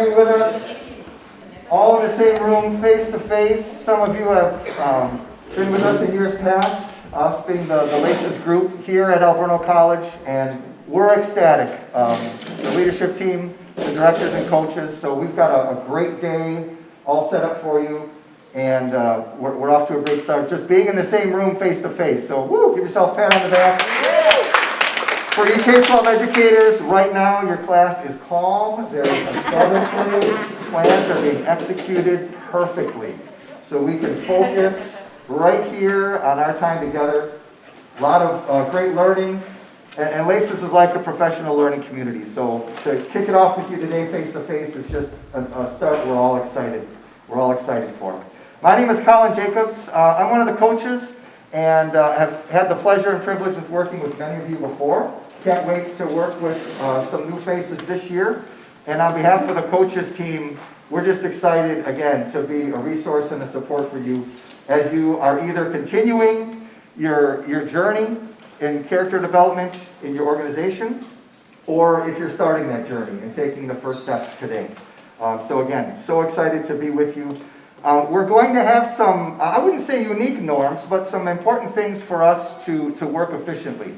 have you with us, all in the same room, face to face. Some of you have been with us in years past, us being the LACCS group here at Alverno College, and we're ecstatic. The leadership team, the directors and coaches, so we've got a great day all set up for you, and we're off to a great start, just being in the same room face to face. So woo, give yourself a pat on the back. For you K-12 educators, right now your class is calm. There is a southern place. Plans are being executed perfectly. So we can focus right here on our time together. A lot of great learning. And LACCS is like a professional learning community. So to kick it off with you today face to face is just a start we're all excited. We're all excited for. My name is Colin Jacobs. I'm one of the coaches and have had the pleasure and privilege of working with many of you before. Can't wait to work with some new faces this year. And on behalf of the coaches team, we're just excited, again, to be a resource and a support for you as you are either continuing your journey in character development in your organization, or if you're starting that journey and taking the first steps today. So again, so excited to be with you. We're going to have some, I wouldn't say unique norms, but some important things for us to work efficiently.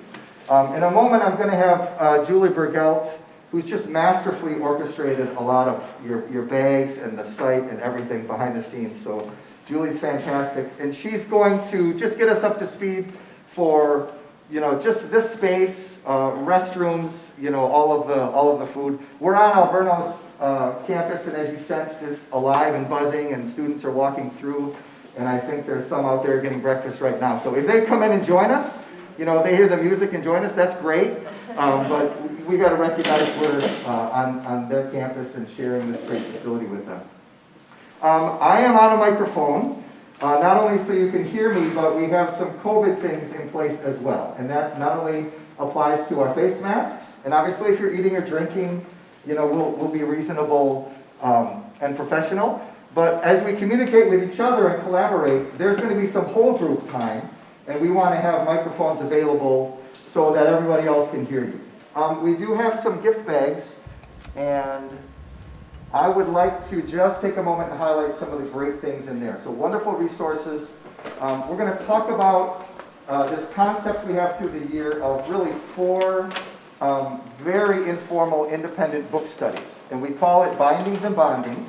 In a moment, I'm going to have Julie Bergelt, who's just masterfully orchestrated a lot of your bags and the site and everything behind the scenes. So Julie's fantastic, and she's going to just get us up to speed for just this space, restrooms, all of the food. We're on Alverno's campus, and as you sense, it's alive and buzzing, and students are walking through, and I think there's some out there getting breakfast right now. So if they come in and join us, they hear the music and join us, that's great. But we got to recognize we're on their campus and sharing this great facility with them. I am on a microphone, not only so you can hear me, but we have some COVID things in place as well. And that not only applies to our face masks, and obviously if you're eating or drinking, we'll be reasonable and professional. But as we communicate with each other and collaborate, there's going to be some whole group time. And we want to have microphones available so that everybody else can hear you. We do have some gift bags, and I would like to just take a moment and highlight some of the great things in there. So wonderful resources. We're going to talk about this concept we have through the year of really 4 very informal independent book studies. And we call it Bindings and Bondings.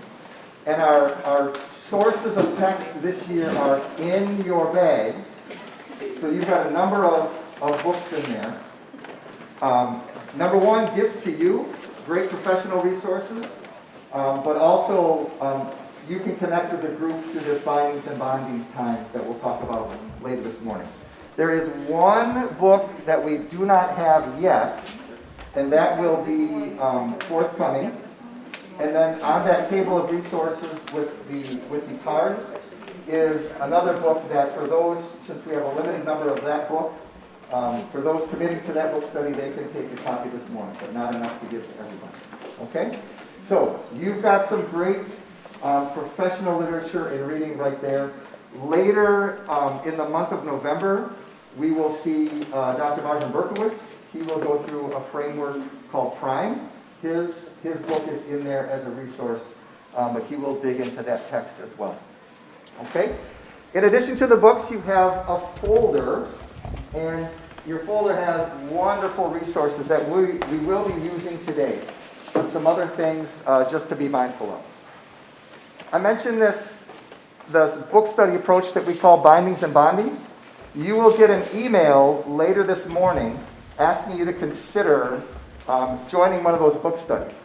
And our sources of text this year are in your bags. So you've got a number of books in there. Number 1, Gifts to You, great professional resources, but also you can connect with the group through this Bindings and Bondings time that we'll talk about later this morning. There is one book that we do not have yet, and that will be forthcoming. And then on that table of resources with the cards is another book that for those, since we have a limited number of that book, for those committing to that book study, they can take a copy this morning, but not enough to give to everybody. Okay? So, you've got some great professional literature and reading right there. Later in the month of November, we will see Dr. Martin Berkowitz. He will go through a framework called Prime. His book is in there as a resource, but he will dig into that text as well. Okay? In addition to the books, you have a folder, and your folder has wonderful resources that we will be using today, but some other things just to be mindful of. I mentioned this book study approach that we call Bindings and Bondings. You will get an email later this morning asking you to consider joining one of those book studies.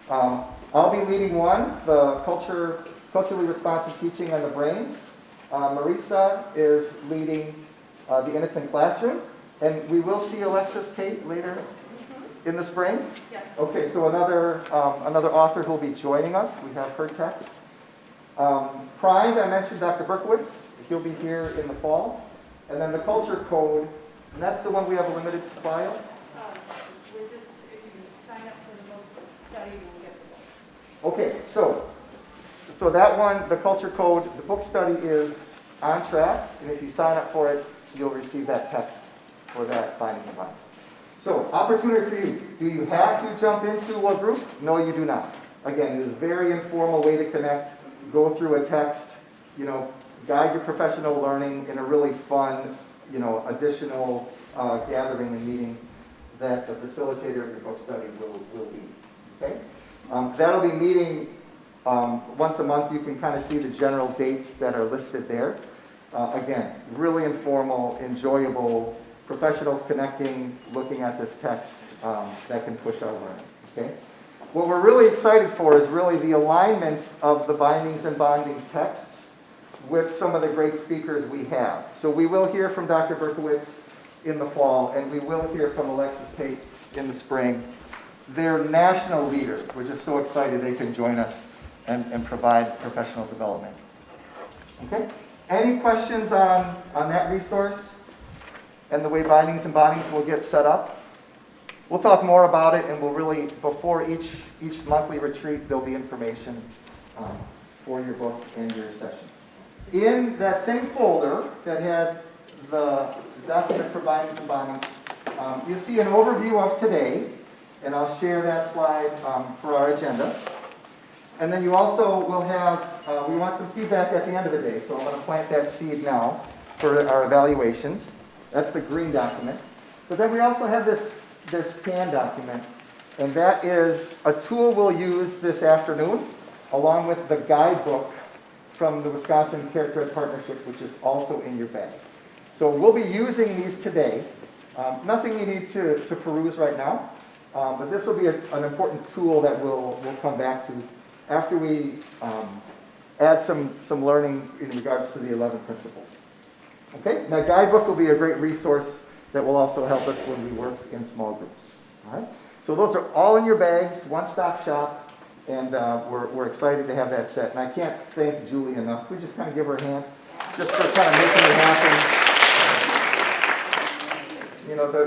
I'll be leading one, the Culturally Responsive Teaching and the Brain. Marisa is leading the Innocent Classroom. And we will see Alexis Kate later in the spring? Yes. Okay, so another author who will be joining us. We have her text. Prime, I mentioned Dr. Berkowitz. He'll be here in the fall. And then the Culture Code, and that's the one we have a limited supply of? We're just, if you sign up for the book study, you'll get the book. Okay, so that one, the Culture Code, the book study is on track, and if you sign up for it, you'll receive that text for that Bindings and Bondings. So, opportunity for you. Do you have to jump into a group? No, you do not. Again, it is a very informal way to connect, go through a text, guide your professional learning in a really fun, additional gathering and meeting that the facilitator of your book study will be. Okay? That'll be meeting once a month. You can kind of see the general dates that are listed there. Again, really informal, enjoyable, professionals connecting, looking at this text that can push our learning. Okay? What we're really excited for is really the alignment of the bindings and bondings texts with some of the great speakers we have. So we will hear from Dr. Berkowitz in the fall, and we will hear from Alexis Pate in the spring. They're national leaders. We're just so excited they can join us and provide professional development. Okay? Any questions on that resource and the way bindings and bondings will get set up? We'll talk more about it, and we'll really, before each monthly retreat, there'll be information for your book and your session. In that same folder that had the document for bindings and bondings, you'll see an overview of today, and I'll share that slide for our agenda. And then you also will have, we want some feedback at the end of the day, so I'm going to plant that seed now for our evaluations. That's the green document. But then we also have this CAN document, and that is a tool we'll use this afternoon, along with the guidebook from the Wisconsin Character Ed Partnership, which is also in your bag. So we'll be using these today. Nothing you need to peruse right now, but this will be an important tool that we'll come back to after we add some learning in regards to the 11 principles. Okay, that guidebook will be a great resource that will also help us when we work in small groups. All right, so those are all in your bags, one-stop shop, and we're excited to have that set. And I can't thank Julie enough. We just kind of give her a hand just for kind of making it happen.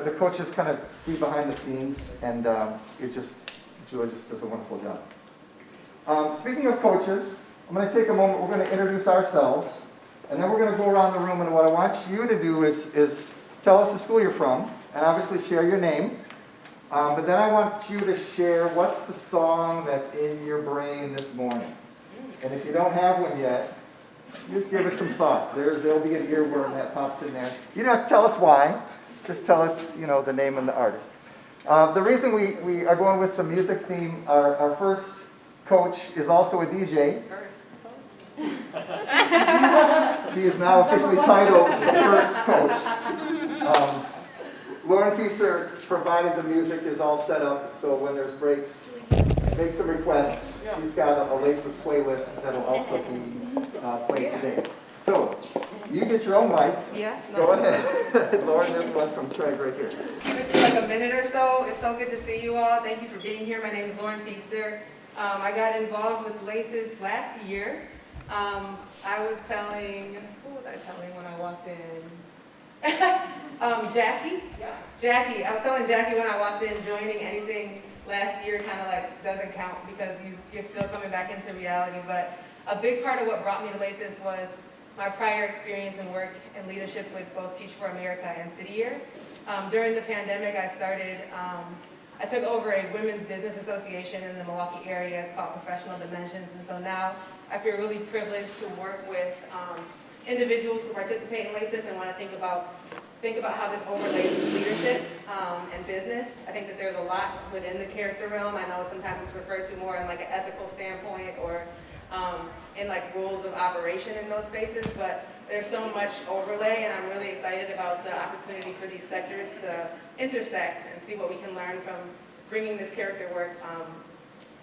The coaches kind of see behind the scenes, and Julie just does a wonderful job. Speaking of coaches, I'm going to take a moment. We're going to introduce ourselves, and then we're going to go around the room. And what I want you to do is tell us the school you're from, and obviously share your name. But then I want you to share what's the song that's in your brain this morning. And if you don't have one yet, just give it some thought. There'll be an earworm that pops in there. You don't have to tell us why. Just tell us, the name and the artist. The reason we are going with some music theme, our first coach is also a DJ. She is now officially titled the first coach. Lauren Feaster provided the music is all set up, so when there's breaks, make some requests. She's got a LACCS playlist that'll also be played today. So, you get your own mic. Yeah. Go ahead. Lauren, there's one from Craig right here. It's like a minute or so. It's so good to see you all. Thank you for being here. My name is Lauren Feaster. I got involved with LACCS last year. Who was I telling when I walked in? Jackie? Yeah. Jackie. I was telling Jackie when I walked in, joining anything last year kind of like doesn't count because you're still coming back into reality. But a big part of what brought me to LACCS was my prior experience in work and leadership with both Teach for America and City Year. During the pandemic, I took over a women's business association in the Milwaukee area. It's called Professional Dimensions. And so now I feel really privileged to work with individuals who participate in LACCS and want to think about how this overlays with leadership and business. I think that there's a lot within the character realm. I know sometimes it's referred to more in like an ethical standpoint or in like rules of operation in those spaces, but there's so much overlay, and I'm really excited about the opportunity for these sectors to intersect and see what we can learn from bringing this character work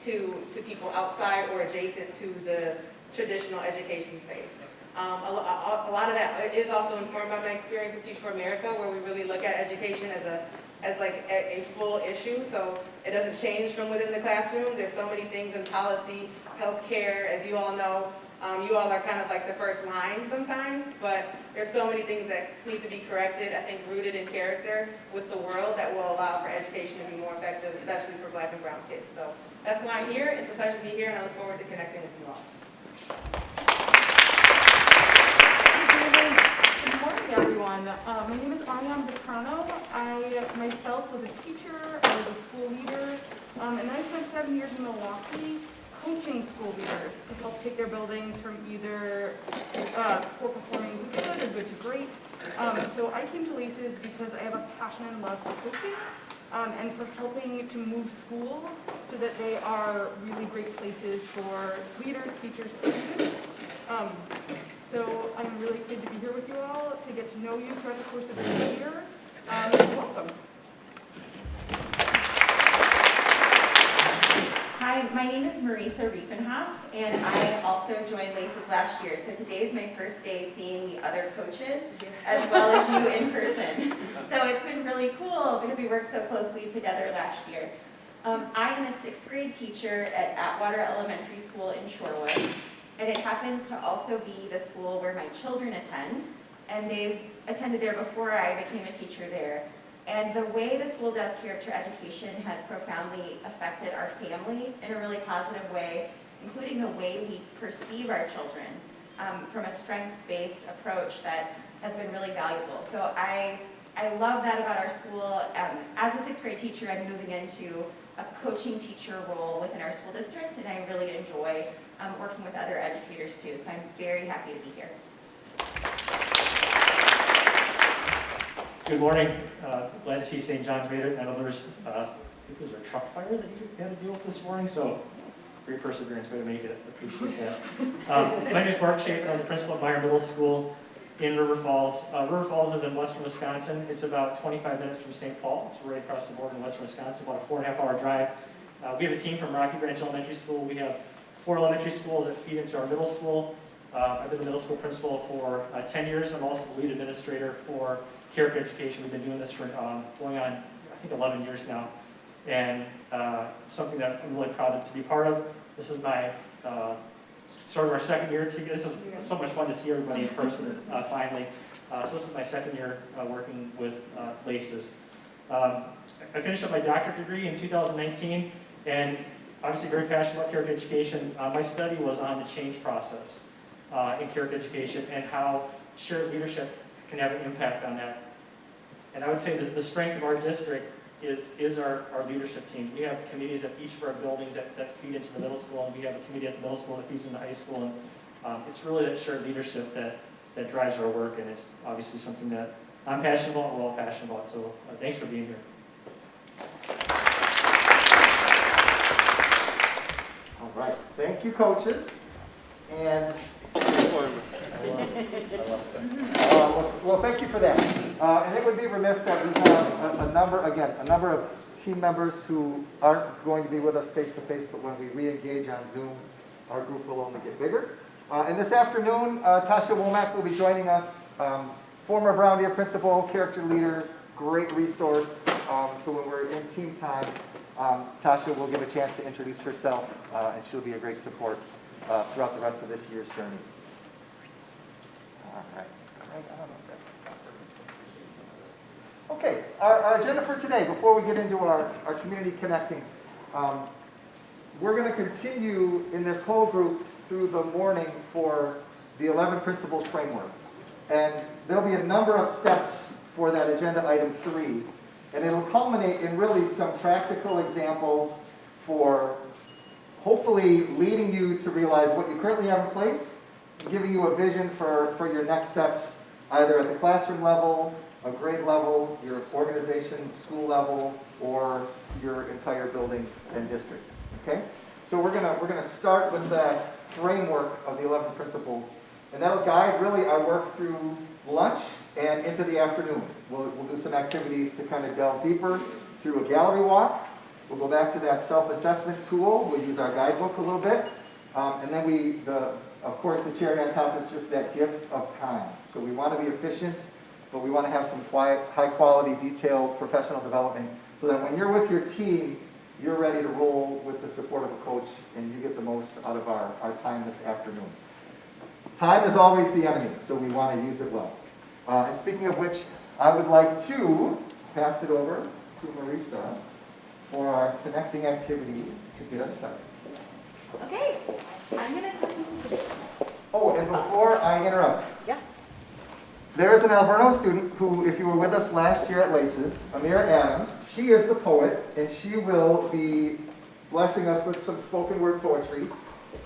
to people outside or adjacent to the traditional education space. A lot of that is also informed by my experience with Teach for America, where we really look at education as a full issue. So it doesn't change from within the classroom. There's so many things in policy, healthcare, as you all know. You all are kind of like the first line sometimes, but there's so many things that need to be corrected, I think rooted in character with the world, that will allow for education to be more effective, especially for Black and brown kids. So that's why I'm here. It's a pleasure to be here, and I look forward to connecting with you all. Good morning, everyone. My name is Ariane Vicano. I myself was a teacher, I was a school leader, and I spent 7 years in Milwaukee. coaching school leaders to help take their buildings from either poor performing to good or good to great. So I came to LACCS because I have a passion and love for coaching and for helping to move schools so that they are really great places for leaders, teachers, students. So I'm really excited to be here with you all, to get to know you throughout the course of the year. Welcome. Hi, my name is Marisa Riefenhoff, and I also joined LACCS last year. So today is my first day seeing the other coaches, as well as you in person. So it's been really cool because we worked so closely together last year. I am a 6th grade teacher at Atwater Elementary School in Shorewood, and it happens to also be the school where my children attend, and they've attended there before I became a teacher there. And the way the school does character education has profoundly affected our family in a really positive way, including the way we perceive our children from a strengths-based approach that has been really valuable. So I love that about our school. As a 6th grade teacher, I'm moving into a coaching teacher role within our school district, and I really enjoy working with other educators too. So I'm very happy to be here. Good morning. Glad to see St. John's made it. I know there's a truck fire that you had to deal with this morning, so great perseverance, way to make it. Appreciate that. My name is Mark Schaefer. I'm the principal at Meyer Middle School in River Falls. River Falls is in western Wisconsin. It's about 25 minutes from St. Paul. It's right across the border in western Wisconsin, about a 4.5-hour drive. We have a team from Rocky Branch Elementary School. We have 4 elementary schools that feed into our middle school. I've been the middle school principal for 10 years. I'm also the lead administrator for character education. We've been doing this for going on, I think, 11 years now, and something that I'm really proud to be part of. This is my sort of our second year together. This is so much fun to see everybody in person finally. So this is my second year working with LACCS. I finished up my doctorate degree in 2019, and obviously very passionate about character education. My study was on the change process in character education and how shared leadership can have an impact on that. And I would say that the strength of our district is our leadership team. We have committees at each of our buildings that feed into the middle school, and we have a committee at the middle school that feeds into high school. And it's really that shared leadership that drives our work, and it's obviously something that I'm passionate about and we're all passionate about. So thanks for being here. All right, thank you, coaches. And well, thank you for that. And it would be remiss that we have a number of team members who aren't going to be with us face-to-face, but when we re-engage on Zoom, our group will only get bigger. And this afternoon, Tasha Womack will be joining us, former Brown Deer principal, character leader, great resource. So when we're in team time, Tasha will give a chance to introduce herself, and she'll be a great support throughout the rest of this year's journey. All right. Okay, our agenda for today, before we get into our community connecting, we're going to continue in this whole group through the morning for the 11 Principles Framework. And there'll be a number of steps for that agenda item 3. And it'll culminate in really some practical examples for hopefully leading you to realize what you currently have in place, giving you a vision for your next steps, either at the classroom level, a grade level, your organization, school level, or your entire building and district. Okay? So we're gonna start with that framework of the 11 principles, and that'll guide really our work through lunch and into the afternoon. We'll do some activities to kind of delve deeper through a gallery walk. We'll go back to that self-assessment tool. We'll use our guidebook a little bit. And then of course, the cherry on top is just that gift of time. So we want to be efficient, but we want to have some quiet, high-quality, detailed professional development so that when you're with your team, you're ready to roll with the support of a coach and you get the most out of our time this afternoon. Time is always the enemy, so we want to use it well. And speaking of which, I would like to pass it over to Marisa for our connecting activity to get us started. Okay, I'm gonna. Oh, and before I interrupt, Yeah. there's an Alverno student who, if you were with us last year at LACCS, Amira Adams, she is the poet, and she will be blessing us with some spoken word poetry.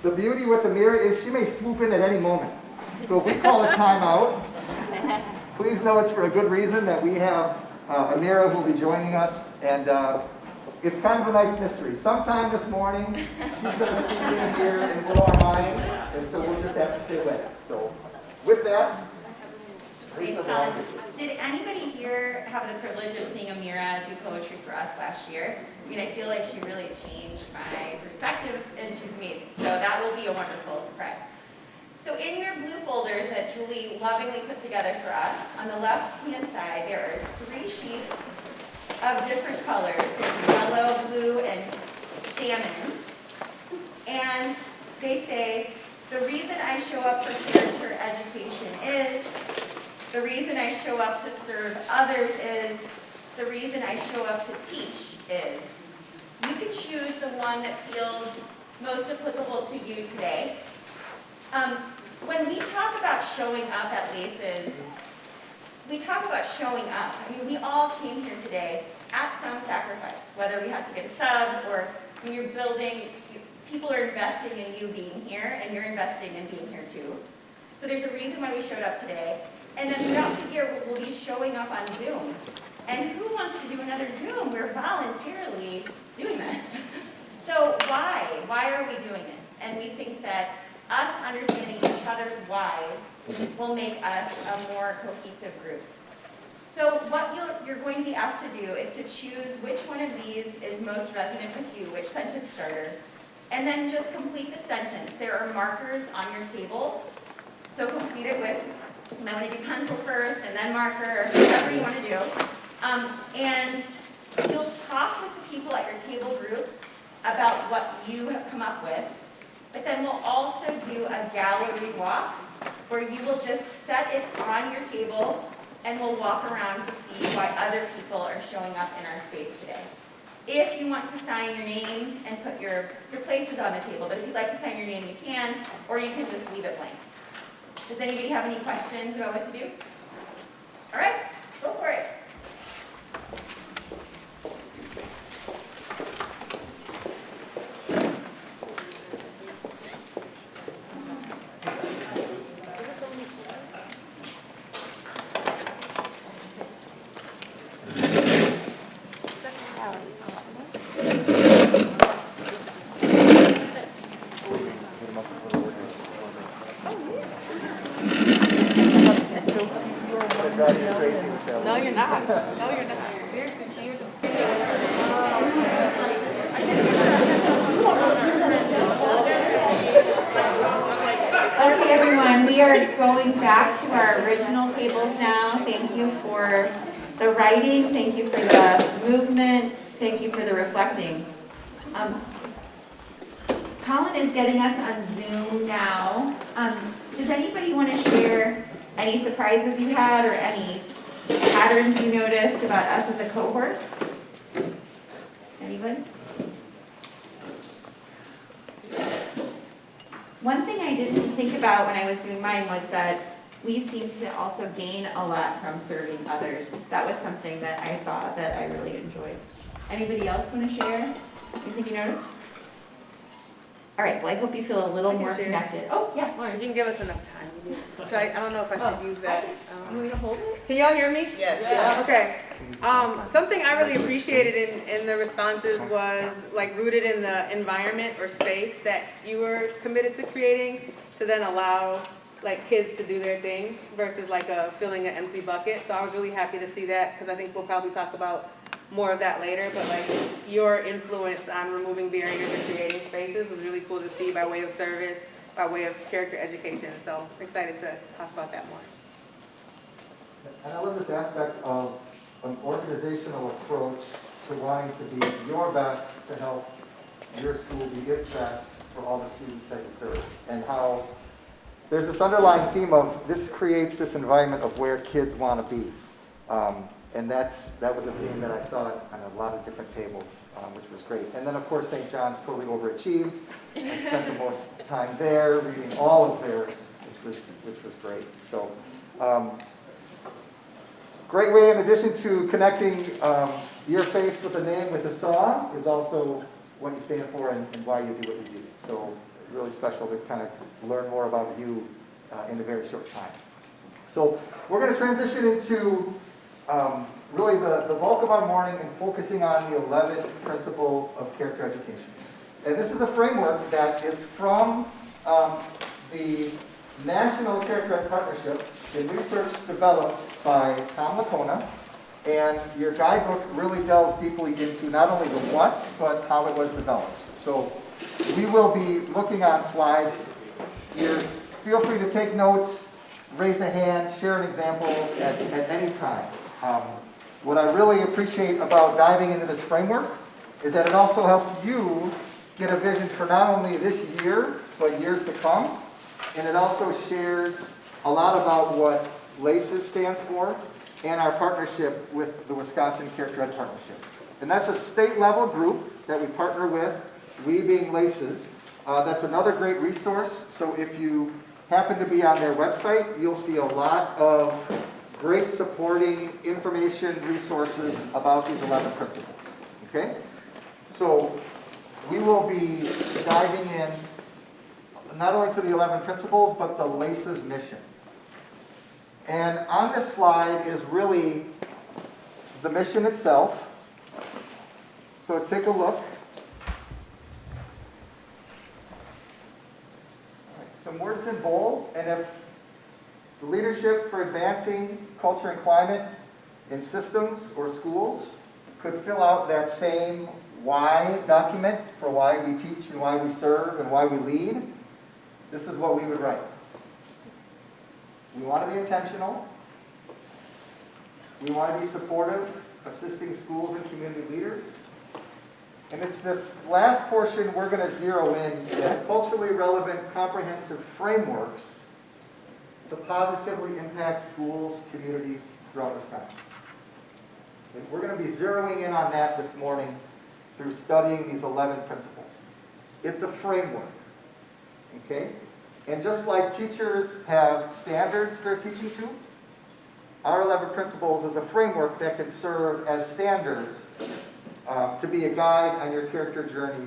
The beauty with Amira is she may swoop in at any moment. So if we call a timeout, please know it's for a good reason that we have Amira who will be joining us. And it's kind of a nice mystery. Sometime this morning, she's going to swoop in here and blow our minds. And so we'll just have to stay with it. So with that, Thanks, Colin. Did anybody here have the privilege of seeing Amira do poetry for us last year? I mean, I feel like she really changed my perspective, and she's amazing. So that will be a wonderful surprise. So in your blue folders that Julie lovingly put together for us, on the left-hand side, there are 3 sheets of different colors. There's yellow, blue, and salmon. And they say, the reason I show up for character education is, the reason I show up to serve others is, the reason I show up to teach is. You can choose the one that feels most applicable to you today. When we talk about showing up at LACCS, we talk about showing up. I mean, we all came here today at some sacrifice, whether we had to get a sub or when you're building, people are investing in you being here, and you're investing in being here too. So there's a reason why we showed up today. And then throughout the year, we'll be showing up on Zoom. And who wants to do another Zoom? We're voluntarily doing this. So why? Why are we doing it? And we think that us understanding each other's whys will make us a more cohesive group. So what you're going to be asked to do is to choose which one of these is most resonant with you, which sentence starter, and then just complete the sentence. There are markers on your table, so complete it with, you might want to do pencil first and then marker, whatever you want to do. And you'll talk with the people at your table group about what you have come up with, but then we'll also do a gallery walk where you will just set it on your table and we'll walk around to see why other people are showing up in our space today. If you want to sign your name and put your place is on the table, but if you'd like to sign your name, you can, or you can just leave it blank. Does anybody have any questions about what to do? All right, go for it. No, you're not. No, you're not. Seriously, here's Okay, everyone, we are going back to our original tables now. Thank you for the writing, thank you for the movement, thank you for the reflecting. Colin is getting us on Zoom now. Does anybody want to share any surprises you had or any patterns you noticed about us as a cohort? Anybody? One thing I didn't think about when I was doing mine was that we seem to also gain a lot from serving others. That was something that I saw that I really enjoyed. Anybody else want to share? Anything you noticed? All right, well, I hope you feel a little more connected. Oh, yeah, You Lauren. can give us enough time. I don't know if I should use that. You want me to hold it? Can y'all hear me? Yes. Yeah. Okay. Something I really appreciated in the responses was like rooted in the environment or space that you were committed to creating to then allow like kids to do their thing versus like filling an empty bucket. So I was really happy to see that because I think we'll probably talk about more of that later, but like your influence on removing barriers and creating spaces was really cool to see by way of service, by way of character education. So I'm excited to talk about that more. And I love this aspect of an organizational approach to wanting to be your best to help your school be its best for all the students that you serve. And how there's this underlying theme of this creates this environment of where kids want to be. And that was a theme that I saw on a lot of different tables, which was great. And then, of course, St. John's totally overachieved. I spent the most time there reading all of theirs, which was great. So, great way, in addition to connecting your face with a name with a song, is also what you stand for and why you do what you do. So really special to kind of learn more about you in a very short time. So we're going to transition into really the bulk of our morning and focusing on the 11 principles of character education. And this is a framework that is from the National Character Ed Partnership in research developed by Tom Lacona. And your guidebook really delves deeply into not only the what, but how it was developed. So we will be looking on slides. Feel free to take notes, raise a hand, share an example at any time. What I really appreciate about diving into this framework is that it also helps you get a vision for not only this year, but years to come. And it also shares a lot about what LACCS stands for and our partnership with the Wisconsin Character Ed Partnership. And that's a state-level group that we partner with, we being LACCS. That's another great resource. So if you happen to be on their website, you'll see a lot of great supporting information, resources about these 11 principles. Okay? So we will be diving in not only to the 11 principles, but the LACCS mission. And on this slide is really the mission itself. So take a look. All right, some words in bold, and if the leadership for advancing culture and climate in systems or schools could fill out that same why document for why we teach and why we serve and why we lead, this is what we would write. We want to be intentional. We want to be supportive, assisting schools and community leaders. And it's this last portion we're going to zero in at culturally relevant, comprehensive frameworks to positively impact schools, communities throughout Wisconsin. And we're going to be zeroing in on that this morning through studying these 11 principles. It's a framework, okay? And just like teachers have standards they're teaching to, our 11 principles is a framework that can serve as standards to be a guide on your character journey,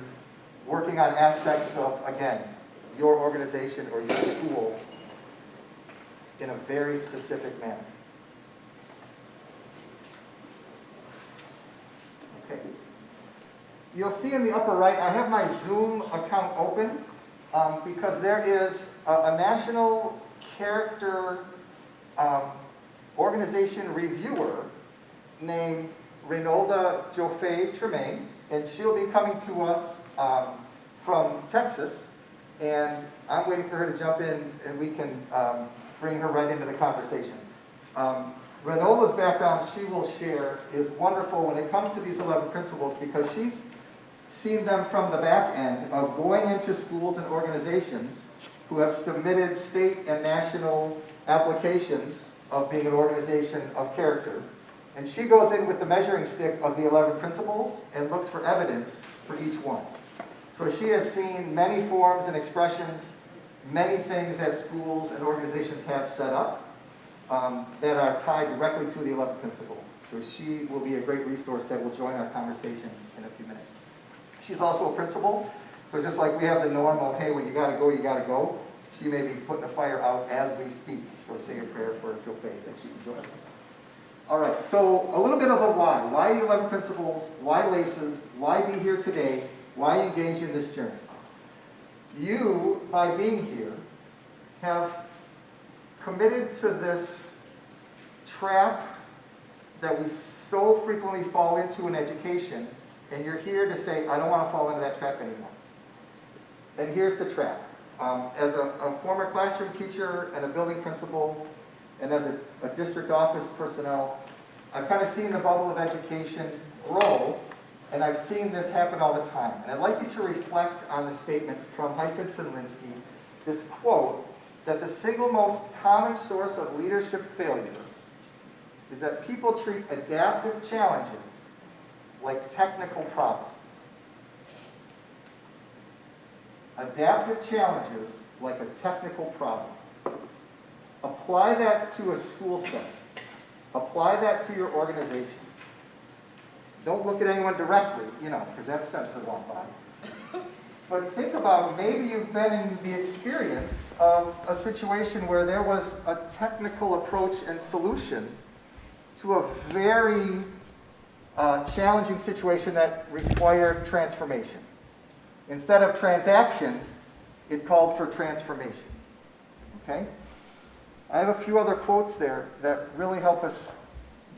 working on aspects of, again, your organization or your school in a very specific manner. Okay. You'll see in the upper right, I have my Zoom account open because there is a national character organization reviewer named Reynolda Joffe Tremaine, and she'll be coming to us from Texas, and I'm waiting for her to jump in and we can bring her right into the conversation. Reynolda's background, she will share, is wonderful when it comes to these 11 principles because she's seen them from the back end of going into schools and organizations who have submitted state and national applications of being an organization of character. And she goes in with the measuring stick of the 11 principles and looks for evidence for each one. So she has seen many forms and expressions, many things that schools and organizations have set up that are tied directly to the 11 principles. So she will be a great resource that will join our conversation in a few minutes. She's also a principal, so just like we have the norm of, hey, when you gotta go, you gotta go, she may be putting a fire out as we speak. So say a prayer for Joffe that she can join us. All right, so a little bit of a why. Why the 11 principles? Why LACCS? Why be here today? Why engage in this journey? You, by being here, have committed to this trap that we so frequently fall into in education, and you're here to say, I don't want to fall into that trap anymore. And here's the trap. As a former classroom teacher and a building principal, and as a district office personnel, I've kind of seen the bubble of education grow, and I've seen this happen all the time. And I'd like you to reflect on the statement from Hyphenson-Linsky, this quote, that the single most common source of leadership failure is that people treat adaptive challenges like technical problems. Adaptive challenges like a technical problem. Apply that to a school setting. Apply that to your organization. Don't look at anyone directly, because that's sent to the wrong body. But think about, maybe you've been in the experience of a situation where there was a technical approach and solution to a very challenging situation that required transformation. Instead of transaction, it called for transformation. Okay? I have a few other quotes there that really help us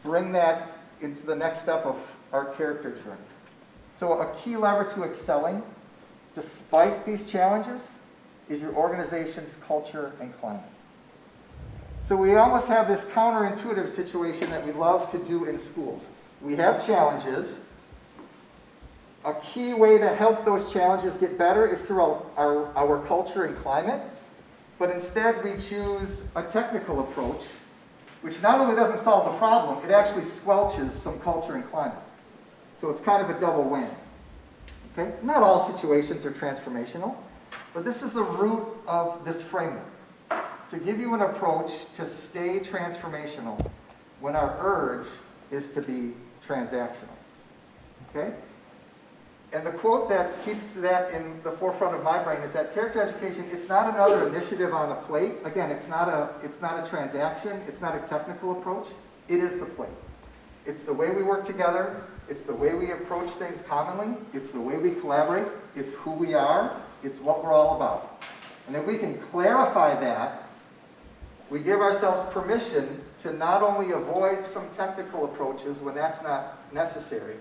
bring that into the next step of our character journey. So a key lever to excelling, despite these challenges, is your organization's culture and climate. So we almost have this counterintuitive situation that we love to do in schools. We have challenges. A key way to help those challenges get better is through our culture and climate, but instead we choose a technical approach, which not only doesn't solve the problem, it actually squelches some culture and climate. So it's kind of a double whammy. Okay? Not all situations are transformational, but this is the root of this framework, to give you an approach to stay transformational when our urge is to be transactional. Okay? And the quote that keeps that in the forefront of my brain is that character education, it's not another initiative on the plate. Again, it's not a transaction, it's not a technical approach, it is the plate. It's the way we work together, it's the way we approach things commonly, it's the way we collaborate, it's who we are, it's what we're all about. And if we can clarify that, we give ourselves permission to not only avoid some technical approaches when that's not necessary,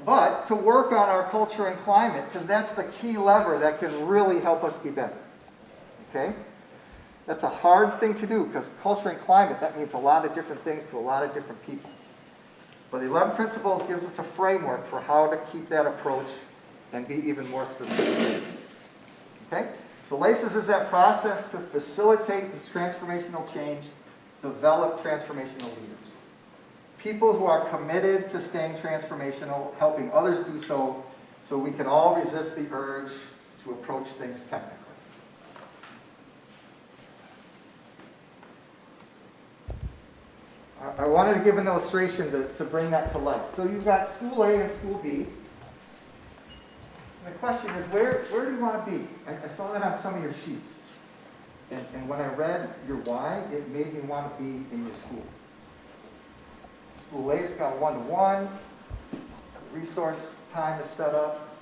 but to work on our culture and climate, because that's the key lever that can really help us be better. Okay? That's a hard thing to do, because culture and climate, that means a lot of different things to a lot of different people. But the 11 Principles gives us a framework for how to keep that approach and be even more specific. Okay? So LACCS is that process to facilitate this transformational change, develop transformational leaders. People who are committed to staying transformational, helping others do so, so we can all resist the urge to approach things technically. I wanted to give an illustration to bring that to life. So you've got School A and School B. And the question is, where do you want to be? I saw that on some of your sheets. And when I read your why, it made me want to be in your school. School A's got one-to-one, resource time is set up,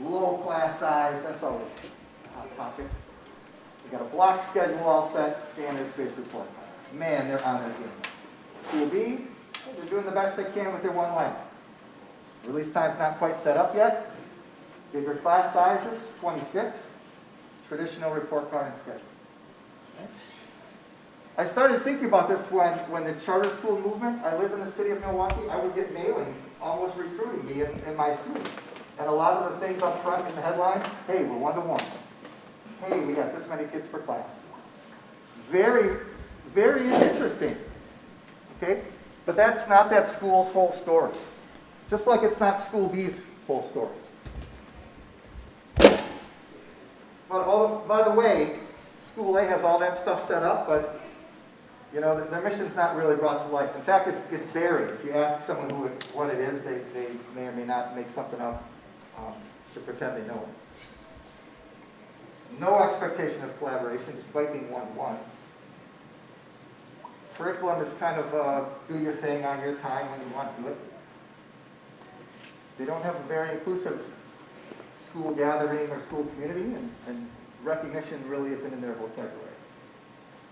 low class size, that's always a hot topic. We got a block schedule all set, standards-based report time. Man, they're on their game. School B, they're doing the best they can with their one lab. Release time's not quite set up yet. Bigger class sizes, 26. Traditional report card and schedule. Okay. I started thinking about this when the charter school movement, I live in the city of Milwaukee, I would get mailings almost recruiting me and my students. And a lot of the things up front in the headlines, hey, we're one-to-one. Hey, we got this many kids per class. Very, very interesting. Okay? But that's not that school's whole story. Just like it's not School B's whole story. But by the way, School A has all that stuff set up, but you know, their mission's not really brought to life. In fact, it's buried. If you ask someone what it is, they may or may not make something up to pretend they know it. No expectation of collaboration, despite being one-to-one. Curriculum is kind of do your thing on your time when you want to do it. They don't have a very inclusive school gathering or school community, and recognition really isn't in their vocabulary.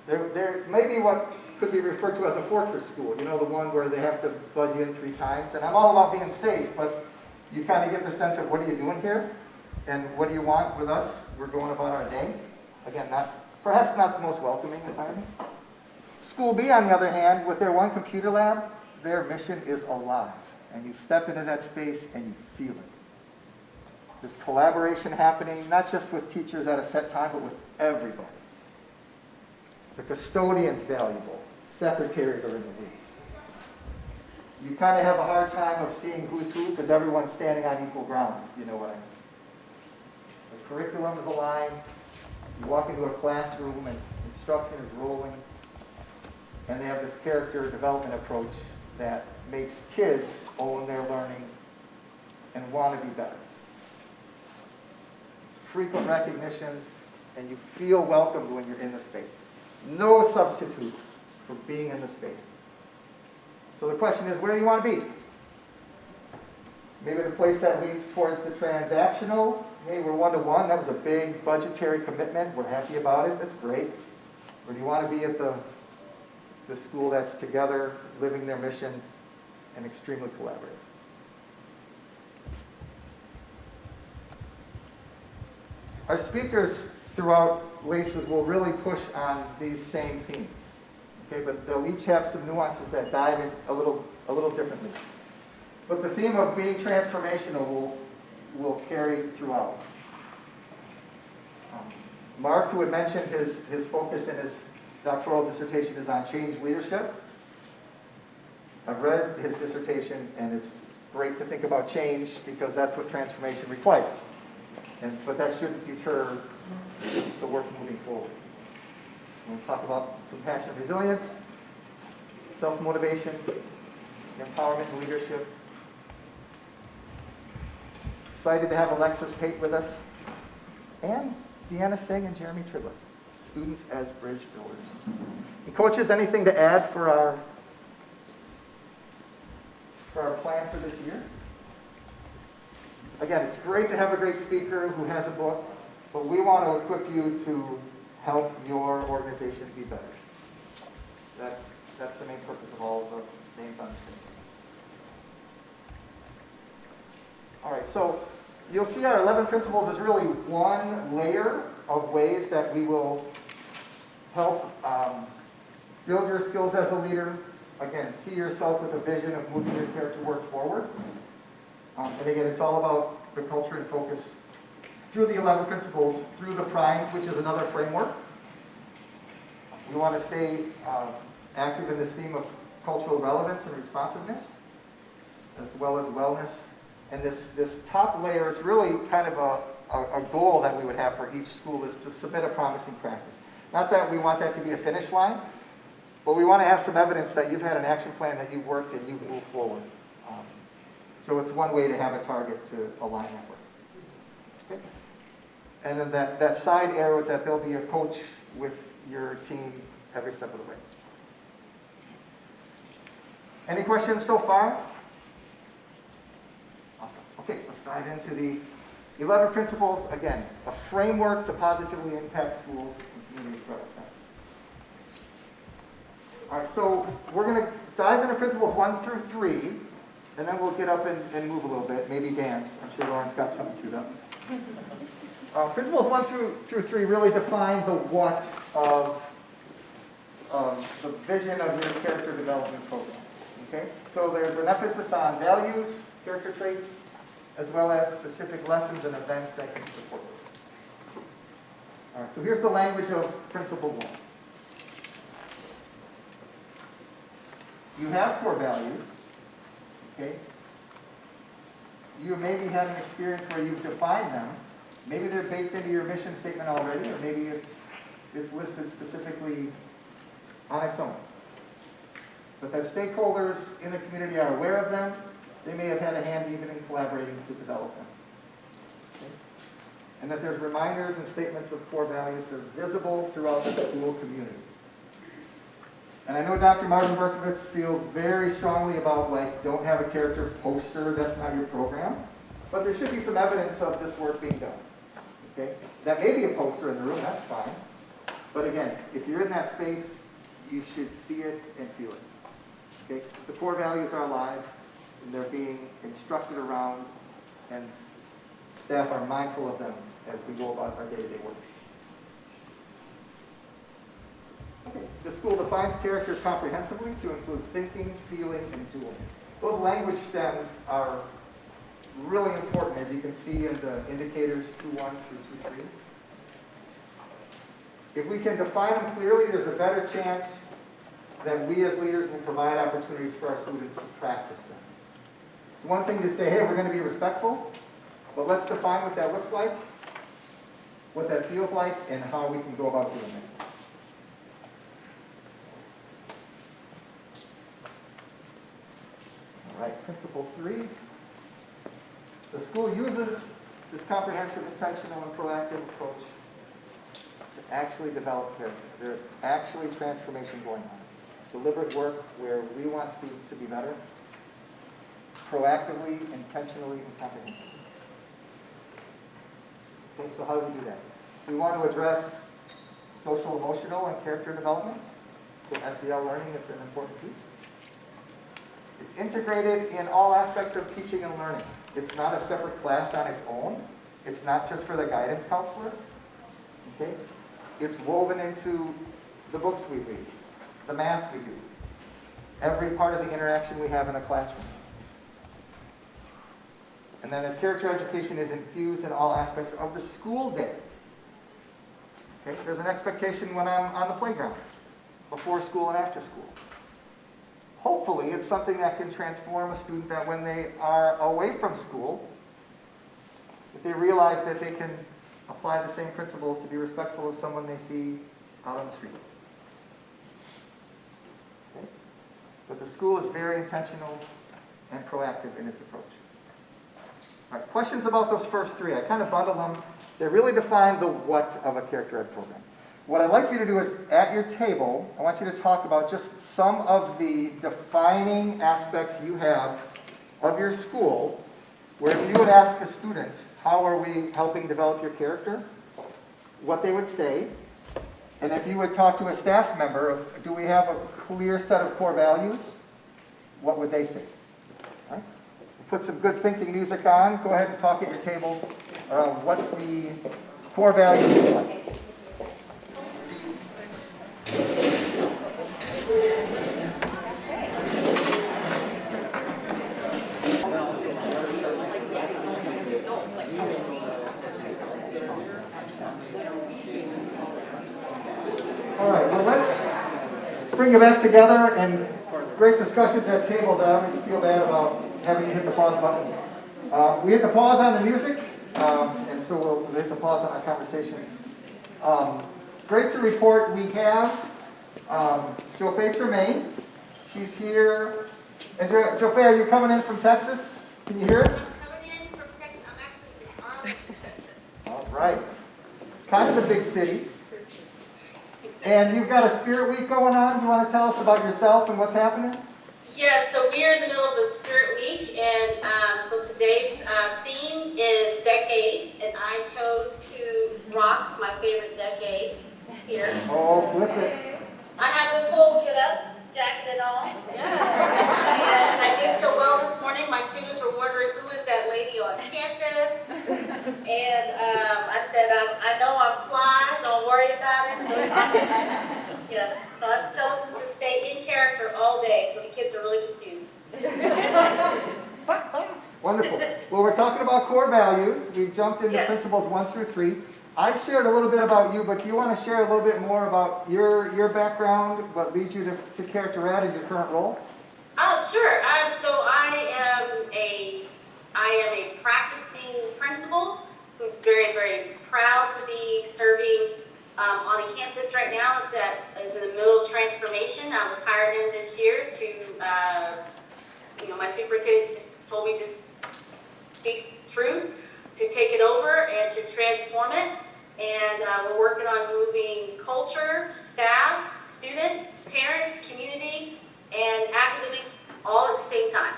They're maybe what could be referred to as a fortress school, you know, the one where they have to buzz you in 3 times. And I'm all about being safe, but you kind of get the sense of what are you doing here? And what do you want with us? We're going about our day. Again, perhaps not the most welcoming environment. School B, on the other hand, with their one computer lab, their mission is alive. And you step into that space and you feel it. There's collaboration happening, not just with teachers at a set time, but with everybody. The custodian's valuable. Secretaries are in the room. You kind of have a hard time of seeing who's who because everyone's standing on equal ground, if you know what I mean. The curriculum is aligned. You walk into a classroom and instruction is rolling. And they have this character development approach that makes kids own their learning and want to be better. frequent recognitions, and you feel welcomed when you're in the space. No substitute for being in the space. So the question is, where do you want to be? Maybe the place that leads towards the transactional. Hey, we're one-to-one. That was a big budgetary commitment. We're happy about it. That's great. Or do you want to be at the school that's together, living their mission, and extremely collaborative? Our speakers throughout LACCS will really push on these same themes. Okay, but they'll each have some nuances that dive in a little differently. But the theme of being transformational will carry throughout. Mark, who had mentioned his focus in his doctoral dissertation is on change leadership. I've read his dissertation, and it's great to think about change because that's what transformation requires. But that shouldn't deter the work moving forward. We'll talk about compassion and resilience, self-motivation, empowerment and leadership. Excited to have Alexis Pate with us, and Deanna Singh and Jeremy Triblett, students as bridge builders. And coaches, anything to add for our plan for this year? Again, it's great to have a great speaker who has a book, but we want to equip you to help your organization be better. That's the main purpose of all of the names on the screen. All right, so you'll see our 11 principles is really one layer of ways that we will help build your skills as a leader. Again, see yourself with a vision of moving your character work forward. And again, it's all about the culture and focus through the 11 principles, through the prime, which is another framework. We want to stay active in this theme of cultural relevance and responsiveness, as well as wellness. And this top layer is really kind of a goal that we would have for each school, is to submit a promising practice. Not that we want that to be a finish line, but we want to have some evidence that you've had an action plan that you've worked and you've moved forward. So it's one way to have a target to align that work. Okay. And then that side arrow is that there'll be a coach with your team every step of the way. Any questions so far? Awesome. Okay, let's dive into the 11 principles. Again, a framework to positively impact schools and communities throughout Wisconsin. All right, so we're going to dive into principles 1 through 3, and then we'll get up and move a little bit, maybe dance. I'm sure Lauren's got something queued up. Principles 1 through 3 really define the what of the vision of your character development program. Okay? So there's an emphasis on values, character traits, as well as specific lessons and events that can support those. All right, so here's the language of principle 1. You have core values, okay? You maybe had an experience where you've defined them. Maybe they're baked into your mission statement already, or maybe it's listed specifically on its own. But that stakeholders in the community are aware of them. They may have had a hand even in collaborating to develop them. Okay? And that there's reminders and statements of core values that are visible throughout the school community. And I know Dr. Martin Berkowitz feels very strongly about, like, don't have a character poster, that's not your program. But there should be some evidence of this work being done. Okay? That may be a poster in the room, that's fine. But again, if you're in that space, you should see it and feel it. Okay? The core values are alive, and they're being instructed around, and staff are mindful of them as we go about our day-to-day work. Okay. The school defines character comprehensively to include thinking, feeling, and doing. Those language stems are really important, as you can see in the indicators 2.1 through 2.3. If we can define them clearly, there's a better chance that we as leaders will provide opportunities for our students to practice them. It's one thing to say, hey, we're going to be respectful, but let's define what that looks like, what that feels like, and how we can go about doing it. All right, principle 3. The school uses this comprehensive, intentional, and proactive approach to actually develop character. There's actually transformation going on. Deliberate work where we want students to be better, proactively, intentionally, and comprehensively. Okay, so how do we do that? We want to address social, emotional, and character development. So SEL learning is an important piece. It's integrated in all aspects of teaching and learning. It's not a separate class on its own. It's not just for the guidance counselor. Okay? It's woven into the books we read, the math we do, every part of the interaction we have in a classroom. And then character education is infused in all aspects of the school day. Okay? There's an expectation when I'm on the playground, before school and after school. Hopefully, it's something that can transform a student that when they are away from school, that they realize that they can apply the same principles to be respectful of someone they see out on the street. Okay? But the school is very intentional and proactive in its approach. All right, questions about those first three? I kind of bundled them. They really define the what of a character ed program. What I'd like for you to do is, at your table, I want you to talk about just some of the defining aspects you have of your school, where if you would ask a student, how are we helping develop your character, what they would say, and if you would talk to a staff member, do we have a clear set of core values, what would they say? All right? Put some good thinking music on. Go ahead and talk at your tables around what the core values look like. All right, well, let's bring it back together, and great discussions at tables. I always feel bad about having to hit the pause button. We hit the pause on the music, and so we'll hit the pause on our conversations. Great to report, we have Jo Faye Tremaine. She's here. And Jo Faye, are you coming in from Texas? Can you hear us? Coming in from Texas. I'm actually in Arlington, Texas. All right. Kind of a big city. And you've got a Spirit Week going on. Do you want to tell us about yourself and what's happening? Yes, so we are in the middle of a Spirit Week, and so today's theme is decades, and I chose to rock my favorite decade here. Oh, flip it. I have the full get up, jacket and all. And I did so well this morning. My students were wondering who is that lady on campus. And I said, I know I'm fly, don't worry about it. So yes, so I've chosen to stay in character all day, so the kids are really confused. Wonderful. Well, we're talking about core values. We've jumped into Yes. principles 1 through 3. I've shared a little bit about you, but do you want to share a little bit more about your background, what leads you to character ed and your current role? Sure. So I am a practicing principal who's very, very proud to be serving on a campus right now that is in the middle of transformation. I was hired in this year to, my superintendent just told me to speak truth, to take it over and to transform it. And we're working on moving culture, staff, students, parents, community, and academics all at the same time.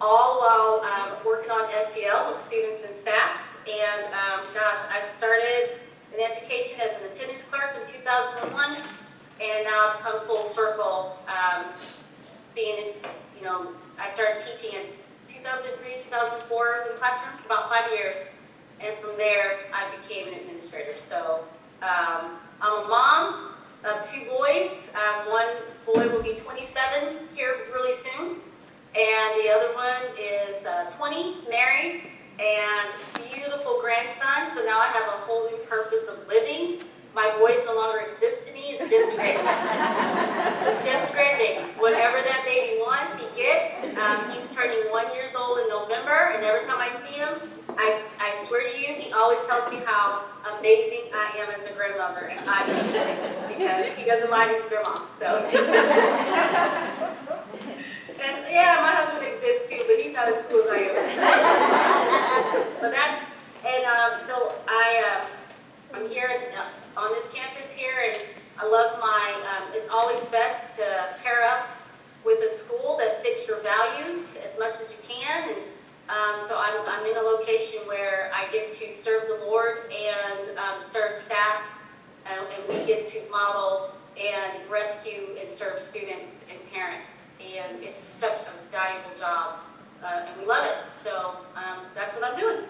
All while working on SEL with students and staff. And I started in education as an attendance clerk in 2001, and now I've come full circle I started teaching in 2003, 2004. I was in the classroom for about 5 years. And from there, I became an administrator. So I'm a mom of 2 boys. One boy will be 27 here really soon. And the other one is 20, married, and beautiful grandson. So now I have a whole new purpose of living. My boys no longer exist to me. It's just a grandbaby. It's just a grandbaby. Whatever that baby wants, he gets. He's turning 1 year old in November, and every time I see him, I swear to you, he always tells me how amazing I am as a grandmother, and I believe it because he doesn't lie to his grandma. So, and yeah, my husband exists too, but he's not as cool as I am. So that's I'm here on this campus here, and I love it's always best to pair up with a school that fits your values as much as you can. And so I'm in a location where I get to serve the Lord and serve staff, and we get to model and rescue and serve students and parents. And it's such a valuable job, and we love it. So that's what I'm doing.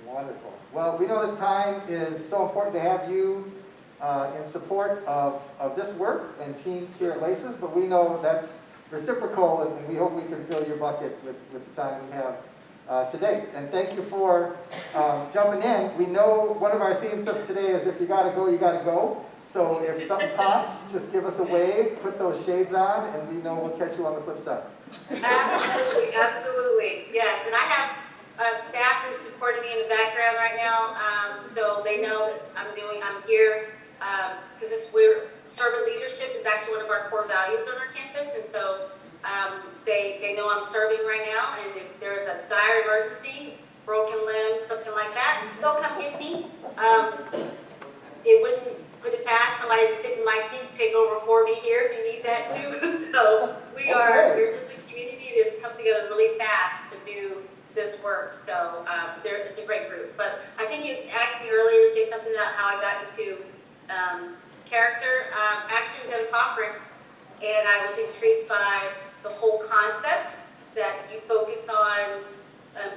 Wonderful. Well, we know this time is so important to have you in support of this work and teams here at LACCS, but we know that's reciprocal, and we hope we can fill your bucket with the time we have today. And thank you for jumping in. We know one of our themes of today is if you gotta go, you gotta go. So if something pops, just give us a wave, put those shades on, and we know we'll catch you on the flip side. Absolutely, absolutely. Yes, and I have staff who's supporting me in the background right now, so they know that I'm here because we're servant leadership is actually one of our core values on our campus, and so they know I'm serving right now, and if there's a dire emergency, broken limb, something like that, they'll come get me. It wouldn't put it past somebody to sit in my seat and take over for me here if you need that too. So we're just a community that's come together really fast to do this work. So it's a great group. But I think you asked me earlier to say something about how I got into character. Actually, I was at a conference and I was intrigued by the whole concept that you focus on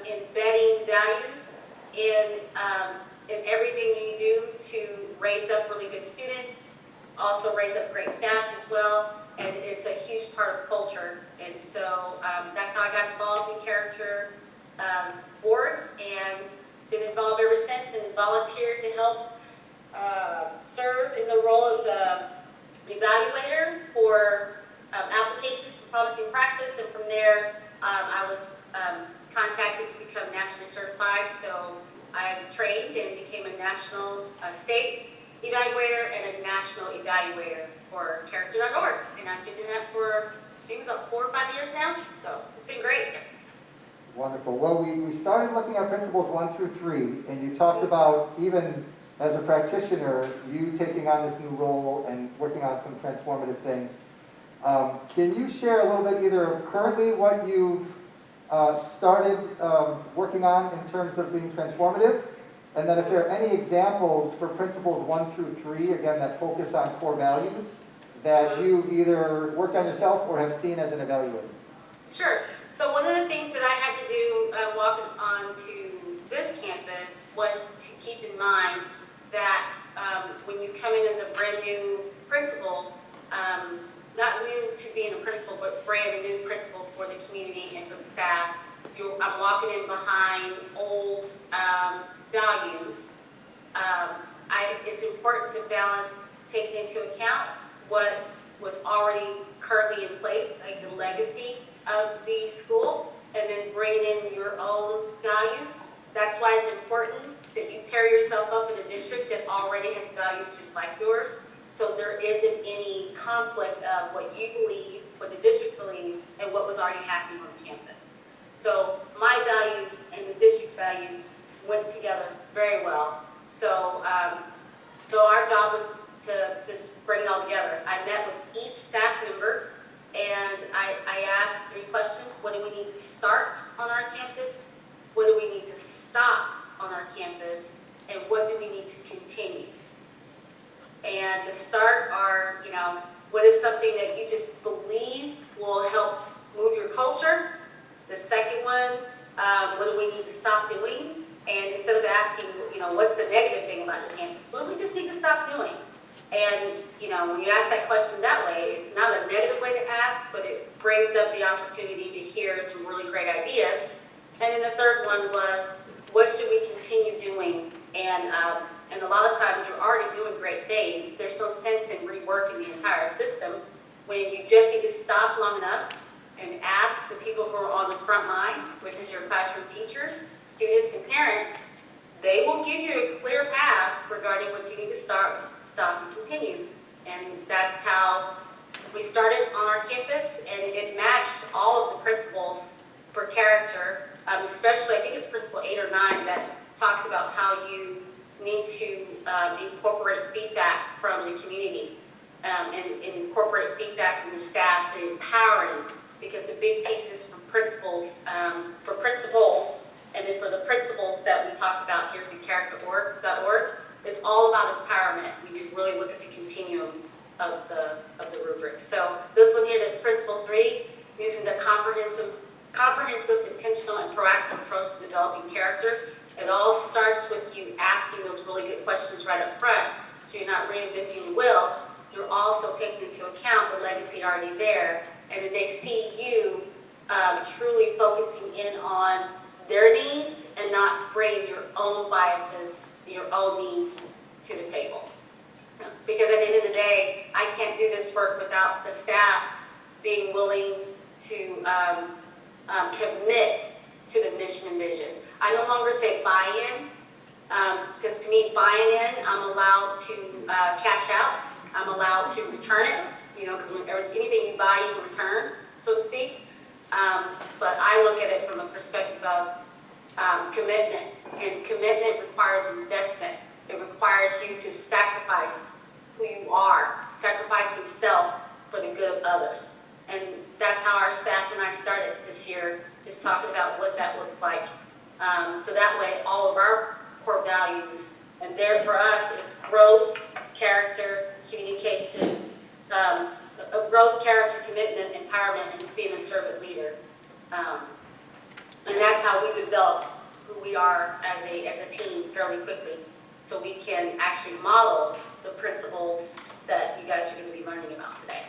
embedding values in everything you do to raise up really good students, also raise up great staff as well, and it's a huge part of culture. And so that's how I got involved in character board, and been involved ever since, and volunteered to help serve in the role as a evaluator for applications for promising practice, and from there I was contacted to become nationally certified. So I trained and became a national state evaluator and a national evaluator for character.org. And I've been doing that for maybe about 4 or 5 years now. So it's been great. Wonderful. Well, we started looking at principles 1 through 3, and you talked about, even as a practitioner, you taking on this new role and working on some transformative things. Can you share a little bit either currently what you've started working on in terms of being transformative, and then if there are any examples for principles 1 through 3, again, that focus on core values, that you've either worked on yourself or have seen as an evaluator? Sure. So one of the things that I had to do walking onto this campus was to keep in mind that when you come in as a brand new principal, not new to being a principal, but brand new principal for the community and for the staff, I'm walking in behind old values. It's important to balance taking into account what was already currently in place, like the legacy of the school, and then bringing in your own values. That's why it's important that you pair yourself up in a district that already has values just like yours, so there isn't any conflict of what you believe, what the district believes, and what was already happening on the campus. So my values and the district's values went together very well. So our job was to just bring it all together. I met with each staff member, and I asked 3 questions. What do we need to start on our campus? What do we need to stop on our campus? And what do we need to continue? And the start are, what is something that you just believe will help move your culture? The second one, what do we need to stop doing? And instead of asking, what's the negative thing about your campus? What do we just need to stop doing? And, when you ask that question that way, it's not a negative way to ask, but it brings up the opportunity to hear some really great ideas. And then the third one was, what should we continue doing? And a lot of times you're already doing great things. There's no sense in reworking the entire system when you just need to stop long enough and ask the people who are on the front lines, which is your classroom teachers, students, and parents. They will give you a clear path regarding what you need to start, stop, and continue. And that's how we started on our campus, and it matched all of the principles for character, especially, I think it's principle 8 or 9 that talks about how you need to incorporate feedback from the community and incorporate feedback from the staff and empowering, because the big pieces for principals, and then for the principles that we talk about here through character.org, it's all about empowerment. We can really look at the continuum of the rubric. So this one here is Principle 3, using the comprehensive, intentional, and proactive approach to developing character. It all starts with you asking those really good questions right up front, so you're not reinventing the wheel. You're also taking into account the legacy already there, and then they see you truly focusing in on their needs and not bringing your own biases, your own needs to the table. Because at the end of the day, I can't do this work without the staff being willing to commit to the mission and vision. I no longer say buy-in, because to me, buying in, I'm allowed to cash out. I'm allowed to return it, because anything you buy, you can return, so to speak. But I look at it from a perspective of commitment, and commitment requires investment. It requires you to sacrifice who you are, sacrificing self for the good of others. And that's how our staff and I started this year, just talking about what that looks like. So that way, all of our core values, and there for us, is growth, character, communication, growth, character, commitment, empowerment, and being a servant leader. And that's how we developed who we are as a team fairly quickly, so we can actually model the principles that you guys are going to be learning about today.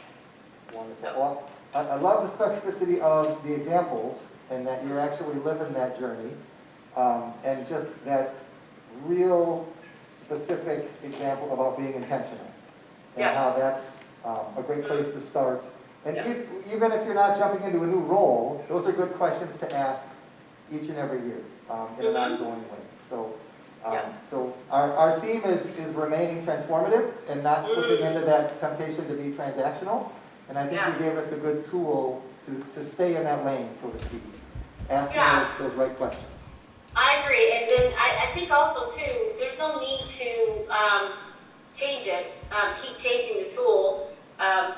Wonderful. Well, I love the specificity of the examples, and that you're actually living that journey, and just that real specific example about being intentional, and Yes. how that's a great place to start. And Yeah. even if you're not jumping into a new role, those are good questions to ask each and every year in an ongoing way. So, so our theme is remaining transformative and not slipping into that temptation to be transactional. And I think you gave us a good tool to stay in that lane, so to speak, asking those right questions. I agree, and then I think also too, there's no need to change it, keep changing the tool.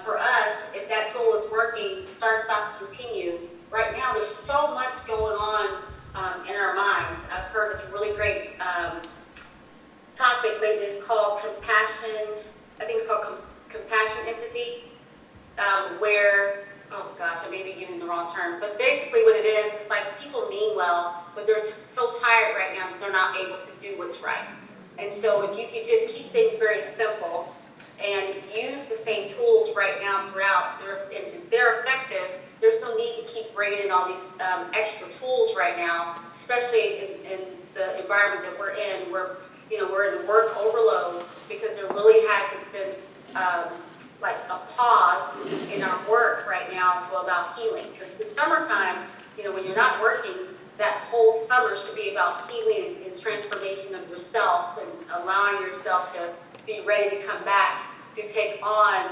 For us, if that tool is working, start, stop, continue. Right now, there's so much going on in our minds. I've heard this really great topic lately. It's called compassion. I think it's called compassion empathy, where, oh gosh, I may be giving the wrong term, but basically what it is, it's like people mean well, but they're so tired right now that they're not able to do what's right. And so if you could just keep things very simple and use the same tools right now throughout, they're effective. There's no need to keep bringing in all these extra tools right now, especially in the environment that we're in, where we're in work overload, because there really hasn't been like a pause in our work right now to allow healing. Because the summertime, when you're not working, that whole summer should be about healing and transformation of yourself and allowing yourself to be ready to come back to take on,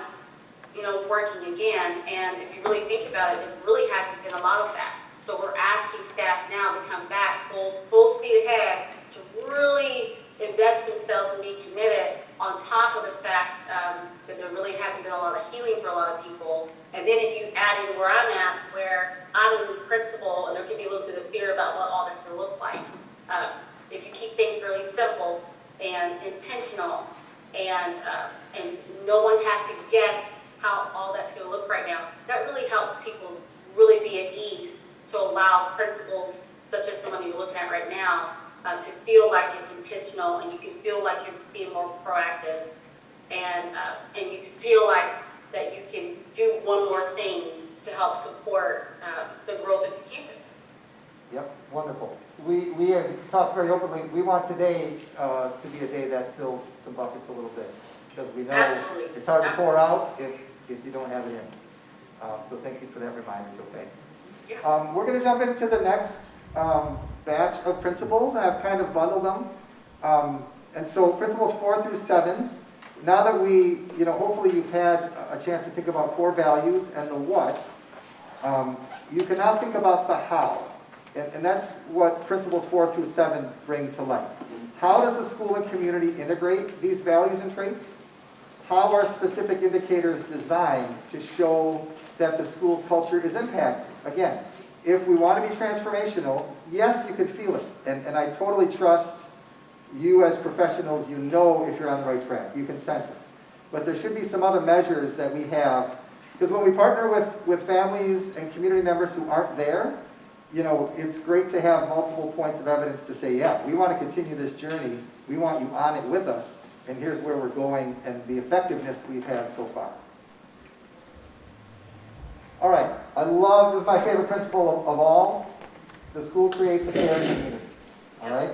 working again. And if you really think about it, there really hasn't been a lot of that. So we're asking staff now to come back full speed ahead to really invest themselves and be committed, on top of the fact that there really hasn't been a lot of healing for a lot of people. And then if you add in where I'm at, where I'm a new principal, and there can be a little bit of fear about what all this will look like. If you keep things really simple and intentional, and no one has to guess how all that's going to look right now, that really helps people really be at ease to allow principals, such as the one you're looking at right now, to feel like it's intentional, and you can feel like you're being more proactive, and you feel like that you can do one more thing to help support the growth of the campus. Yep, wonderful. We have talked very openly. We want today to be a day that fills some buckets a little bit, because we know Absolutely. it's hard to pour out if you don't have it in. So thank you for that reminder, okay? Yeah. We're going to jump into the next batch of principles, and I've kind of bundled them. And so principles 4 through 7, now that we, hopefully you've had a chance to think about core values and the what, you can now think about the how. And that's what principles 4 through 7 bring to light. How does the school and community integrate these values and traits? How are specific indicators designed to show that the school's culture is impacted? Again, if we want to be transformational, yes, you can feel it. And I totally trust you as professionals, you know if you're on the right track. You can sense it. But there should be some other measures that we have. Because when we partner with families and community members who aren't there, you know, it's great to have multiple points of evidence to say, yeah, we want to continue this journey. We want you on it with us. And here's where we're going and the effectiveness we've had so far. All right, this is my favorite principle of all. The school creates a caring community. All right?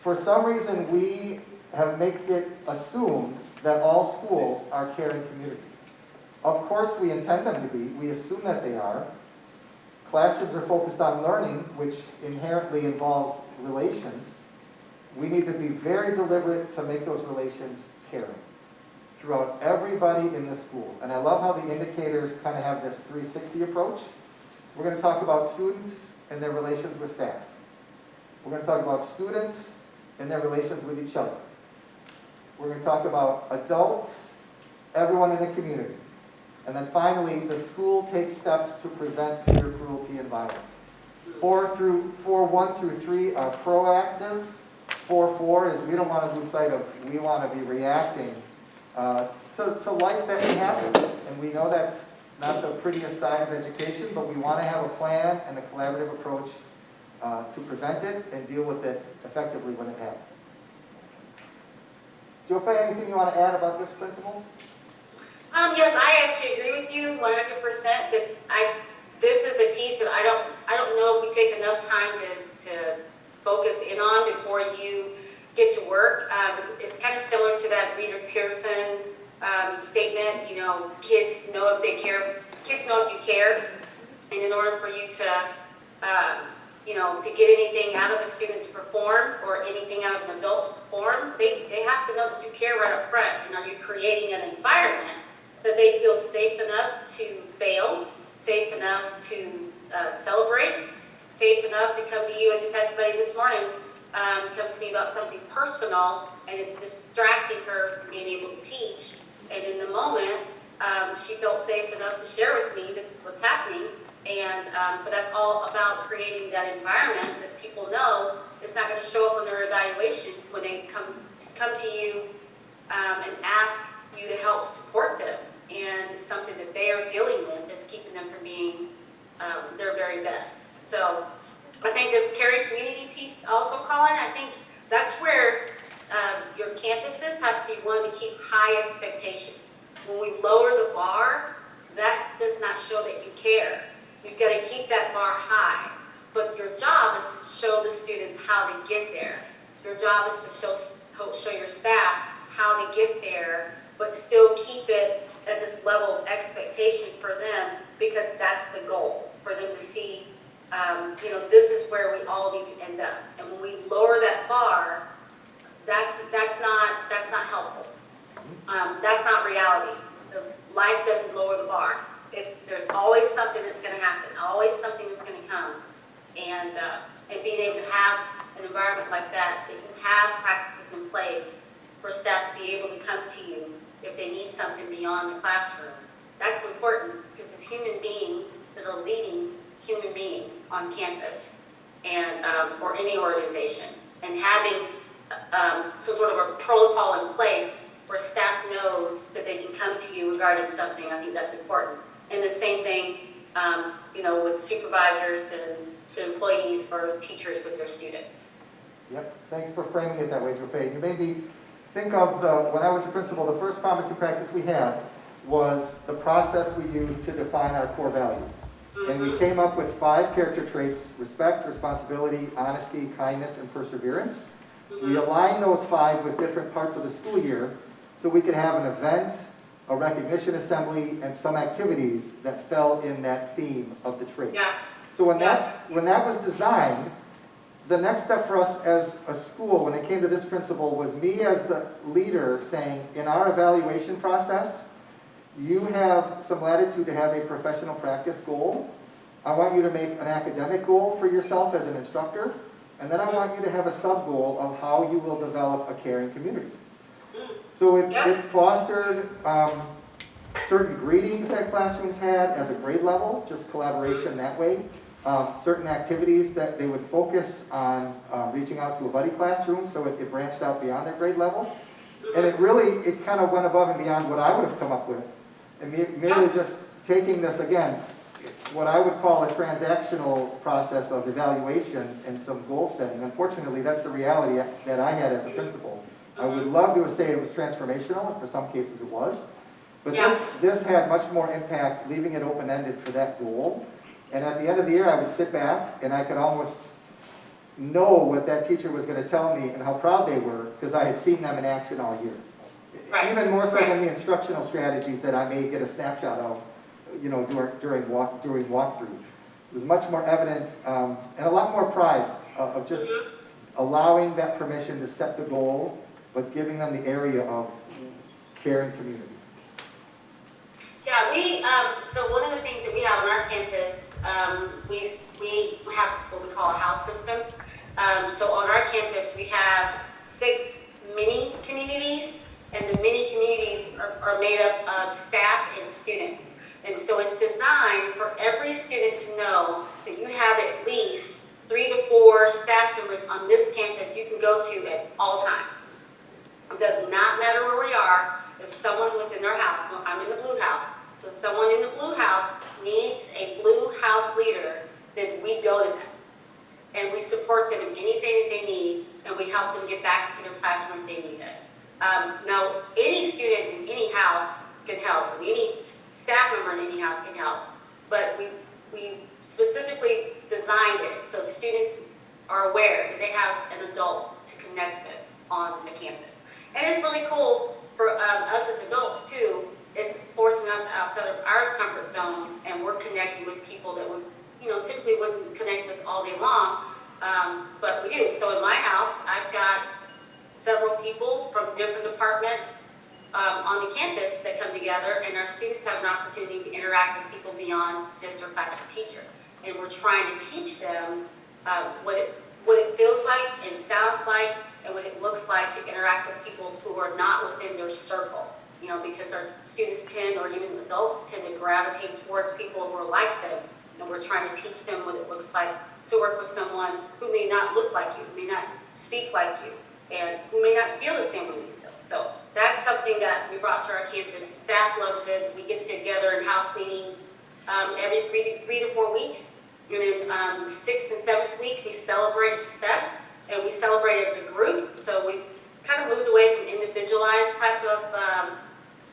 For some reason, we have made it assumed that all schools are caring communities. Of course, we intend them to be. We assume that they are. Classrooms are focused on learning, which inherently involves relations. We need to be very deliberate to make those relations caring throughout everybody in the school. And I love how the indicators kind of have this 360 approach. We're going to talk about students and their relations with staff. We're going to talk about students and their relations with each other. We're going to talk about adults, everyone in the community. And then finally, the school takes steps to prevent peer cruelty and violence. 1 through 3 are proactive. 4 is we don't want to lose sight of, we want to be reacting to life that may happen. And we know that's not the prettiest side of education, but we want to have a plan and a collaborative approach to prevent it and deal with it effectively when it happens. Joe Fay, anything you want to add about this principle? Yes, I actually agree with you 100%. That this is a piece that I don't know if we take enough time to focus in on before you get to work. It's kind of similar to that Reader Pearson statement. You know, kids know if they care. Kids know if you care, and in order for you to to get anything out of a student to perform or anything out of an adult to perform, they have to know that you care right up front. And are you creating an environment that they feel safe enough to fail, safe enough to celebrate, safe enough to come to you? I just had somebody this morning come to me about something personal, and it's distracting her from being able to teach. And in the moment, she felt safe enough to share with me, this is what's happening. And but that's all about creating that environment that people know it's not going to show up on their evaluation when they come to you and ask you to help support them. And it's something that they are dealing with that's keeping them from being their very best. So I think this caring community piece also, Colin, I think that's where your campuses have to be willing to keep high expectations. When we lower the bar, that does not show that you care. You've got to keep that bar high. But your job is to show the students how to get there. Your job is to show your staff how to get there, but still keep it at this level of expectation for them, because that's the goal, for them to see, this is where we all need to end up. And when we lower that bar, that's not helpful. That's not reality. Life doesn't lower the bar. There's always something that's going to happen, always something that's going to come. And being able to have an environment like that you have practices in place for staff to be able to come to you if they need something beyond the classroom. That's important, because as human beings that are leading human beings on campus and or any organization, and having some sort of a protocol in place where staff knows that they can come to you regarding something, I think that's important. And the same thing, with supervisors and the employees or teachers with their students. Yep, thanks for framing it that way, Joe Fay. You made me think of when I was a principal, the first pharmacy practice we had was the process we used to define our core values. Mm-hmm. And we came up with 5 character traits: respect, responsibility, honesty, kindness, and perseverance. Mm-hmm. We aligned those 5 with different parts of the school year so we could have an event, a recognition assembly, and some activities that fell in that theme of the trait. Yeah. So when that was designed, the next step for us as a school, when it came to this principle, was me as the leader saying, in our evaluation process, you have some latitude to have a professional practice goal I want you to make an academic goal for yourself as an instructor, and then I want you to have a sub-goal of how you will develop a caring community. So it fostered certain greetings that classrooms had as a grade level, just collaboration that way. Certain activities that they would focus on reaching out to a buddy classroom, so it branched out beyond their grade level. And it kind of went above and beyond what I would have come up with. And merely just taking this, again, what I would call a transactional process of evaluation and some goal setting. Unfortunately, that's the reality that I had as a principal. I would love to say it was transformational, and for some cases it was. But this had much more impact, leaving it open-ended for that goal. And at the end of the year, I would sit back and I could almost know what that teacher was going to tell me and how proud they were, because I had seen them in action all year. Right. Even more so than the instructional strategies that I may get a snapshot of, during walkthroughs. It was much more evident and a lot more pride of just allowing that permission to set the goal, but giving them the area of caring community. Yeah, so one of the things that we have on our campus, we have what we call a house system. So on our campus, we have 6 mini communities, and the mini communities are made up of staff and students. And so it's designed for every student to know that you have at least 3 to 4 staff members on this campus you can go to at all times. It does not matter where we are. If someone within their house, so I'm in the blue house, so someone in the blue house needs a blue house leader, then we go to them. And we support them in anything that they need, and we help them get back into their classroom if they need it. Now, any student in any house can help, and any staff member in any house can help, but we specifically designed it so students are aware that they have an adult to connect with on the campus. And it's really cool for us as adults too. It's forcing us outside of our comfort zone, and we're connecting with people that would, typically wouldn't connect with all day long, but we do. So in my house, I've got several people from different departments on the campus that come together, and our students have an opportunity to interact with people beyond just their classroom teacher. And we're trying to teach them what it feels like and sounds like and what it looks like to interact with people who are not within their circle. Because our students tend, or even adults tend to gravitate towards people who are like them, and we're trying to teach them what it looks like to work with someone who may not look like you, may not speak like you, and who may not feel the same way you feel. So that's something that we brought to our campus. Staff loves it. We get together in house meetings every 3 to 4 weeks. And then the 6th and 7th week, we celebrate success, and we celebrate as a group. So we kind of moved away from individualized type of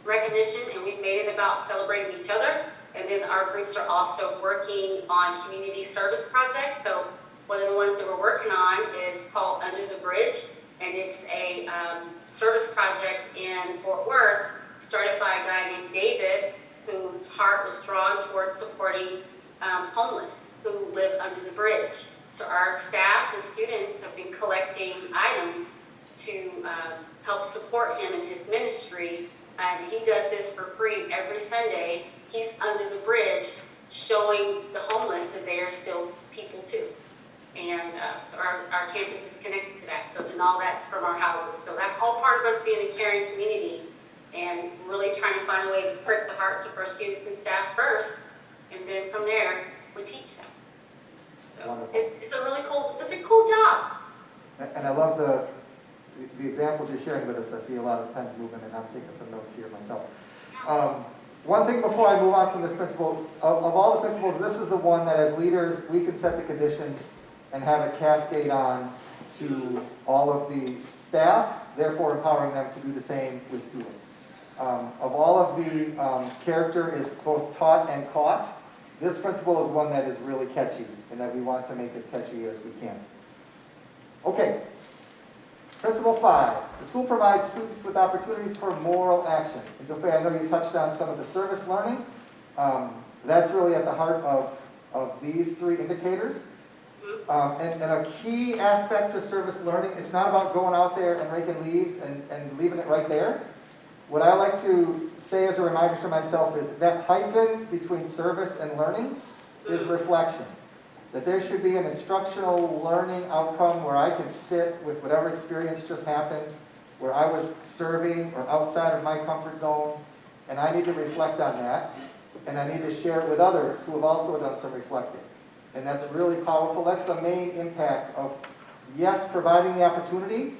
recognition, and we've made it about celebrating each other. And then our groups are also working on community service projects. So one of the ones that we're working on is called Under the Bridge, and it's a service project in Fort Worth started by a guy named David, whose heart was drawn towards supporting homeless who live under the bridge. So our staff and students have been collecting items to help support him in his ministry. And he does this for free every Sunday. He's under the bridge showing the homeless that they are still people too. And so our campus is connected to that. So, and all that's from our houses. So that's all part of us being a caring community and really trying to find a way to prick the hearts of our students and staff first. And then from there, we teach them. So it's a really cool, it's a cool job. And I love the examples you're sharing with us. I see a lot of pens moving, and I'm taking some notes here myself. One thing before I move on from this principle, of all the principles, this is the one that as leaders, we can set the conditions and have it cascade on to all of the staff, therefore empowering them to do the same with students. Of all of the character is both taught and caught. This principle is one that is really catchy, and that we want to make as catchy as we can. Okay. Principle 5, the school provides students with opportunities for moral action. And Jofei, I know you touched on some of the service learning. That's really at the heart of these 3 indicators. And a key aspect to service learning, it's not about going out there and raking leaves and leaving it right there. What I like to say as a reminder to myself is that hyphen between service and learning is reflection. That there should be an instructional learning outcome where I can sit with whatever experience just happened, where I was serving or outside of my comfort zone, and I need to reflect on that, and I need to share it with others who have also done some reflecting. And that's really powerful. That's the main impact of, yes, providing the opportunity,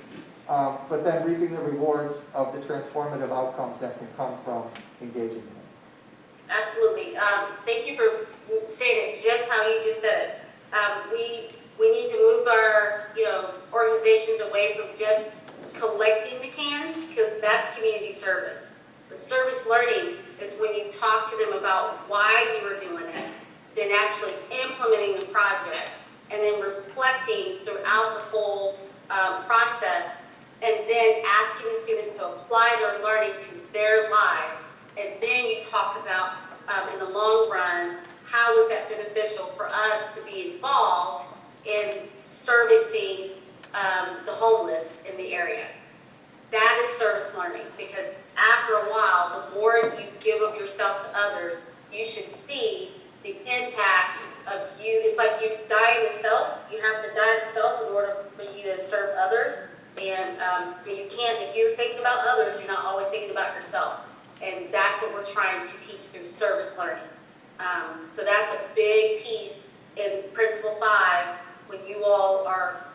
but then reaping the rewards of the transformative outcomes that can come from engaging in it. Absolutely. Thank you for saying it just how you just said it. We need to move our organizations away from just collecting the cans, because that's community service. But service learning is when you talk to them about why you were doing it, then actually implementing the project, and then reflecting throughout the whole process, and then asking the students to apply their learning to their lives. And then you talk about, in the long run, how is that beneficial for us to be involved in servicing the homeless in the area. That is service learning, because after a while, the more you give of yourself to others, you should see the impact of you. It's like you die in the self. You have to die to self in order for you to serve others. And you can't, if you're thinking about others, you're not always thinking about yourself. And that's what we're trying to teach through service learning. So that's a big piece in Principle 5 when you all are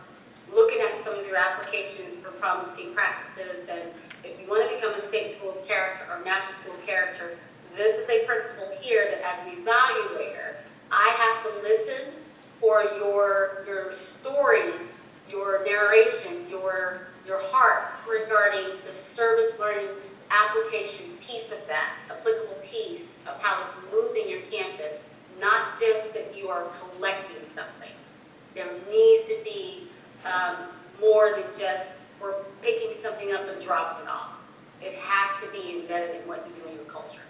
looking at some of your applications for promising practices. And if you want to become a state school of character or national school of character, this is a principle here that as an evaluator, I have to listen for your story, your narration, your heart regarding the service learning application piece of that, applicable piece of how it's moving your campus, not just that you are collecting something. There needs to be more than just we're picking something up and dropping it off. It has to be embedded in what you do in your culture.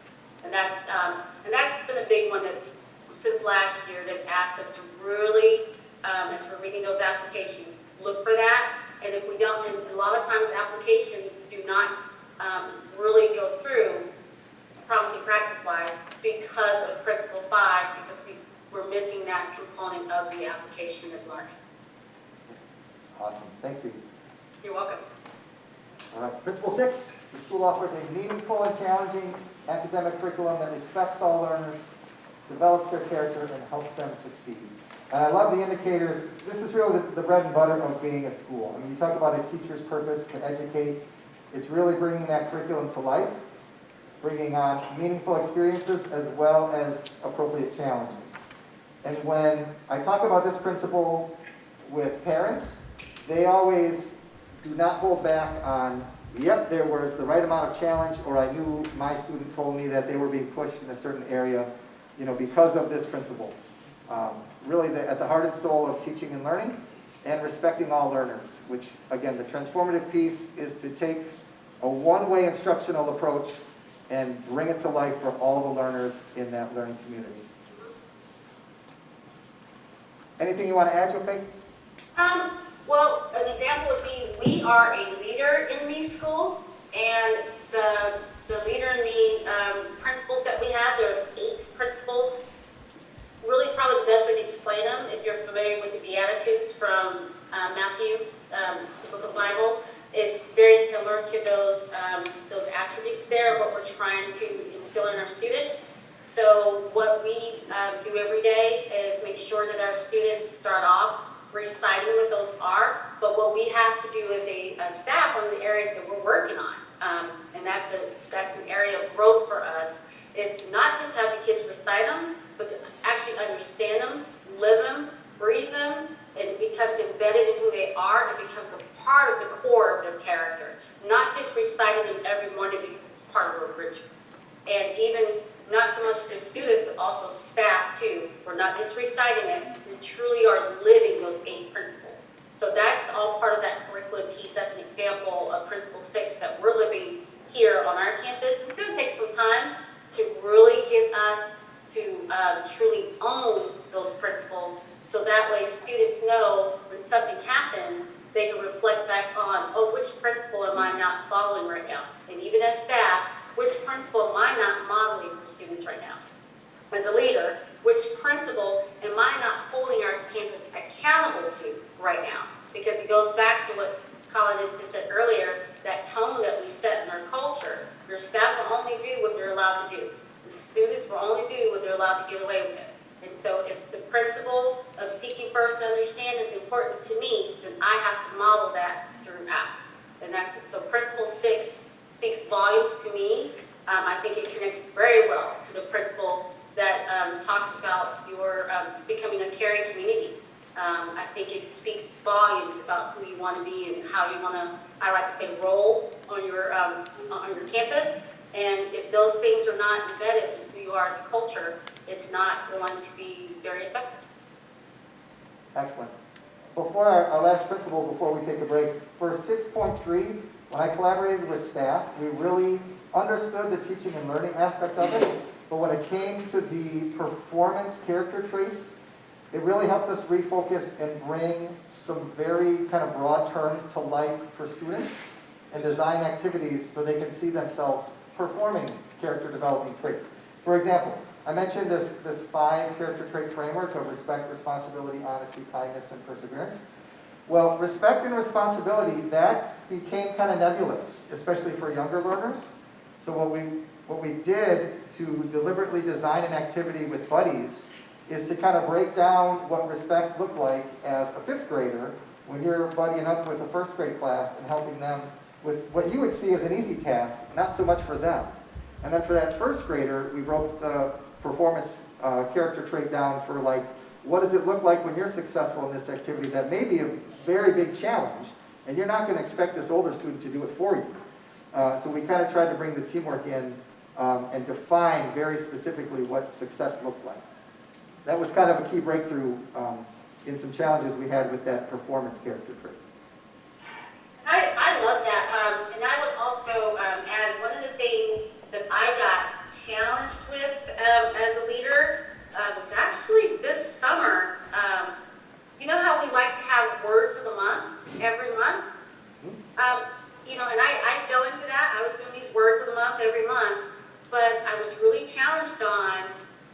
And that's been a big one that since last year they've asked us to really, as we're reading those applications, look for that. And if we don't, and a lot of times applications do not really go through promising practice-wise because of Principle 5, because we're missing that component of the application of learning. Awesome, thank you. You're welcome. All right, Principle 6, the school offers a meaningful and challenging academic curriculum that respects all learners, develops their character, and helps them succeed. And I love the indicators. This is really the bread and butter of being a school. I mean, you talk about a teacher's purpose to educate. It's really bringing that curriculum to life, bringing on meaningful experiences as well as appropriate challenges. And when I talk about this principle with parents, they always do not hold back on, yep, there was the right amount of challenge, or I knew my student told me that they were being pushed in a certain area, because of this principle. Really at the heart and soul of teaching and learning, and respecting all learners, which again, the transformative piece is to take a one-way instructional approach and bring it to life for all the learners in that learning community. Anything you want to add, Joe? Well, an example would be we are a leader in the school, and the leader in the principles that we have, there's 8 principles. Really probably the best way to explain them, if you're familiar with the Beatitudes from Matthew, the book of the Bible, it's very similar to those attributes there of what we're trying to instill in our students. So what we do every day is make sure that our students start off reciting what those are, but what we have to do as a staff, one of the areas that we're working on, and that's an area of growth for us, is to not just have the kids recite them, but to actually understand them, live them, breathe them. It becomes embedded in who they are, and it becomes a part of the core of their character. Not just reciting them every morning because it's part of a ritual. And even not so much just students, but also staff too. We're not just reciting it, we truly are living those 8 principles. So that's all part of that curriculum piece. That's an example of Principle 6 that we're living here on our campus. It's going to take some time to really get us to truly own those principles, so that way students know when something happens, they can reflect back on, oh, which principle am I not following right now? And even as staff, which principle am I not modeling for students right now? As a leader, which principal am I not holding our campus accountable to right now? Because it goes back to what Colin just said earlier, that tone that we set in our culture. Your staff will only do what they're allowed to do. The students will only do what they're allowed to get away with it. And so if the principle of seeking first to understand is important to me, then I have to model that throughout. And that's it. So principle 6 speaks volumes to me. I think it connects very well to the principle that talks about your becoming a caring community. I think it speaks volumes about who you want to be and how you want to, I like to say, roll on your campus. And if those things are not embedded in who you are as a culture, it's not going to be very effective. Excellent. Before our last principle, before we take a break, for 6.3, when I collaborated with staff, we really understood the teaching and learning aspect of it. But when it came to the performance character traits, it really helped us refocus and bring some very kind of broad terms to life for students and design activities so they can see themselves performing character developing traits. For example, I mentioned this 5 character trait framework of respect, responsibility, honesty, kindness, and perseverance. Well, respect and responsibility, that became kind of nebulous, especially for younger learners. So what we did to deliberately design an activity with buddies is to kind of break down what respect looked like as a 5th grader when you're buddying up with a 1st grade class and helping them with what you would see as an easy task, not so much for them. And then for that 1st grader, we broke the performance character trait down for like, what does it look like when you're successful in this activity that may be a very big challenge, and you're not going to expect this older student to do it for you. So we kind of tried to bring the teamwork in and define very specifically what success looked like. That was kind of a key breakthrough in some challenges we had with that performance character trait. I love that. And I would also add one of the things that I got challenged with as a leader was actually this summer. You know how we like to have words of the month every month? You know, and I go into that. I was doing these words of the month every month, but I was really challenged on,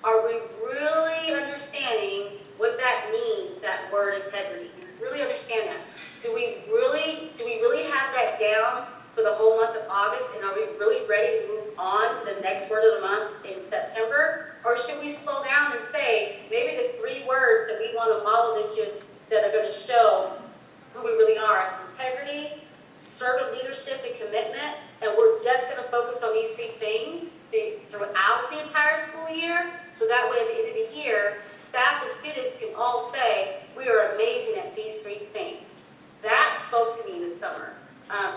are we really understanding what that means, that word integrity? Do we really understand that? Do we really have that down for the whole month of August, and are we really ready to move on to the next word of the month in September? Or should we slow down and say, maybe the 3 words that we want to model this year that are going to show who we really are is integrity, servant leadership, and commitment, and we're just going to focus on these 3 things throughout the entire school year, so that way at the end of the year, staff and students can all say, we are amazing at these 3 things. That spoke to me this summer.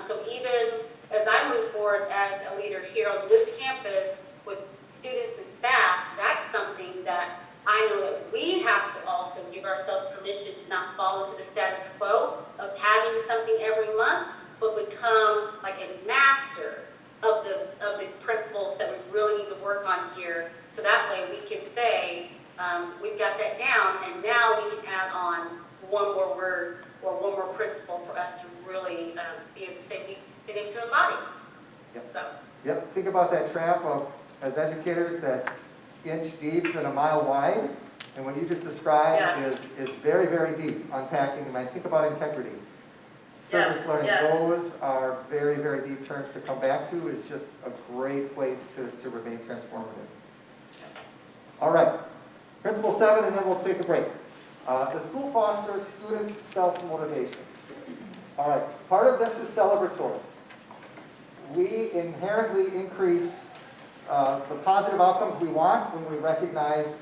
So even as I move forward as a leader here on this campus with students and staff, that's something that I know that we have to also give ourselves permission to not fall into the status quo of having something every month, but become like a master of the principles that we really need to work on here. So that way we can say, we've got that down, and now we can add on one more word or one more principle for us to really be able to say we've been able to embody. Yep. So. Yep. Think about that trap of, as educators, that inch deep and a mile wide. And what you just described is very, very deep, unpacking. And I think about integrity. Service learning, those are very, very deep terms to come back to. Is just a great place to remain transformative. All right. Principle 7, and then we'll take a break. The school fosters students' self-motivation. All right, part of this is celebratory. We inherently increase the positive outcomes we want when we recognize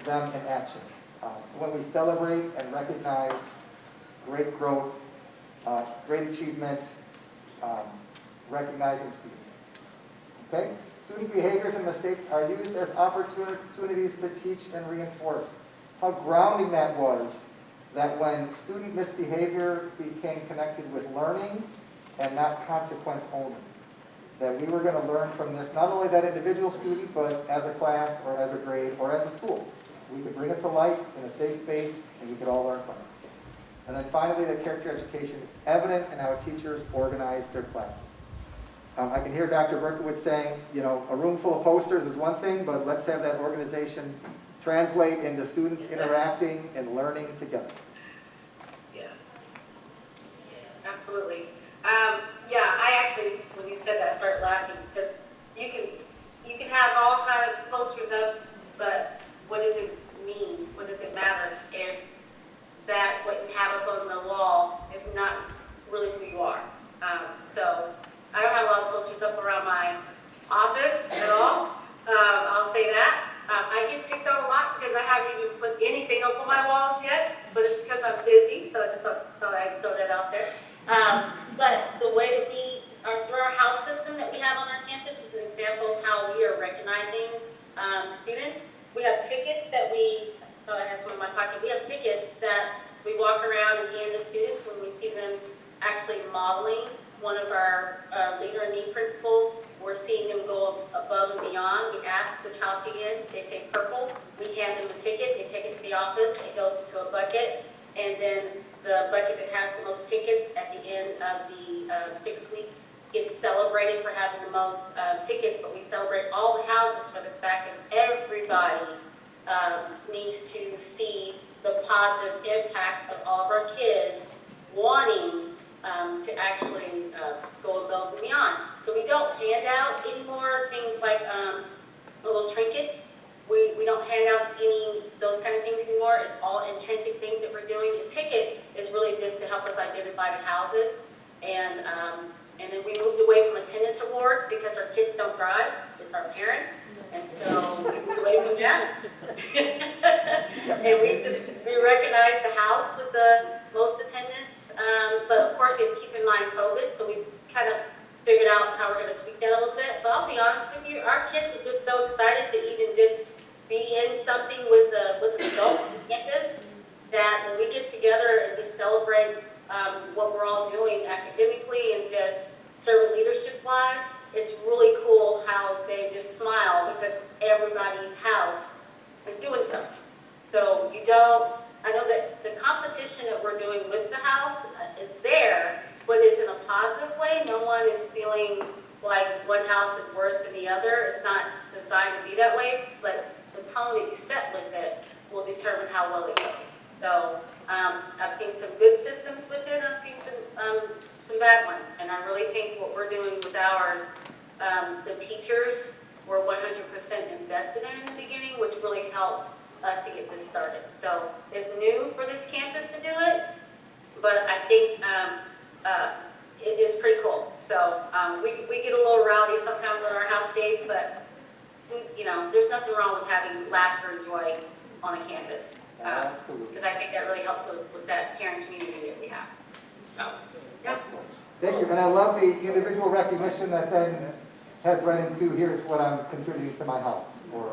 them in action. When we celebrate and recognize great growth, great achievement, recognizing students. Okay? Student behaviors and mistakes are used as opportunities to teach and reinforce. How grounding that was, that when student misbehavior became connected with learning and not consequence only. That we were going to learn from this, not only that individual student, but as a class or as a grade or as a school. We could bring it to light in a safe space and we could all learn from it. And then finally, that character education is evident in how teachers organize their classes. I can hear Dr. Berkowitz saying, you know, a room full of posters is one thing, but let's have that organization translate into students interacting and learning together. Yeah. Absolutely. Yeah, I actually, when you said that, I started laughing because you can have all kind of posters up, but what does it mean? What does it matter if that what you have up on the wall is not really who you are? So I don't have a lot of posters up around my office at all. I'll say that. I get picked on a lot because I haven't even put anything up on my walls yet, but it's because I'm busy, so I just thought I'd throw that out there. But the way that we are through our house system that we have on our campus is an example of how we are recognizing students. We have tickets that I have some in my pocket. We have tickets that we walk around and hand to students when we see them actually modeling one of our Leader in Me principles. We're seeing them go above and beyond. We ask which house you're in. They say purple. We hand them a ticket. They take it to the office. It goes into a bucket. And then the bucket that has the most tickets at the end of the 6 weeks gets celebrated for having the most tickets. But we celebrate all the houses for the fact that everybody needs to see the positive impact of all of our kids wanting to actually go above and beyond. So we don't hand out any more things like little trinkets. We don't hand out any those kind of things anymore. It's all intrinsic things that we're doing. The ticket is really just to help us identify the houses. And then we moved away from attendance awards because our kids don't drive. It's our parents. And so we moved away from that. And we recognize the house with the most attendance. But of course, we have to keep in mind COVID, so we kind of figured out how we're going to tweak that a little bit. But I'll be honest with you, our kids are just so excited to even just be in something with an adult on campus that when we get together and just celebrate what we're all doing academically and just servant leadership-wise, it's really cool how they just smile because everybody's house is doing something. So I know that the competition that we're doing with the house is there, but it's in a positive way. No one is feeling like one house is worse than the other. It's not designed to be that way, but the tone that you set with it will determine how well it goes. So I've seen some good systems with it. I've seen some bad ones, and I really think what we're doing with ours, the teachers were 100% invested in the beginning, which really helped us to get this started. So it's new for this campus to do it, but I think it is pretty cool. So we get a little rowdy sometimes on our house days, but there's nothing wrong with having laughter and joy on a campus. Because I think that really helps with that caring community that we have. So, yeah. Thank you, and I love the individual recognition that then heads right into here's what I'm contributing to my house.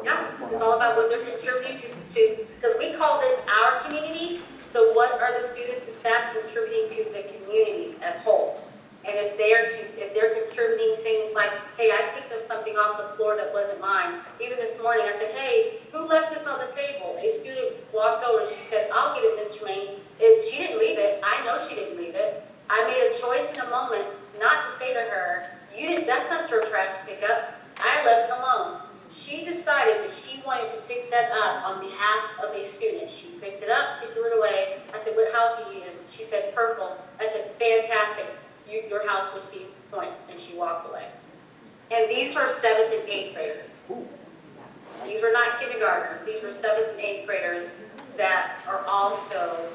Yeah, it's all about what they're contributing to, because we call this our community. So what are the students and staff contributing to the community as whole? And if they're contributing things like, hey, I picked up something off the floor that wasn't mine. Even this morning I said, hey, who left this on the table? A student walked over and she said, I'll get it, Ms. Tremaine. She didn't leave it. I know she didn't leave it. I made a choice in a moment not to say to her, that's not your trash to pick up. I left it alone. She decided that she wanted to pick that up on behalf of a student. She picked it up, she threw it away. I said, what house are you in? She said, purple. I said, fantastic. Your house receives points. And she walked away. And these were 7th and 8th graders. These were not kindergartners. These were 7th and 8th graders that are also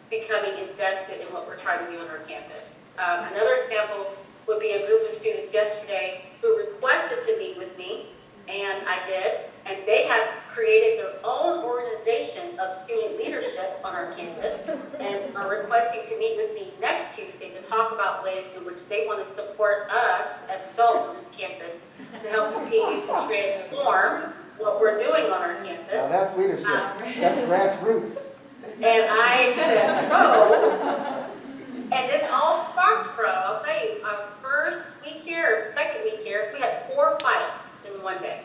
becoming invested in what we're trying to do on our campus. Another example would be a group of students yesterday who requested to meet with me, and I did, and they have created their own organization of student leadership on our campus and are requesting to meet with me next Tuesday to talk about ways in which they want to support us as adults on this campus to help continue to transform what we're doing on our campus. Now that's leadership. That's grassroots. And I said, no. And this all sparked from, I'll tell you, our first week here, or second week here, we had 4 fights in one day.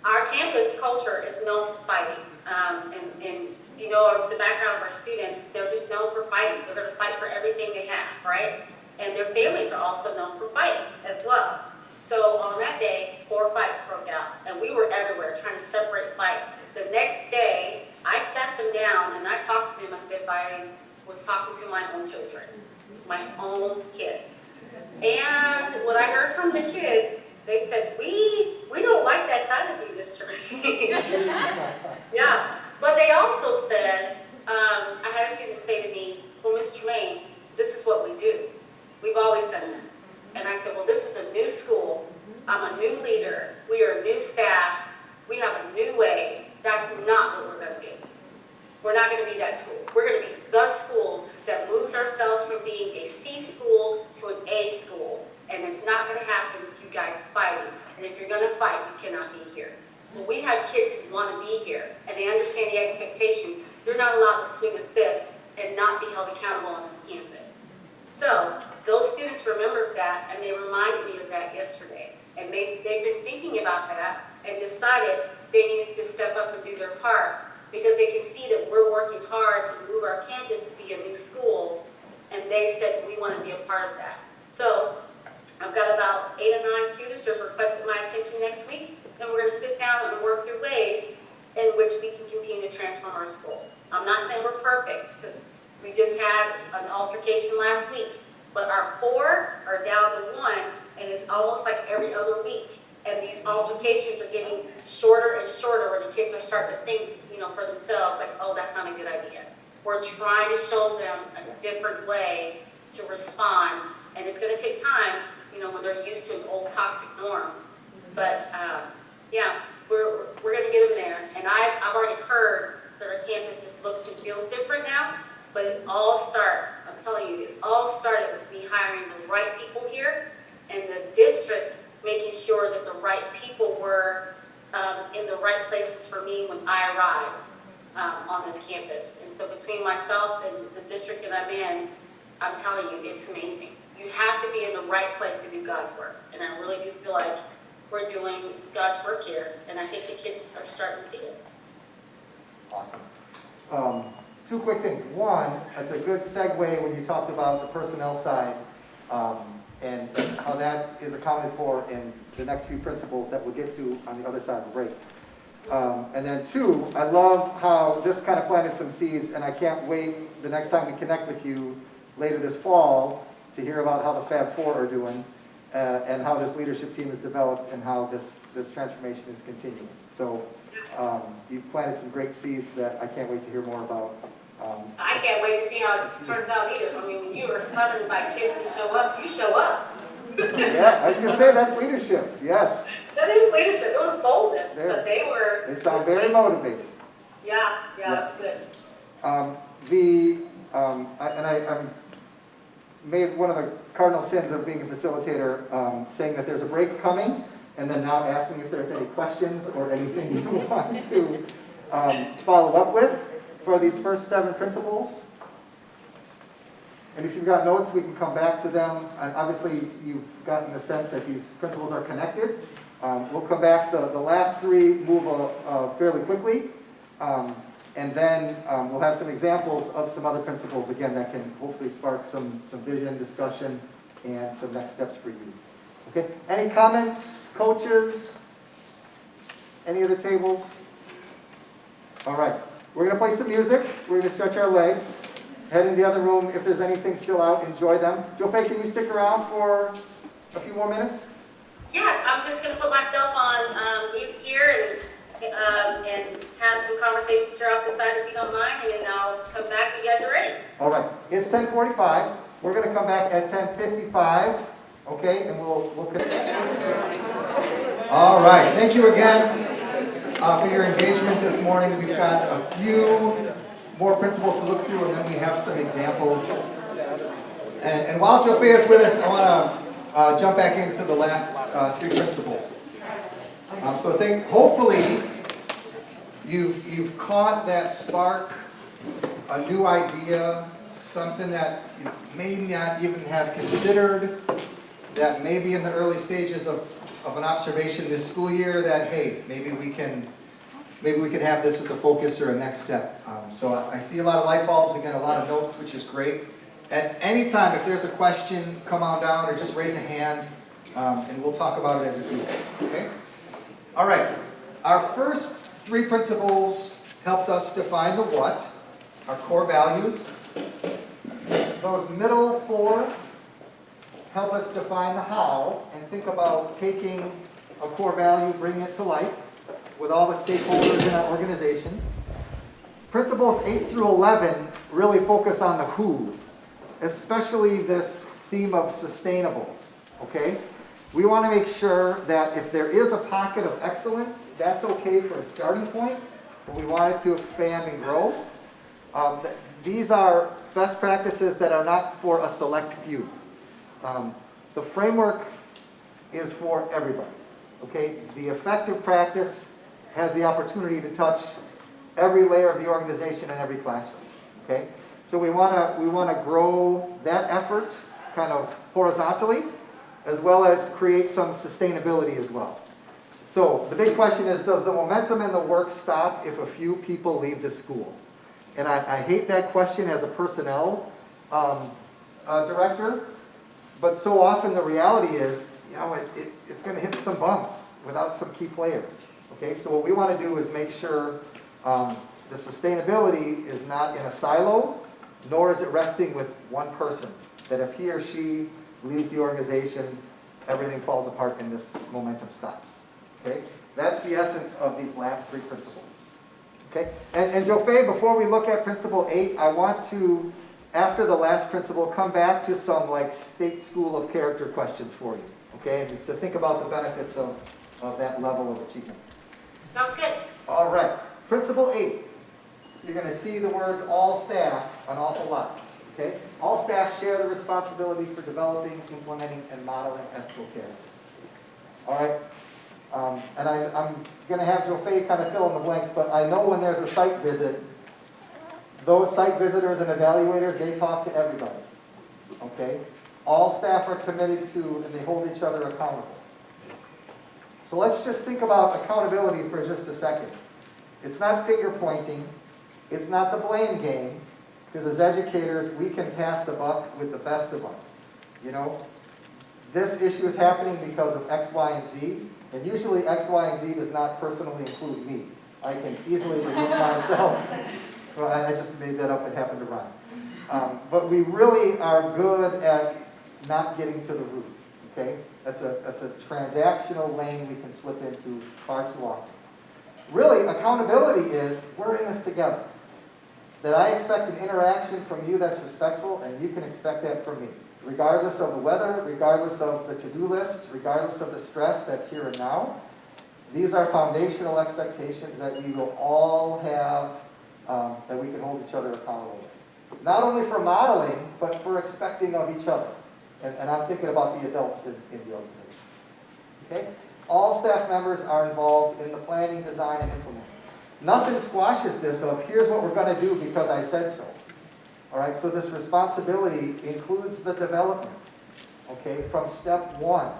Our campus culture is known for fighting. And you know the background of our students, they're just known for fighting. They're going to fight for everything they have, right? And their families are also known for fighting as well. So on that day, 4 fights broke out, and we were everywhere trying to separate fights. The next day, I sat them down and I talked to them as if I was talking to my own children, my own kids. And what I heard from the kids, they said, we don't like that side of you, Mr. Ray. Yeah, but they also said, I had a student say to me, well, Mr. May, this is what we do. We've always done this. And I said, well, this is a new school. I'm a new leader. We are new staff. We have a new way. That's not what we're going to do. We're not going to be that school. We're going to be the school that moves ourselves from being a C school to an A school. And it's not going to happen with you guys fighting. And if you're going to fight, you cannot be here. When we have kids who want to be here and they understand the expectation, you're not allowed to swing a fist and not be held accountable on this campus. So those students remembered that, and they reminded me of that yesterday. And they've been thinking about that and decided they needed to step up and do their part, because they can see that we're working hard to move our campus to be a new school, and they said we want to be a part of that. So I've got about 8 or 9 students who have requested my attention next week, and we're going to sit down and work through ways in which we can continue to transform our school. I'm not saying we're perfect, because we just had an altercation last week, but our 4 are down to 1, and it's almost like every other week. And these altercations are getting shorter and shorter, where the kids are starting to think, for themselves, like, oh, that's not a good idea. We're trying to show them a different way to respond, and it's going to take time, when they're used to an old toxic norm. But yeah, we're going to get them there. And I've already heard that our campus just looks and feels different now, but it all starts, I'm telling you, it all started with me hiring the right people here, and the district making sure that the right people were in the right places for me when I arrived on this campus. And so between myself and the district that I'm in, I'm telling you, it's amazing. You have to be in the right place to do God's work. And I really do feel like we're doing God's work here. And I think the kids are starting to see it. Awesome. 2 quick things. One, it's a good segue when you talked about the personnel side and how that is accounted for in the next few principles that we'll get to on the other side of the break. And then 2, I love how this kind of planted some seeds, and I can't wait the next time we connect with you later this fall to hear about how the Fab Four are doing and how this leadership team is developed and how this transformation is continuing. So you've planted some great seeds that I can't wait to hear more about. I can't wait to see how it turns out either. I mean, when you are summoned by kids to show up, you show up. Yeah, I was going to say that's leadership, yes. That is leadership. It was boldness, but They sound very motivated. Yeah, that's good. I made one of the cardinal sins of being a facilitator, saying that there's a break coming, and then now asking if there's any questions or anything you want to follow up with for these first 7 principles. And if you've got notes, we can come back to them. And obviously, you've gotten the sense that these principles are connected. We'll come back. The last 3 move fairly quickly. And then we'll have some examples of some other principles, again, that can hopefully spark some vision, discussion, and some next steps for you. Okay? Any comments, coaches? Any of the tables? All right. We're going to play some music. We're going to stretch our legs. Head in the other room. If there's anything still out, enjoy them. Joe Faye, can you stick around for a few more minutes? Yes, I'm just going to put myself on mute here and have some conversations here off the side if you don't mind, and then I'll come back when you guys are ready. All right. It's 10:45. We're going to come back at 10:55. Okay, and we'll All right. Thank you again for your engagement this morning. We've got a few more principles to look through, and then we have some examples. And while Joe Faye is with us, I want to jump back into the last 3 principles. So I think hopefully you've caught that spark, a new idea, something that you may not even have considered, that maybe in the early stages of an observation this school year, that hey, maybe we can have this as a focus or a next step. So I see a lot of light bulbs, again, a lot of notes, which is great. At any time, if there's a question, come on down or just raise a hand. And we'll talk about it as a group, okay? All right, our first 3 principles helped us define the what, our core values. Those middle 4 help us define the how and think about taking a core value, bringing it to life with all the stakeholders in our organization. Principles 8 through 11 really focus on the who, especially this theme of sustainable, okay? We want to make sure that if there is a pocket of excellence, that's okay for a starting point, but we want it to expand and grow. These are best practices that are not for a select few. The framework is for everybody, okay? The effective practice has the opportunity to touch every layer of the organization and every classroom, okay? So we want to grow that effort kind of horizontally, as well as create some sustainability as well. So the big question is, does the momentum in the work stop if a few people leave the school? And I hate that question as a personnel director, but so often the reality is, it's going to hit some bumps without some key players. Okay, so what we want to do is make sure the sustainability is not in a silo, nor is it resting with one person. That if he or she leaves the organization, everything falls apart and this momentum stops. Okay, that's the essence of these last 3 principles. Okay, and Jofei, before we look at principle 8, I want to, after the last principle, come back to some like state school of character questions for you. Okay, and to think about the benefits of that level of achievement. Sounds good. All right, principle 8. You're going to see the words all staff an awful lot. Okay, all staff share the responsibility for developing, implementing, and modeling ethical character. All right. And I'm going to have Jofei kind of fill in the blanks, but I know when there's a site visit, those site visitors and evaluators, they talk to everybody, okay? All staff are committed to, and they hold each other accountable. So let's just think about accountability for just a second. It's not finger pointing, it's not the blame game, because as educators, we can pass the buck with the best of them. You know, this issue is happening because of X, Y, and Z. And usually X, Y, and Z does not personally include me. I can easily remove myself. Well, I just made that up, it happened to rhyme. But we really are good at not getting to the root, okay? That's a transactional lane we can slip into far too often. Really, accountability is, we're in this together. That I expect an interaction from you that's respectful, and you can expect that from me. Regardless of the weather, regardless of the to-do list, regardless of the stress that's here and now, these are foundational expectations that we will all have, that we can hold each other accountable with. Not only for modeling, but for expecting of each other. And I'm thinking about the adults in the organization. Okay? All staff members are involved in the planning, design, and implementing. Nothing squashes this of, here's what we're going to do because I said so. All right, so this responsibility includes the development, okay, from step 1.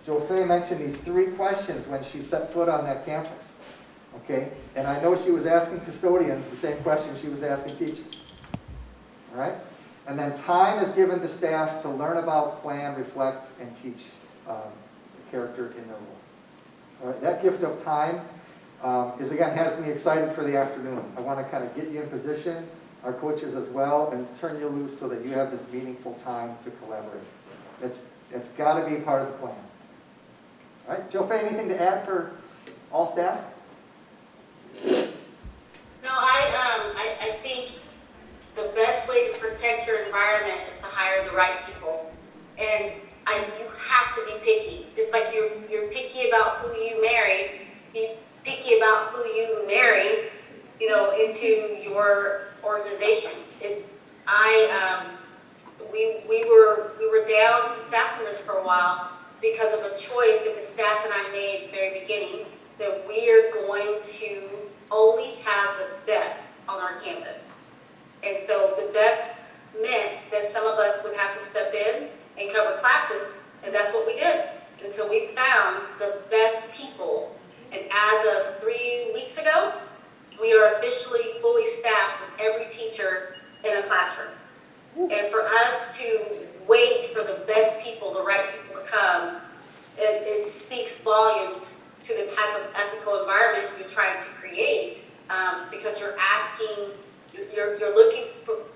Jofei mentioned these 3 questions when she set foot on that campus, okay? And I know she was asking custodians the same question she was asking teachers, all right? And then time is given to staff to learn about, plan, reflect, and teach the character in their roles. All right, that gift of time is, again, has me excited for the afternoon. I want to kind of get you in position, our coaches as well, and turn you loose so that you have this meaningful time to collaborate. It's got to be part of the plan. All right, Jofei, anything to add for all staff? No, I think the best way to protect your environment is to hire the right people. And you have to be picky. Just like you're picky about who you marry, be picky about who you marry, into your organization. We were down some staff members for a while because of a choice that the staff and I made at the very beginning, that we are going to only have the best on our campus. And so the best meant that some of us would have to step in and cover classes, and that's what we did until we found the best people. And as of 3 weeks ago, we are officially fully staffed with every teacher in a classroom. And for us to wait for the best people, the right people to come, it speaks volumes to the type of ethical environment you're trying to create, because you're asking, you're looking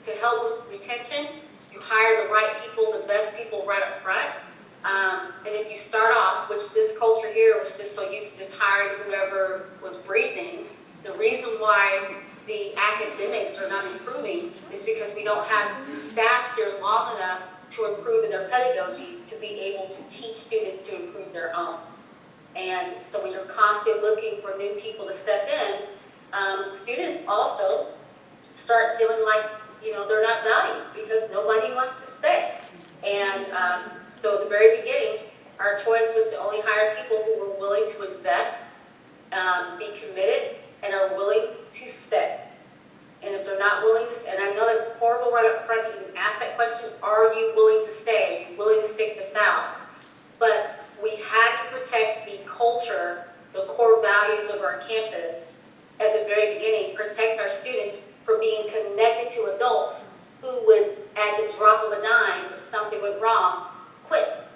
to help with retention. You hire the right people, the best people right up front. And if you start off, which this culture here was just so used to just hiring whoever was breathing, the reason why the academics are not improving is because we don't have staff here long enough to improve in their pedagogy to be able to teach students to improve their own. And so when you're constantly looking for new people to step in, students also start feeling like, they're not valued because nobody wants to stay. And so at the very beginning, our choice was to only hire people who were willing to invest, be committed, and are willing to stay. And if they're not willing to stay, and I know that's horrible right up front to even ask that question, are you willing to stay? Are you willing to stick this out? But we had to protect the culture, the core values of our campus at the very beginning, protect our students from being connected to adults who would, at the drop of a dime, if something went wrong, quit.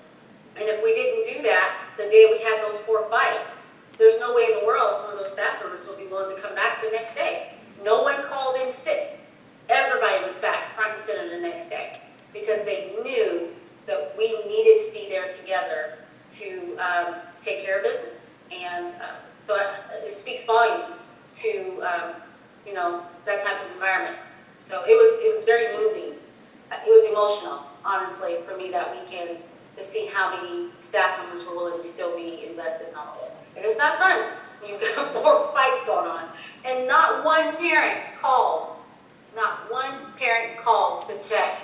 And if we didn't do that, the day we had those 4 fights, there's no way in the world some of those staff members would be willing to come back the next day. No one called in sick. Everybody was back front and center the next day because they knew that we needed to be there together to take care of business. And so it speaks volumes to that type of environment. So it was very moving. It was emotional, honestly, for me that weekend to see how many staff members were willing to still be invested in all of it. And it's not fun. You've got 4 fights going on. And not one parent called to check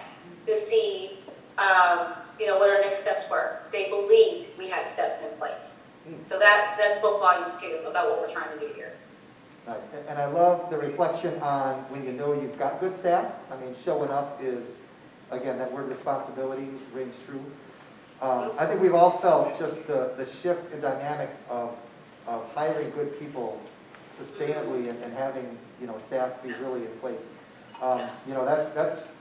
to see, what our next steps were. They believed we had steps in place. So that spoke volumes too about what we're trying to do here. Nice. And I love the reflection on when you know you've got good staff. I mean, showing up is, again, that word responsibility rings true. I think we've all felt just the shift in dynamics of hiring good people sustainably and having, staff be really in place.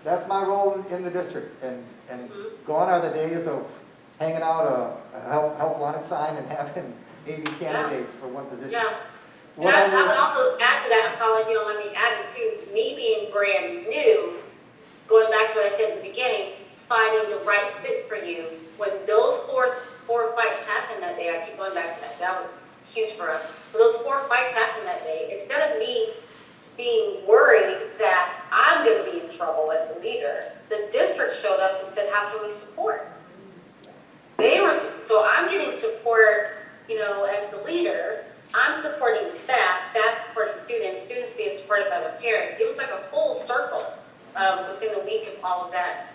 That's my role in the district. And gone are the days of hanging out a help wanted sign and having 80 candidates for one position. Yeah. And I would also add to that, Colin, if you don't let me add it too, me being brand new, going back to what I said at the beginning, finding the right fit for you. When those four fights happened that day, I keep going back to that, that was huge for us. When those 4 fights happened that day, instead of me being worried that I'm going to be in trouble as the leader, the district showed up and said, how can we support? So I'm getting support, as the leader. I'm supporting the staff supporting students being supported by the parents. It was like a full circle within a week of all of that,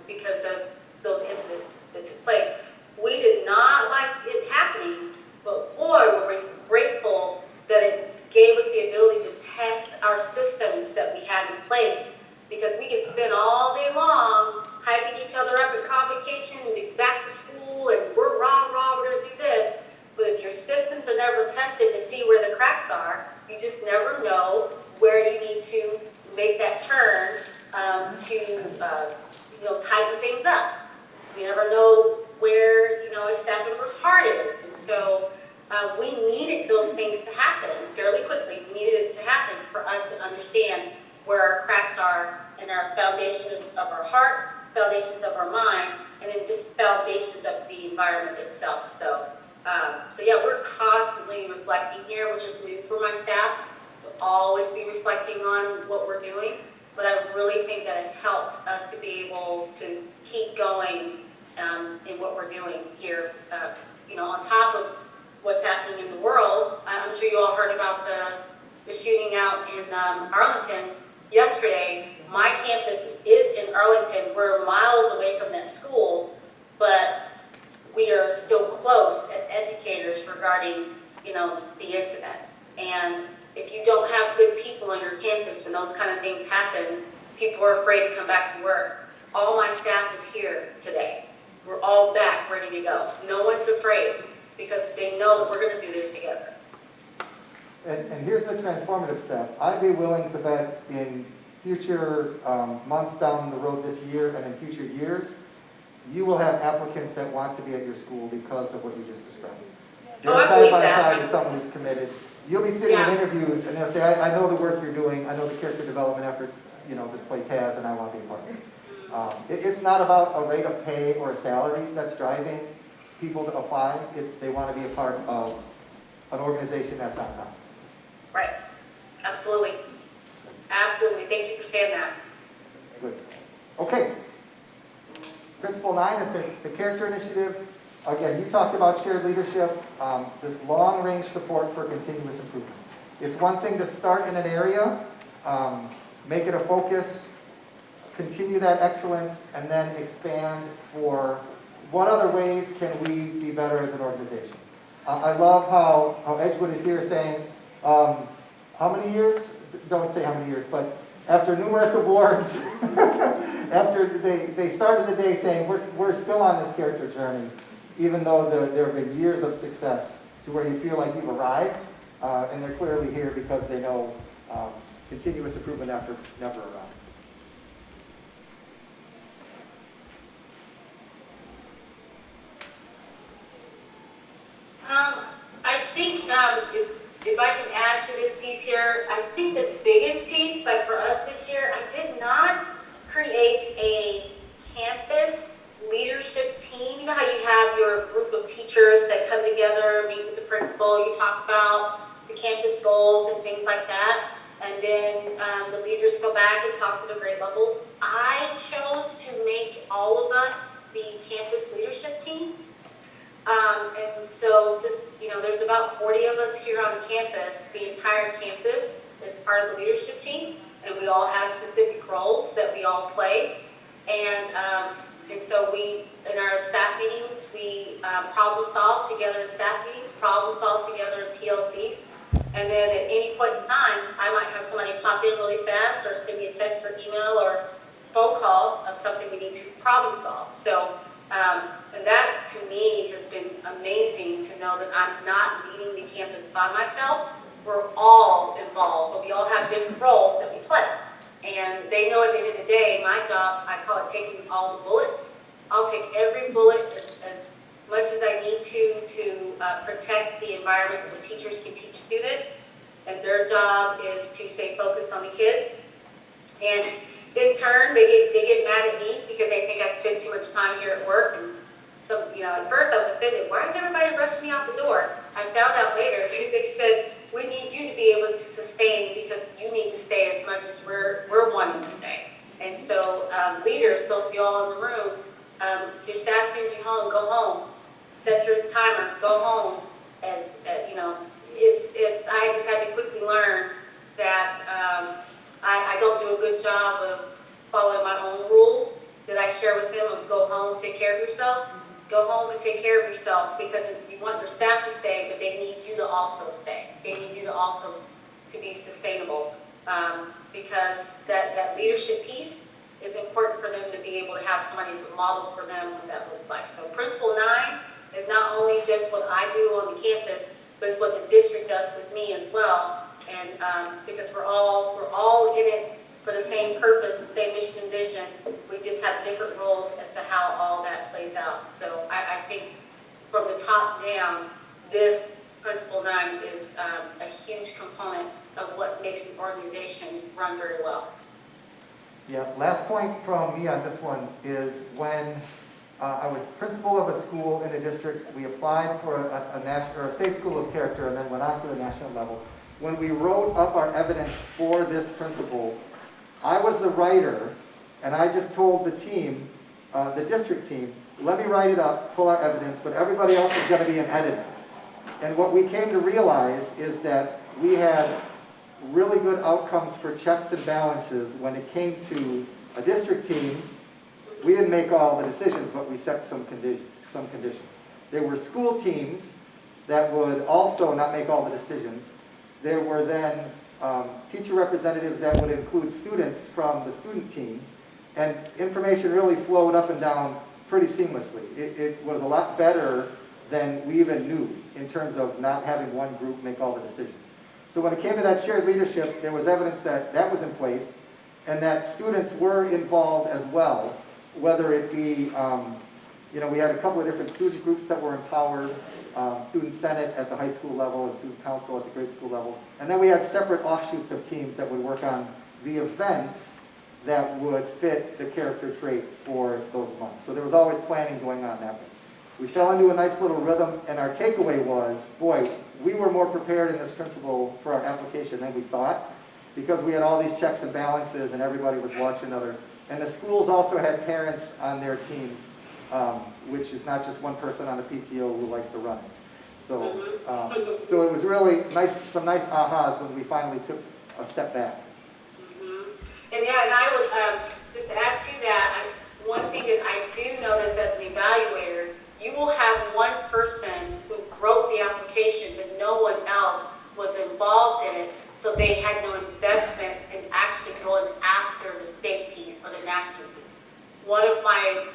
because of those incidents that took place. We did not like it happening, but boy, were we grateful that it gave us the ability to test our systems that we had in place, because we could spend all day long hyping each other up at convocation and back to school and we're raw, we're going to do this. But if your systems are never tested to see where the cracks are, you just never know where you need to make that turn to tighten things up. You never know where a staff member's heart is, and so we needed those things to happen fairly quickly. We needed it to happen for us to understand where our cracks are and our foundations of our heart, foundations of our mind, and then just foundations of the environment itself. So yeah, we're constantly reflecting here, which is new for my staff, to always be reflecting on what we're doing. But I really think that has helped us to be able to keep going in what we're doing here. On top of what's happening in the world, I'm sure you all heard about the shooting out in Arlington yesterday. My campus is in Arlington. We're miles away from that school, but we are still close as educators regarding, the incident. And if you don't have good people on your campus when those kind of things happen, people are afraid to come back to work. All my staff is here today. We're all back, ready to go. No one's afraid because they know that we're going to do this together. And here's the transformative step. I'd be willing to bet in future months down the road this year and in future years you will have applicants that want to be at your school because of what you just described. Oh, You're I side believe by that. side with someone who's committed. You'll be sitting in Yeah. interviews and they'll say, I know the work you're doing, I know the character development efforts, this place has, and I want to be a part of it. It's not about a rate of pay or a salary that's driving people to apply. They want to be a part of an organization that's on top. Right. Absolutely. Absolutely. Thank you for saying that. Good. Okay. Principle 9, the character initiative. Again, you talked about shared leadership, this long-range support for continuous improvement. It's one thing to start in an area, make it a focus, continue that excellence, and then expand for what other ways can we be better as an organization. I love how Edgewood is here saying, how many years? Don't say how many years, but after numerous awards, after they started the day saying, we're still on this character journey, even though there have been years of success to where you feel like you've arrived, and they're clearly here because they know continuous improvement efforts never arrive. I think if I can add to this piece here, I think the biggest piece, like for us this year, I did not create a campus leadership team. You know how you have your group of teachers that come together, meet with the principal, you talk about the campus goals and things like that, and then the leaders go back and talk to the grade levels. I chose to make all of us the campus leadership team. And so since, there's about 40 of us here on campus, the entire campus is part of the leadership team, and we all have specific roles that we all play. And so we, in our staff meetings, we problem solve together in staff meetings, problem solve together in PLCs. And then at any point in time, I might have somebody pop in really fast or send me a text or email or phone call of something we need to problem solve. So, and that to me has been amazing to know that I'm not leading the campus by myself. We're all involved, but we all have different roles that we play. And they know at the end of the day, my job, I call it taking all the bullets. I'll take every bullet as much as I need to protect the environment so teachers can teach students. And their job is to stay focused on the kids. And in turn, they get mad at me because they think I spend too much time here at work. And so, at first I was offended. Why is everybody rushing me out the door? I found out later, they said, we need you to be able to sustain because you need to stay as much as we're wanting to stay. And so leaders, those of you all in the room, if your staff sends you home, go home. Set your timer, go home. I just had to quickly learn that I don't do a good job of following my own rule that I share with them of go home, take care of yourself. Go home and take care of yourself because you want your staff to stay, but they need you to also stay. They need you to also to be sustainable because that leadership piece is important for them to be able to have somebody to model for them what that looks like. So Principle 9 is not only just what I do on the campus, but it's what the district does with me as well. And because we're all in it for the same purpose, the same mission and vision, we just have different roles as to how all that plays out. So I think from the top down, this Principle 9 is a huge component of what makes an organization run very well. Yeah, last point from me on this one is when I was principal of a school in a district, we applied for a national or a state school of character and then went on to the national level. When we wrote up our evidence for this principle, I was the writer, and I just told the team, the district team, let me write it up, pull our evidence, but everybody else is going to be an editor. And what we came to realize is that we had really good outcomes for checks and balances when it came to a district team. We didn't make all the decisions, but we set some conditions. There were school teams that would also not make all the decisions. There were then teacher representatives that would include students from the student teams, and information really flowed up and down pretty seamlessly. It was a lot better than we even knew in terms of not having one group make all the decisions. So when it came to that shared leadership, there was evidence that that was in place and that students were involved as well, whether it be we had a couple of different student groups that were empowered, student senate at the high school level and student council at the grade school levels. And then we had separate offshoots of teams that would work on the events that would fit the character trait for those months. So there was always planning going on that way. We fell into a nice little rhythm, and our takeaway was, boy, we were more prepared in this principle for our application than we thought, because we had all these checks and balances and everybody was watching other. And the schools also had parents on their teams, which is not just one person on the PTO who likes to run it. So it was really nice, some nice ahas when we finally took a step back. And yeah, and I would just add to that, one thing that I do notice as an evaluator, you will have one person who wrote the application, but no one else was involved in it, so they had no investment in actually going after the state piece or the national piece. One of my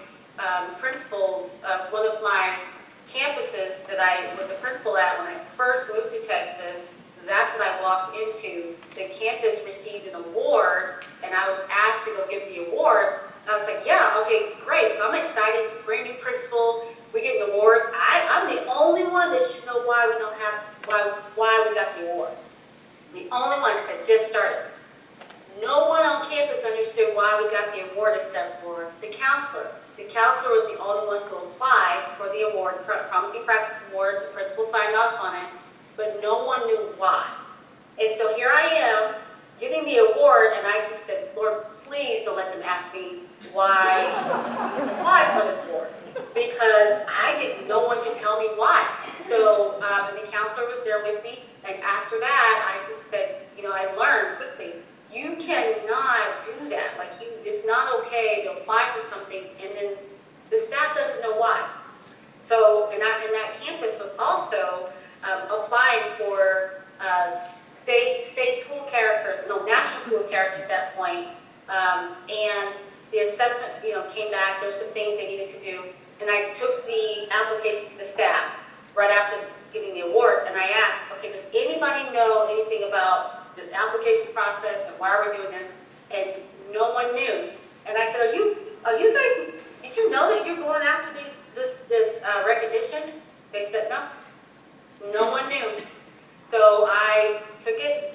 principals, one of my campuses that I was a principal at when I first moved to Texas, that's when I walked into. The campus received an award, and I was asked to go get the award. And I was like, yeah, okay, great. So I'm excited, brand new principal, we get an award. I'm the only one that should know why we don't have, why we got the award. The only one, because I just started. No one on campus understood why we got the award except for the counselor. The counselor was the only one who applied for the award, Promising Practice Award. The principal signed off on it, but no one knew why. And so here I am, getting the award, and I just said, Lord, please don't let them ask me why for this award. Because no one could tell me why. So and the counselor was there with me, and after that, I just said, I learned quickly, you cannot do that. Like, it's not okay to apply for something, and then the staff doesn't know why. So, and that campus was also applying for state school character, national school character at that point, and the assessment, came back. There's some things they needed to do, and I took the application to the staff right after getting the award, and I asked, okay, does anybody know anything about this application process and why are we doing this? And no one knew. And I said, are you guys? Did you know that you're going after this recognition? They said no. No one knew. So I took it,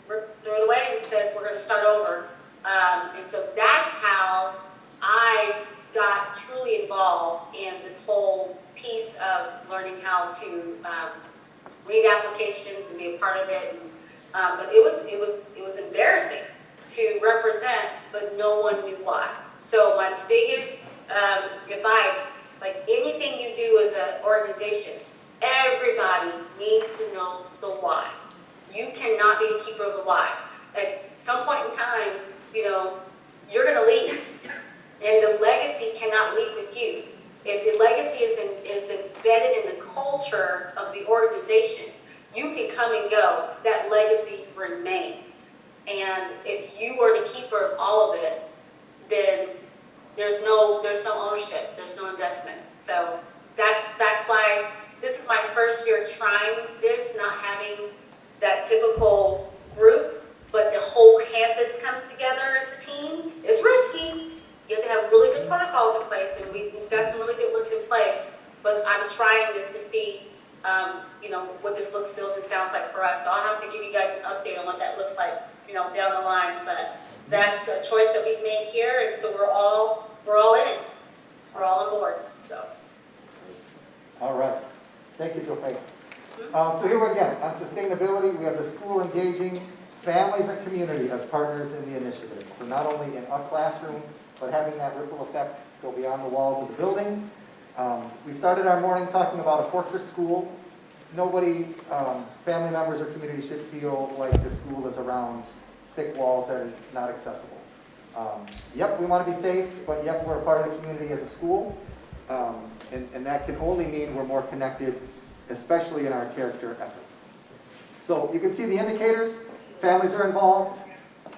threw it away, and said, we're going to start over. And so that's how I got truly involved in this whole piece of learning how to read applications and be a part of it. But it was embarrassing to represent, but no one knew why. So my biggest advice, like anything you do as an organization, everybody needs to know the why. You cannot be the keeper of the why. At some point in time, you're going to leave, and the legacy cannot leave with you. If the legacy is embedded in the culture of the organization, you can come and go. That legacy remains. And if you are the keeper of all of it, then there's no ownership, there's no investment. So that's why this is my first year trying this, not having that typical group, but the whole campus comes together as a team. It's risky. You have to have really good protocols in place, and we've got some really good ones in place. But I'm trying this to see, what this looks, feels, and sounds like for us. So I'll have to give you guys an update on what that looks like, down the line. But that's a choice that we've made here, and so we're all in it. We're all on board. So. All right. Thank you, Joe. So here we again, on sustainability, we have the school engaging families and community as partners in the initiative. So not only in a classroom, but having that ripple effect go beyond the walls of the building. We started our morning talking about a fortress school. Nobody, family members or community should feel like the school is around thick walls that is not accessible. Yep, we want to be safe, but yep, we're a part of the community as a school. And that can only mean we're more connected, especially in our character efforts. So you can see the indicators. Families are involved.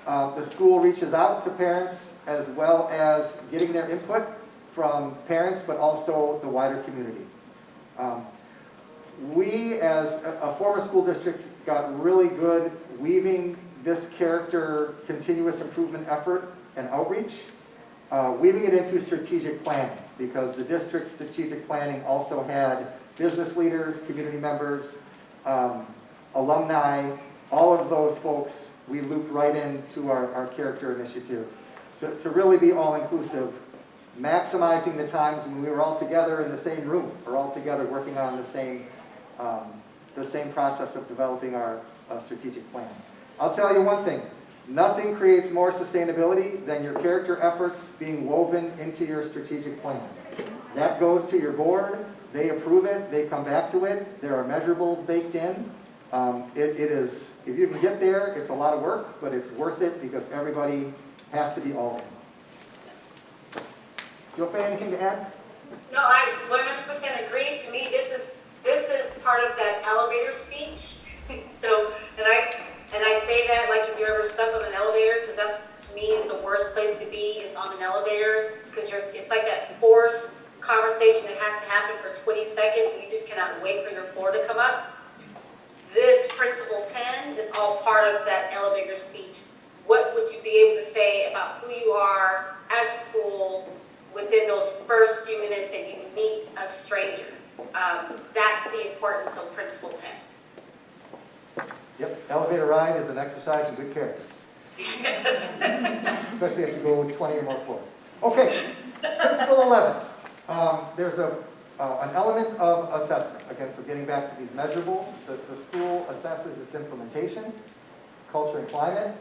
The school reaches out to parents as well as getting their input from parents, but also the wider community. We, as a former school district, got really good weaving this character continuous improvement effort and outreach, weaving it into strategic planning. because the district's strategic planning also had business leaders, community members, alumni, all of those folks we looped right into our character initiative to really be all-inclusive, maximizing the times when we were all together in the same room, or all together working on the same process of developing our strategic plan. I'll tell you one thing, nothing creates more sustainability than your character efforts being woven into your strategic plan. That goes to your board, they approve it, they come back to it, there are measurables baked in. It is, if you can get there, it's a lot of work, but it's worth it because everybody has to be all in. Joe, anything to add? No, I 100% agree. To me, this is part of that elevator speech. So, and I say that like if you're ever stuck on an elevator, because that's to me is the worst place to be is on an elevator, because it's like that forced conversation that has to happen for 20 seconds and you just cannot wait for your floor to come up. This principle 10 is all part of that elevator speech. What would you be able to say about who you are as a school within those first few minutes that you meet a stranger? That's the importance of principle 10. Yep, elevator ride is an exercise in good character. Yes. Especially if you go 20 or more floors. Okay, principle 11. There's an element of assessment. Again, so getting back to these measurables, the school assesses its implementation, culture and climate,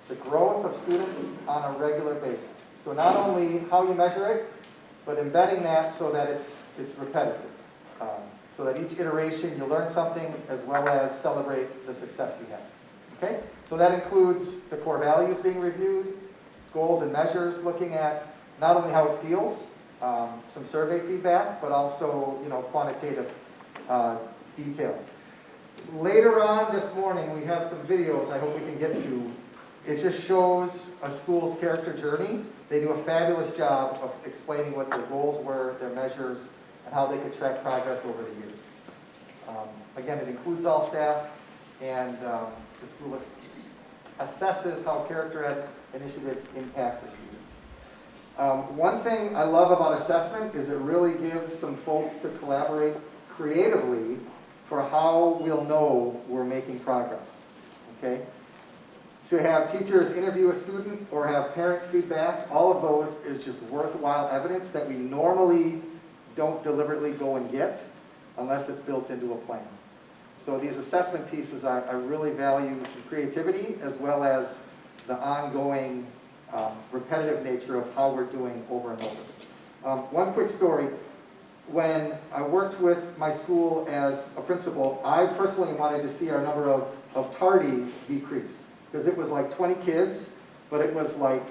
the growth of students on a regular basis. So not only how you measure it, but embedding that so that it's repetitive. So that each iteration you learn something as well as celebrate the success you have. Okay? So that includes the core values being reviewed, goals and measures, looking at not only how it feels, some survey feedback, but also, quantitative details. Later on this morning, we have some videos I hope we can get to. It just shows a school's character journey. They do a fabulous job of explaining what their goals were, their measures, and how they could track progress over the years. Again, it includes all staff, and the school assesses how character ed initiatives impact the students. One thing I love about assessment is it really gives some folks to collaborate creatively for how we'll know we're making progress. Okay? To have teachers interview a student or have parent feedback, all of those is just worthwhile evidence that we normally don't deliberately go and get unless it's built into a plan. So these assessment pieces, I really value some creativity as well as the ongoing repetitive nature of how we're doing over and over. One quick story. When I worked with my school as a principal, I personally wanted to see our number of tardies decrease. Because it was like 20 kids, but it was like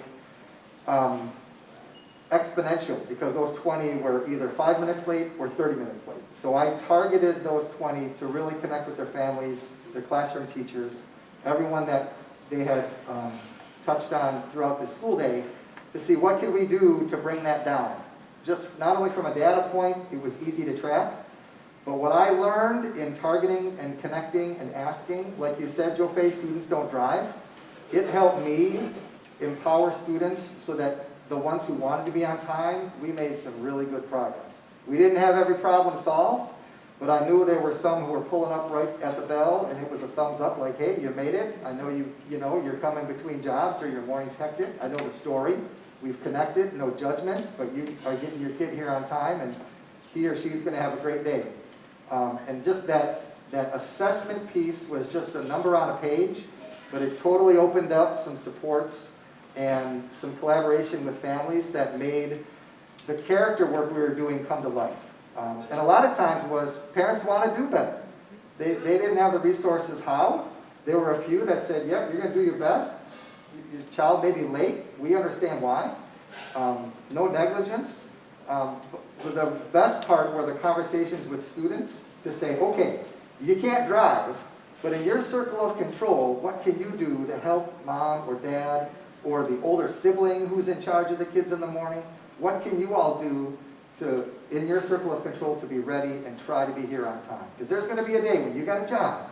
exponential, because those 20 were either 5 minutes late or 30 minutes late. So I targeted those 20 to really connect with their families, their classroom teachers, everyone that they had touched on throughout the school day, to see what could we do to bring that down. Just not only from a data point, it was easy to track, but what I learned in targeting and connecting and asking, like you said, Joe Fay, students don't drive. It helped me empower students so that the ones who wanted to be on time, we made some really good progress. We didn't have every problem solved, but I knew there were some who were pulling up right at the bell, and it was a thumbs up, like, hey, you made it. I know you're coming between jobs or your morning's hectic. I know the story. We've connected, no judgment, but you are getting your kid here on time, and he or she's going to have a great day. And just that assessment piece was just a number on a page, but it totally opened up some supports and some collaboration with families that made the character work we were doing come to life. And a lot of times was parents want to do better. They didn't have the resources how. There were a few that said, yep, you're going to do your best. Your child may be late. We understand why. No negligence. But the best part were the conversations with students to say, okay, you can't drive, but in your circle of control, what can you do to help mom or dad or the older sibling who's in charge of the kids in the morning? What can you all do to, in your circle of control, to be ready and try to be here on time? Because there's going to be a day when you got a job,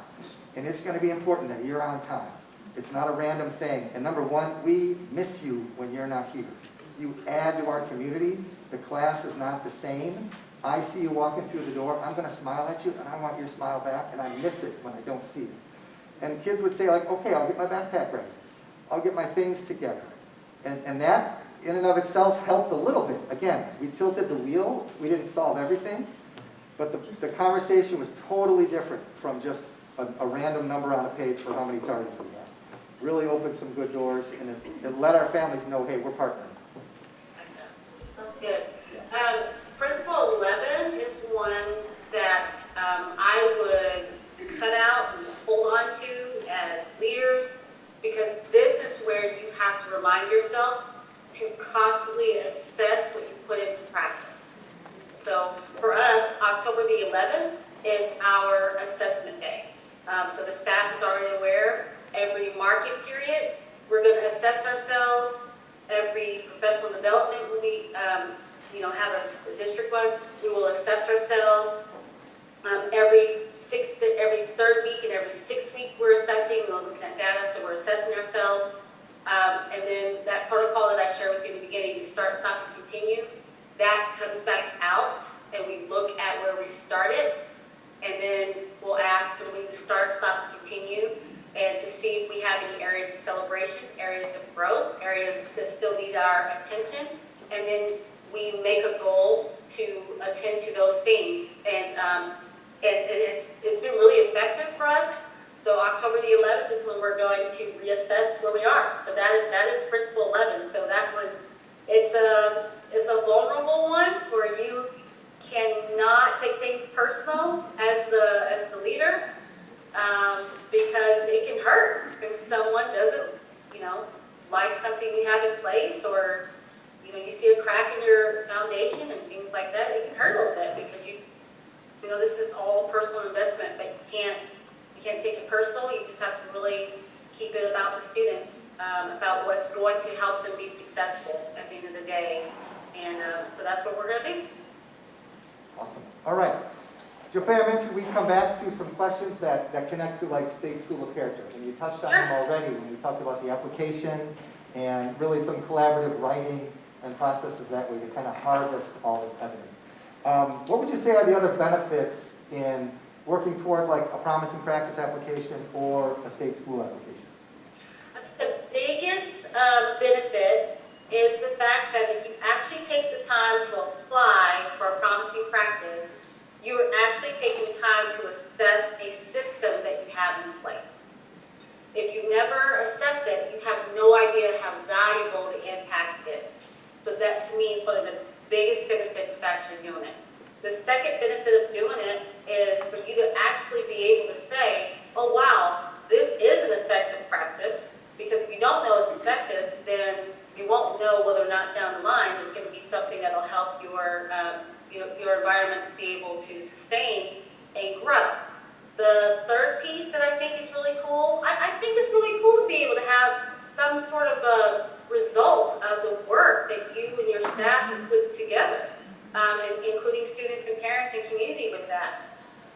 and it's going to be important that you're on time. It's not a random thing. And number one, we miss you when you're not here. you add to our community. The class is not the same. I see you walking through the door, I'm gonna smile at you, and I want your smile back, and I miss it when I don't see it. And kids would say like, okay, I'll get my backpack ready. I'll get my things together. And that, in and of itself, helped a little bit. Again, we tilted the wheel, we didn't solve everything, but the conversation was totally different from just a random number on a page for how many targets we had. Really opened some good doors, and it let our families know, hey, we're partnering. That's good. Principle 11 is one that I would cut out and hold on to as leaders, because this is where you have to remind yourself to constantly assess what you put into practice. So for us, October the 11th is our assessment day. So the staff is already aware. Every market period, we're going to assess ourselves. Every professional development will be, have a district one. We will assess ourselves. Every third week and every 6th week we're assessing. We're looking at data, so we're assessing ourselves. And then that protocol that I shared with you in the beginning, you start, stop, and continue, that comes back out, and we look at where we started, and then we'll ask when we need to start, stop, and continue, and to see if we have any areas of celebration, areas of growth, areas that still need our attention, and then we make a goal to attend to those things. And it's been really effective for us. So October the 11th is when we're going to reassess where we are. So that is principle 11. So that one, it's a vulnerable one where you cannot take things personal as the leader, because it can hurt if someone doesn't, like something you have in place, or you see a crack in your foundation and things like that. It can hurt a little bit because this is all personal investment, but you can't take it personal. You just have to really keep it about the students, about what's going to help them be successful at the end of the day. And so that's what we're going to do. Awesome. All right. Jaffe, I mentioned we'd come back to some questions that connect to like state school of character. And you touched on them already when we talked about the application and really some collaborative writing and processes that way to kind of harvest all this evidence. What would you say are the other benefits in working towards like a promising practice application or a state school application? I think the biggest benefit is the fact that if you actually take the time to apply for a promising practice, you are actually taking time to assess a system that you have in place. If you never assess it, you have no idea how valuable the impact is. So that to me is one of the biggest benefits of actually doing it. The second benefit of doing it is for you to actually be able to say, oh wow, this is an effective practice, because if you don't know it's effective, then you won't know whether or not down the line it's going to be something that will help your environment to be able to sustain and grow. The third piece that I think is really cool, I think it's really cool to be able to have some sort of a result of the work that you and your staff have put together, and including students and parents and community with that.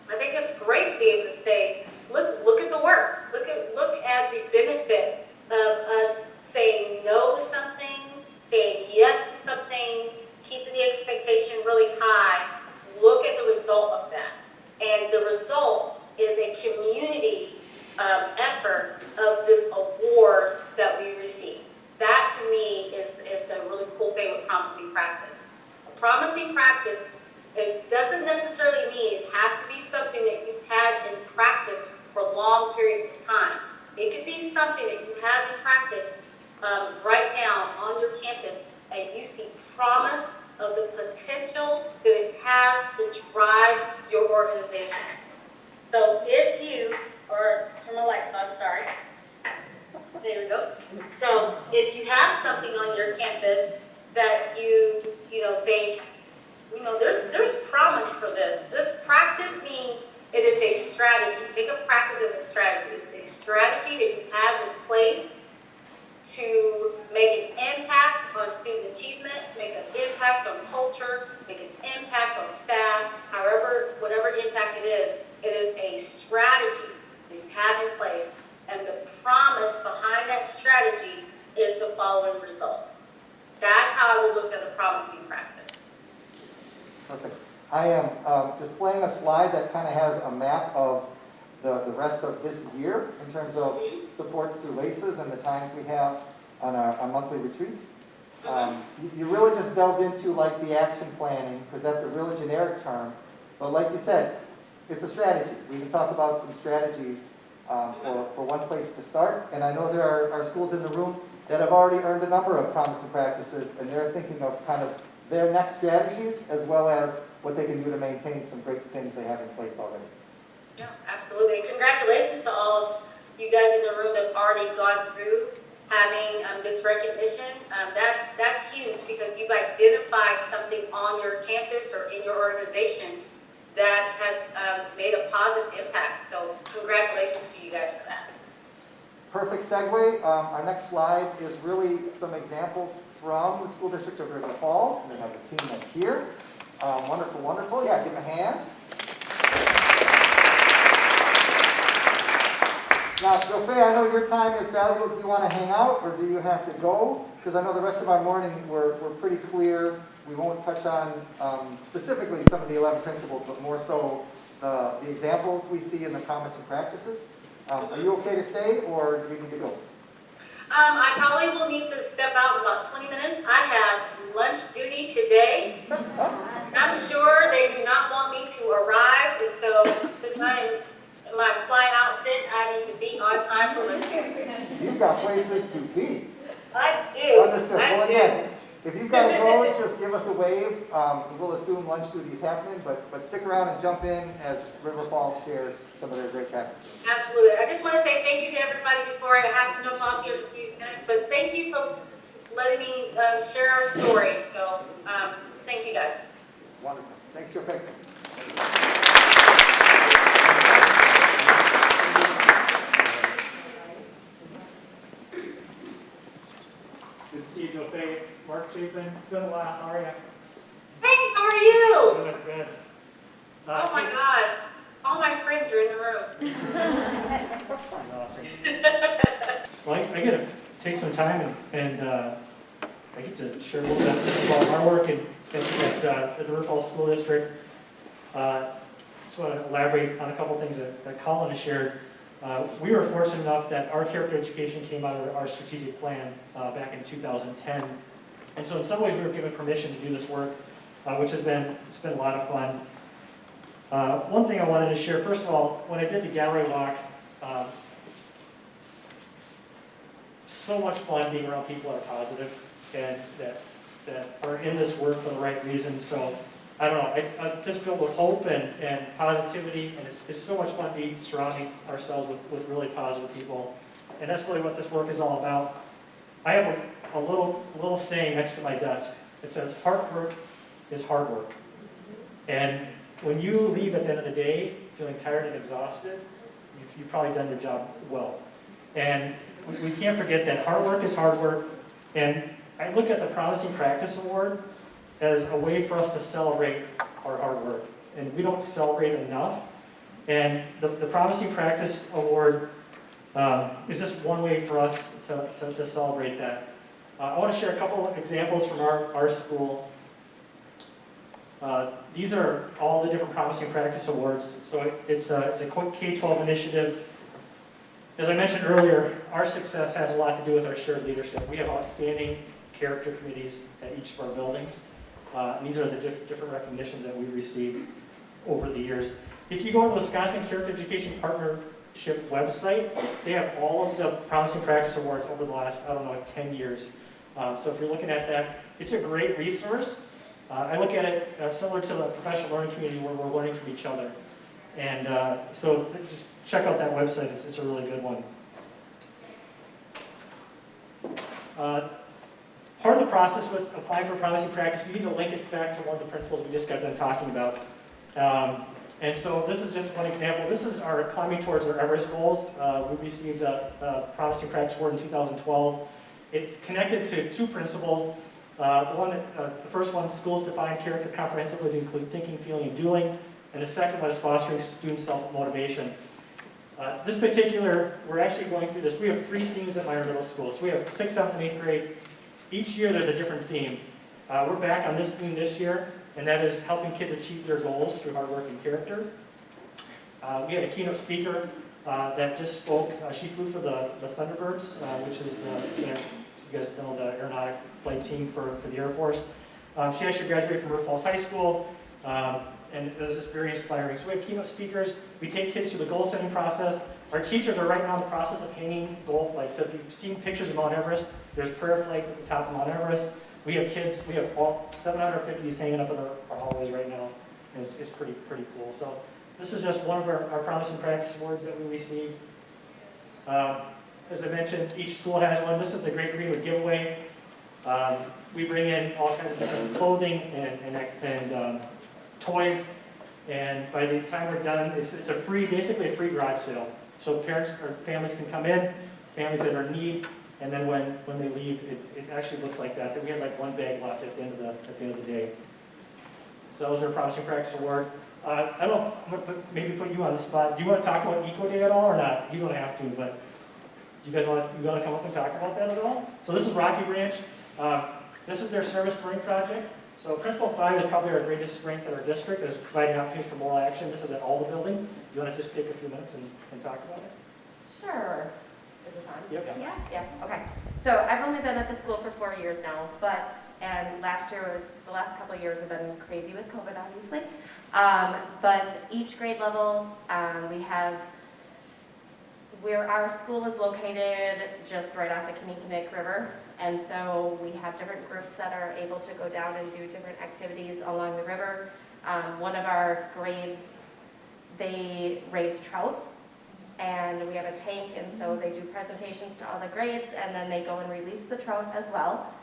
I think it's great to be able to say, look at the work, look at the benefit of us saying no to some things, saying yes to some things, keeping the expectation really high. Look at the result of that, and the result is a community effort of this award that we receive. That to me is a really cool thing with promising practice. A promising practice doesn't necessarily mean it has to be something that you've had in practice for long periods of time. It could be something that you have in practice right now on your campus, and you see promise of the potential that it has to drive your organization. So if you, or turn my lights on, sorry. There we go. So if you have something on your campus that you think, there's promise for this. This practice means it is a strategy. Think of practice as a strategy. It's a strategy that you have in place to make an impact on student achievement, make an impact on culture, make an impact on staff, whatever impact it is a strategy that you have in place, and the promise behind that strategy is the following result. That's how how I would look at the promising practice. Perfect. I am displaying a slide that kind of has a map of the rest of this year in terms of supports through LACCS and the times we have on our monthly retreats. You really just delved into like the action planning, because that's a really generic term. But like you said, it's a strategy. We can talk about some strategies for one place to start. And I know there are schools in the room that have already earned a number of promising practices, and they're thinking of kind of their next strategies as well as what they can do to maintain some great things they have in place already. Yeah, absolutely. Congratulations to all of you guys in the room that have already gone through having this recognition. That's huge, because you've identified something on your campus or in your organization that has made a positive impact. So congratulations to you guys for that. Perfect segue. Our next slide is really some examples from the School District of River Falls. And they have a team that's here. Wonderful, wonderful. Yeah, give them a hand. Now, Jofe, I know your time is valuable. Do you want to hang out or do you have to go? Because I know the rest of our morning we're pretty clear. We won't touch on specifically some of the 11 principles, but more so the examples we see in the promising practices. Are you okay to stay or do you need to go? I probably will need to step out in about 20 minutes. I have lunch duty today. I'm sure they do not want me to arrive, and so since I'm in my flight outfit, I need to be on time for lunch duty. You've got places to be. I do. Understood. Well, again, if you've got to go, just give us a wave. We'll assume lunch duty is happening, but stick around and jump in as River Falls shares some of their great practices. Absolutely. I just want to say thank you to everybody before I have to jump off here in a few minutes, but thank you for letting me share our story. So thank you guys. Wonderful. Thanks, Jofe. Good to see you, Jofe. Mark Chapin. It's been a while. How are you? Hey, how are you? Good, good. Oh my gosh. All my friends are in the room. That's awesome. Well, I get to take some time and I get to share a little bit about our work at the River Falls School District. Just want to elaborate on a couple things that Colin has shared. We were fortunate enough that our character education came out of our strategic plan back in 2010. And so in some ways we were given permission to do this work, which it's been a lot of fun. One thing I wanted to share, first of all, when I did the gallery walk, so much fun being around people that are positive and that are in this work for the right reasons. So I don't know, I'm just filled with hope and positivity, and it's so much fun being surrounding ourselves with really positive people. And that's really what this work is all about. I have a little saying next to my desk. It says, hard work is hard work. And when you leave at the end of the day feeling tired and exhausted, you've probably done your job well. And we can't forget that hard work is hard work. And I look at the Promising Practice Award as a way for us to celebrate our hard work. And we don't celebrate enough. And the Promising Practice Award is just one way for us to celebrate that. I want to share a couple of examples from our school. These are all the different Promising Practice Awards. So it's a quick K-12 initiative. As I mentioned earlier, our success has a lot to do with our shared leadership. We have outstanding character committees at each of our buildings. And these are the different recognitions that we've received over the years. If you go to the Wisconsin Character Education Partnership website, they have all of the Promising Practice Awards over the last, 10 years. So if you're looking at that, it's a great resource. I look at it similar to the professional learning community where we're learning from each other. And so just check out that website. It's a really good one. Part of the process with applying for promising practice, you need to link it back to one of the principles we just got done talking about. And so this is just one example. This is our climbing towards our Everest goals. We received a promising practice award in 2012. It connected to two principles. The first one, schools define character comprehensively to include thinking, feeling, and doing. And the second one is fostering student self-motivation. This particular, we're actually going through this. We have 3 themes at Meyer Middle School. So we have 6th, 7th, and 8th grade. Each year there's a different theme. We're back on this theme this year, and that is helping kids achieve their goals through hard work and character. We had a keynote speaker that just spoke. She flew for the Thunderbirds, which is you guys know, the aeronautic flight team for the Air Force. She actually graduated from River Falls High School, and it was just very inspiring. So we have keynote speakers. We take kids through the goal setting process. Our teachers are right now in the process of hanging goal flags. So if you've seen pictures of Mount Everest, there's prayer flags at the top of Mount Everest. We have all 750 hanging up in our hallways right now. It's pretty cool. So this is just one of our Promising Practice Awards that we received. As I mentioned, each school has one. This is the Great Greenwood Giveaway. We bring in all kinds of different clothing and toys, and by the time we're done, it's basically a free garage sale. So parents or families can come in, families that are in need, and then when they leave, it actually looks like that. That we had like one bag left at the end of the day. So those are Promising Practice Award. I don't know if I'm going to maybe put you on the spot. Do you want to talk about Eco Day at all or not? You don't have to, but do you guys want to come up and talk about that at all? So this is Rocky Branch. This is their service learning project. So Principle 5 is probably our greatest strength in our district, is providing opportunities for moral action. This is at all the buildings. You want to just take a few minutes and talk about it? Sure. Is this on? Yep. Yeah, okay. So I've only been at the school for 4 years now, and the last couple of years have been crazy with COVID, obviously. But each grade level, where our school is located just right off the Kinnickinnick River. And so we have different groups that are able to go down and do different activities along the river. One of our grades, they raise trout, and we have a tank, and so they do presentations to all the grades, and then they go and release the trout as well.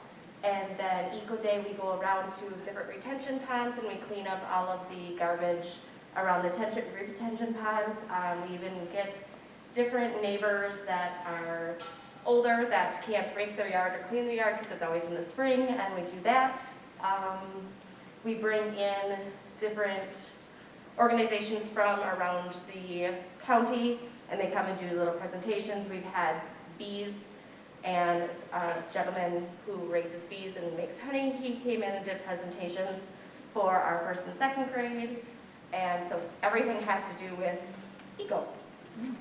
And then Eco Day, we go around to different retention ponds, and we clean up all of the garbage around the retention ponds. We even get different neighbors that are older that can't rake their yard or clean the yard because it's always in the spring, and we do that. We bring in different organizations from around the county, and they come and do little presentations. We've had bees, and a gentleman who raises bees and makes honey, he came in and did presentations for our first and second grade, and so everything has to do with eco,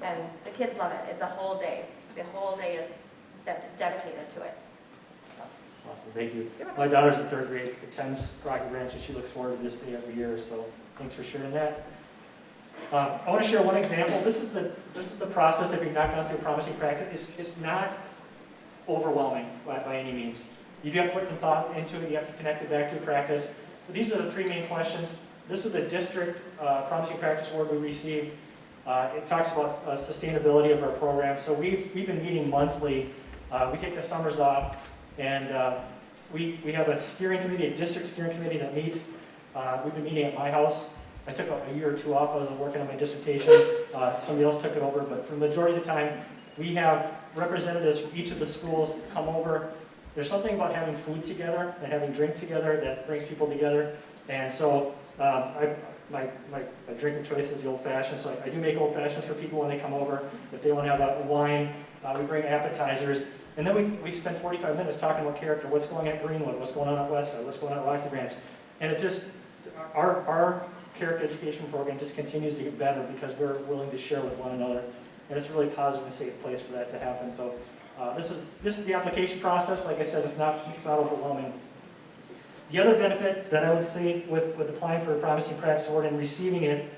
and the kids love it. It's a whole day. The whole day is dedicated to it. Awesome, thank you. My daughter's in 3rd grade, attends Rocky Branch, and she looks forward to this day every year, so thanks for sharing that. I want to share one example. This is the process if you've not gone through Promising Practice. It's not overwhelming by any means. You do have to put some thought into it. You have to connect it back to practice. But these are the 3 main questions. This is the district Promising Practice Award we received. It talks about sustainability of our program. So we've been meeting monthly. We take the summers off, and we have a steering committee, a district steering committee that meets. We've been meeting at my house. I took a year or 2 off. I was working on my dissertation. Somebody else took it over, but for the majority of the time, we have representatives from each of the schools come over. There's something about having food together and having drink together that brings people together. And so my drinking choice is the old-fashioned, so I do make old-fashions for people when they come over. If they want to have a wine, we bring appetizers. And then we spend 45 minutes talking about character, what's going on at Greenwood, what's going on at Westside, what's going on at Rocky Branch. And it just, our character education program just continues to get better because we're willing to share with one another. And it's a really positive and safe place for that to happen. So this is the application process. Like I said, it's not overwhelming. The other benefit that I would say with applying for a Promising Practice Award and receiving it,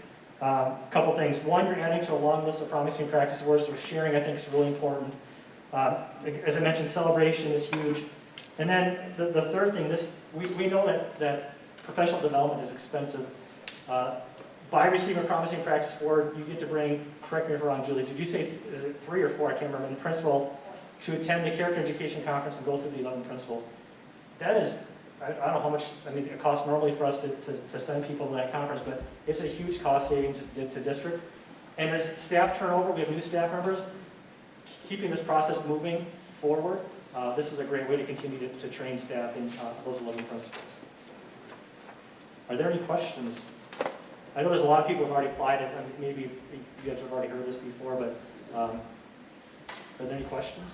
a couple things. One, you're adding to a long list of Promising Practice Awards, so sharing I think is really important. As I mentioned, celebration is huge. And then the third thing, we know that professional development is expensive. By receiving a Promising Practice Award, you get to bring, correct me if I'm wrong, Julie, did you say, is it 3 or 4, I can't remember, in principal, to attend the Character Education Conference and go through the 11 principles. That is, I don't know how much, I mean, it costs normally for us to send people to that conference, but it's a huge cost saving to districts. And as staff turnover, we have new staff members, keeping this process moving forward, this is a great way to continue to train staff in those 11 principles. Are there any questions? I know there's a lot of people who have already applied it, and maybe you guys have already heard this before, but are there any questions?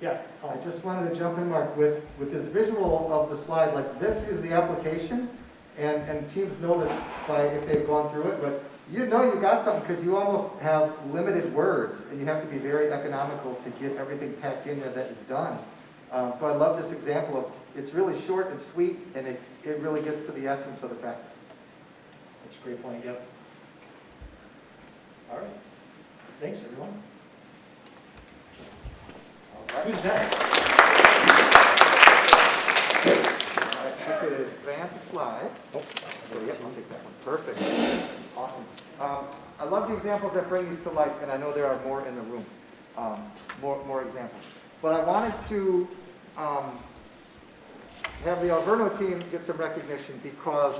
Yeah. I just wanted to jump in, Mark, with this visual of the slide, like this is the application, and teams know this by if they've gone through it, but you know you got something because you almost have limited words, and you have to be very economical to get everything packed in there that you've done. So I love this example of, it's really short and sweet, and it really gets to the essence of the practice. That's a great point, yep. All right. Thanks, everyone. All right. Who's next? I could advance a slide. So, yep, I'll take that one. Perfect. Awesome. I love the examples that bring these to life, and I know there are more in the room. More examples. But I wanted to have the Alverno team get some recognition because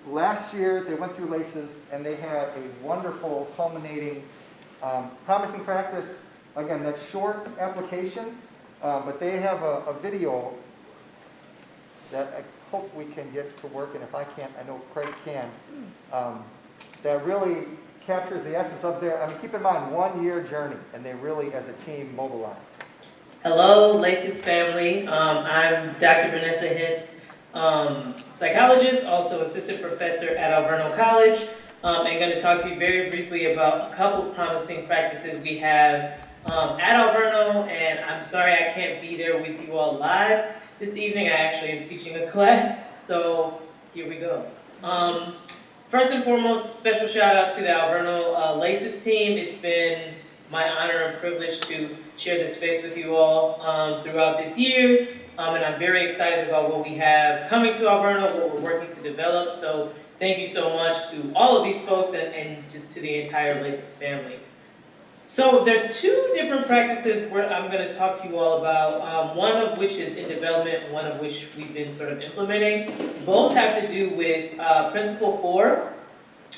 last year they went through LACCS and they had a wonderful culminating promising practice. Again, that short application, but they have a video that I hope we can get to work, and if I can't, I know Craig can, that really captures the essence of their, I mean, keep in mind, 1 year journey, and they really, as a team, mobilized. Hello, LACCS family. I'm Dr. Vanessa Hintz, psychologist, also assistant professor at Alverno College, and going to talk to you very briefly about a couple promising practices we have at Alverno, and I'm sorry I can't be there with you all live this evening. I actually am teaching a class, so here we go. First and foremost, special shout out to the Alverno LACCS team. It's been my honor and privilege to share this space with you all throughout this year. And I'm very excited about what we have coming to Alverno, what we're working to develop. So thank you so much to all of these folks and just to the entire LACCS family. So there's two different practices where I'm going to talk to you all about, one of which is in development, one of which we've been sort of implementing. Both have to do with Principle 4,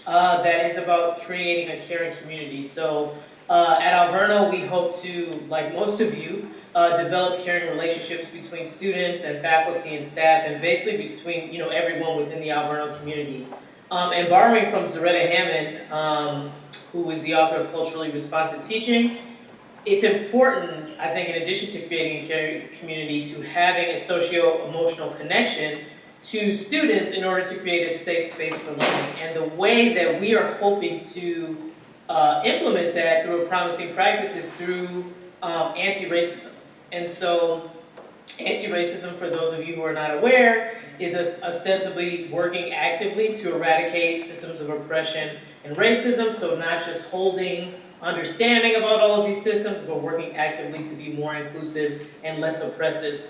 that is about creating a caring community. So at Alverno, we hope to, like most of you, develop caring relationships between students and faculty and staff, and basically between everyone within the Alverno community. And borrowing from Zaretta Hammond, who is the author of Culturally Responsive Teaching, it's important, I think, in addition to creating a caring community, to having a socio-emotional connection to students in order to create a safe space for learning. And the way that we are hoping to implement that through a promising practice is through anti-racism. And so anti-racism, for those of you who are not aware, is ostensibly working actively to eradicate systems of oppression and racism. So not just holding understanding about all of these systems, but working actively to be more inclusive and less oppressive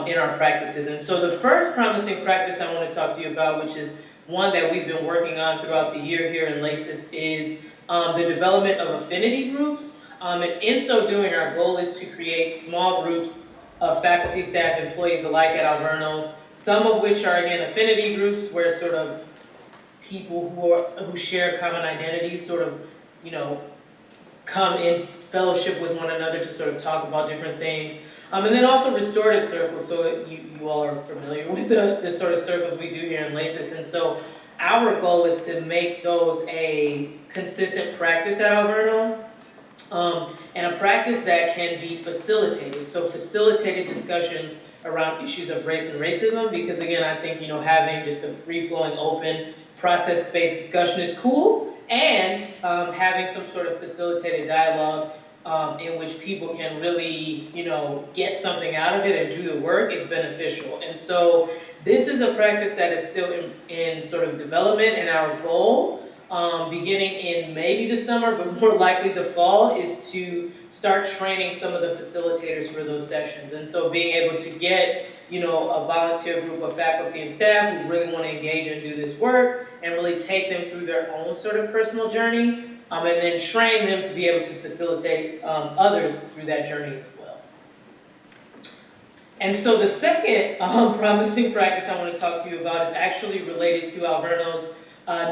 in our practices. And so the first promising practice I want to talk to you about, which is one that we've been working on throughout the year here in LACCS, is the development of affinity groups. And in so doing, our goal is to create small groups of faculty, staff, employees alike at Alverno, some of which are, again, affinity groups where sort of people who share common identities sort of, come in fellowship with one another to sort of talk about different things. And then also restorative circles, so you all are familiar with the sort of circles we do here in LACCS. And so our goal is to make those a consistent practice at Alverno, and a practice that can be facilitated. So facilitated discussions around issues of race and racism, because again, I think, having just a free-flowing, open, process-based discussion is cool, and having some sort of facilitated dialogue in which people can really, get something out of it and do the work is beneficial. And so this is a practice that is still in sort of development, and our goal, beginning in maybe the summer, but more likely the fall, is to start training some of the facilitators for those sessions. And so being able to get, a volunteer group of faculty and staff who really want to engage and do this work and really take them through their own sort of personal journey, and then train them to be able to facilitate others through that journey as well. And so the second promising practice I want to talk to you about is actually related to Alverno's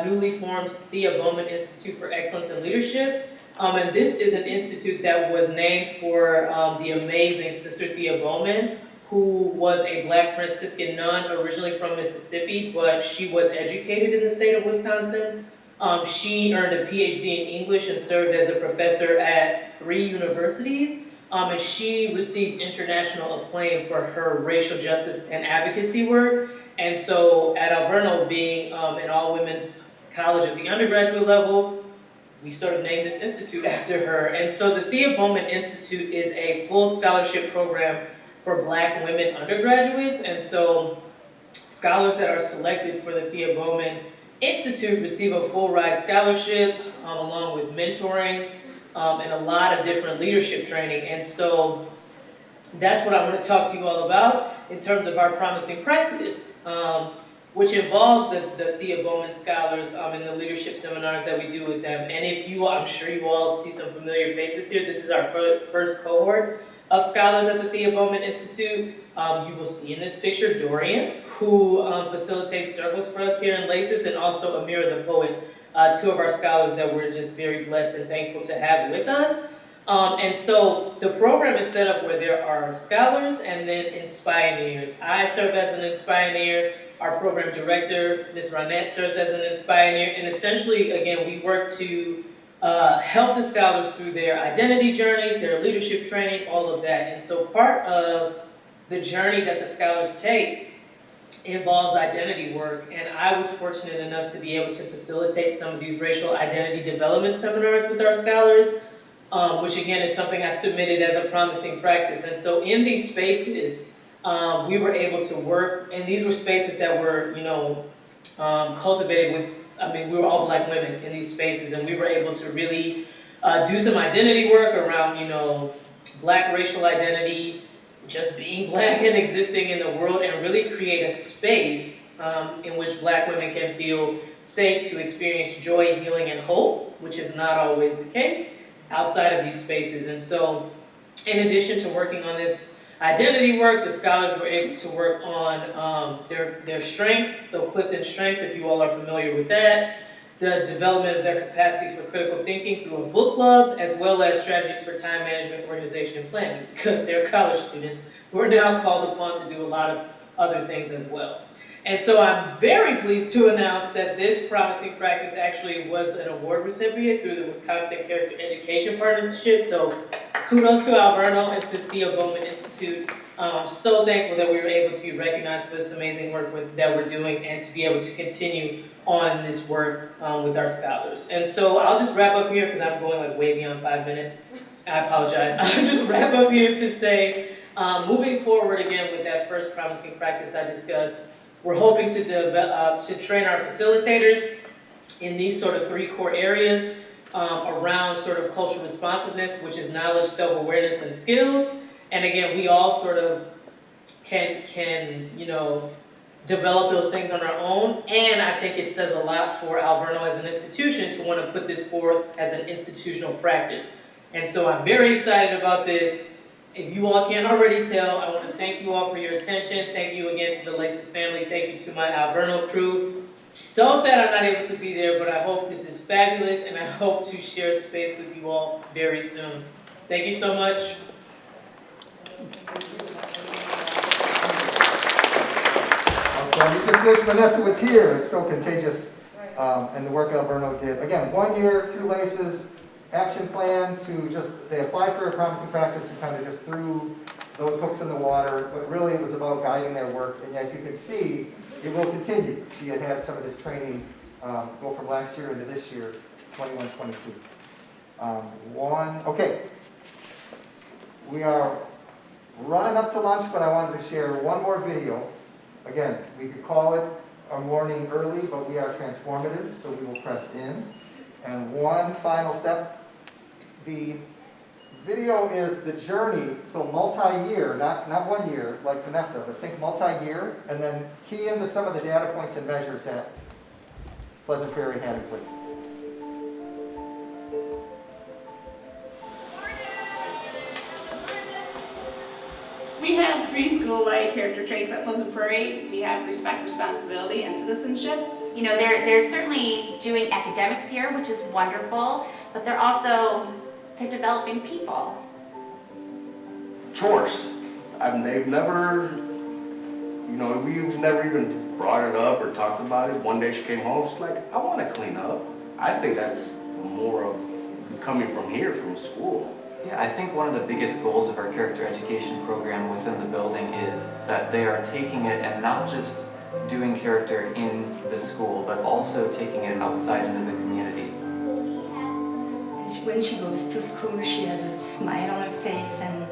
newly formed Thea Bowman Institute for Excellence in Leadership. And this is an institute that was named for the amazing Sister Thea Bowman, who was a Black Franciscan nun originally from Mississippi, but she was educated in the state of Wisconsin. She earned a PhD in English and served as a professor at 3 universities, And she received international acclaim for her racial justice and advocacy work. And so at Alverno, being an all-women's college at the undergraduate level, we sort of named this institute after her. And so the Thea Bowman Institute is a full scholarship program for Black women undergraduates. And so scholars that are selected for the Thea Bowman Institute receive a full ride scholarship along with mentoring and a lot of different leadership training. And so that's what I want to talk to you all about in terms of our promising practice, which involves the Thea Bowman scholars in the leadership seminars that we do with them. And if you, I'm sure you all see some familiar faces here. This is our first cohort of scholars at the Thea Bowman Institute. You will see in this picture Dorian, who facilitates circles for us here in LACCS, and also Amira the poet, two of our scholars that we're just very blessed and thankful to have with us. And so the program is set up where there are scholars and then inspireers. I serve as an inspireer. Our program director, Ms. Ronette, serves as an inspireer. And essentially, again, we work to help the scholars through their identity journeys, their leadership training, all of that. And so part of the journey that the scholars take involves identity work. And I was fortunate enough to be able to facilitate some of these racial identity development seminars with our scholars, which again is something I submitted as a promising practice. And so in these spaces, we were able to work, and these were spaces that were, cultivated with, we were all Black women in these spaces, and we were able to really do some identity work around, Black racial identity, just being Black and existing in the world, and really create a space in which Black women can feel safe to experience joy, healing, and hope, which is not always the case outside of these spaces. And so, in addition to working on this identity work, the scholars were able to work on their strengths, so Clifton Strengths, if you all are familiar with that, the development of their capacities for critical thinking through a book club, as well as strategies for time management, organization, and planning, because they're college students who are now called upon to do a lot of other things as well. And so I'm very pleased to announce that this promising practice actually was an award recipient through the Wisconsin Character Education Partnership. So kudos to Alverno and to Thea Bowman Institute. I'm so thankful that we were able to be recognized for this amazing work that we're doing, and to be able to continue on this work with our scholars. And so I'll just wrap up here because I'm going like way beyond 5 minutes. I apologize. I'll just wrap up here to say, moving forward again with that first promising practice I discussed, we're hoping to train our facilitators in these sort of 3 core areas around sort of cultural responsiveness, which is knowledge, self-awareness, and skills. And again, we all sort of can develop those things on our own. And I think it says a lot for Alverno as an institution to want to put this forth as an institutional practice. And so I'm very excited about this. If you all can't already tell, I want to thank you all for your attention. Thank you again to the LACCS family. Thank you to my Alverno crew. So sad I'm not able to be there, but I hope this is fabulous, and I hope to share space with you all very soon. Thank you so much. You just wish Vanessa was here. It's so contagious, and the work Alverno did. Again, 1 year through LACCS action plan they applied for a promising practice and kind of just threw those hooks in the water, but really it was about guiding their work. And as you can see, it will continue. She had some of this training go from last year into this year, 21-22. Okay. We are running up to lunch, but I wanted to share one more video. Again, we could call it a morning early, but we are transformative, so we will press in. And one final step. The video is the journey, so multi-year, not 1 year like Vanessa, but think multi-year, and then key into some of the data points and measures that Pleasant Prairie had in place. We have 3 school-wide character traits at Pleasant Prairie. We have respect, responsibility, and citizenship. They're certainly doing academics here, which is wonderful, but they're developing people. Chores. They've never, we've never even brought it up or talked about it. One day she came home, she's like, I want to clean up. I think that's more of coming from here, from school. Yeah, I think one of the biggest goals of our character education program within the building is that they are taking it and not just doing character in the school, but also taking it outside into the community. When she goes to school, she has a smile on her face and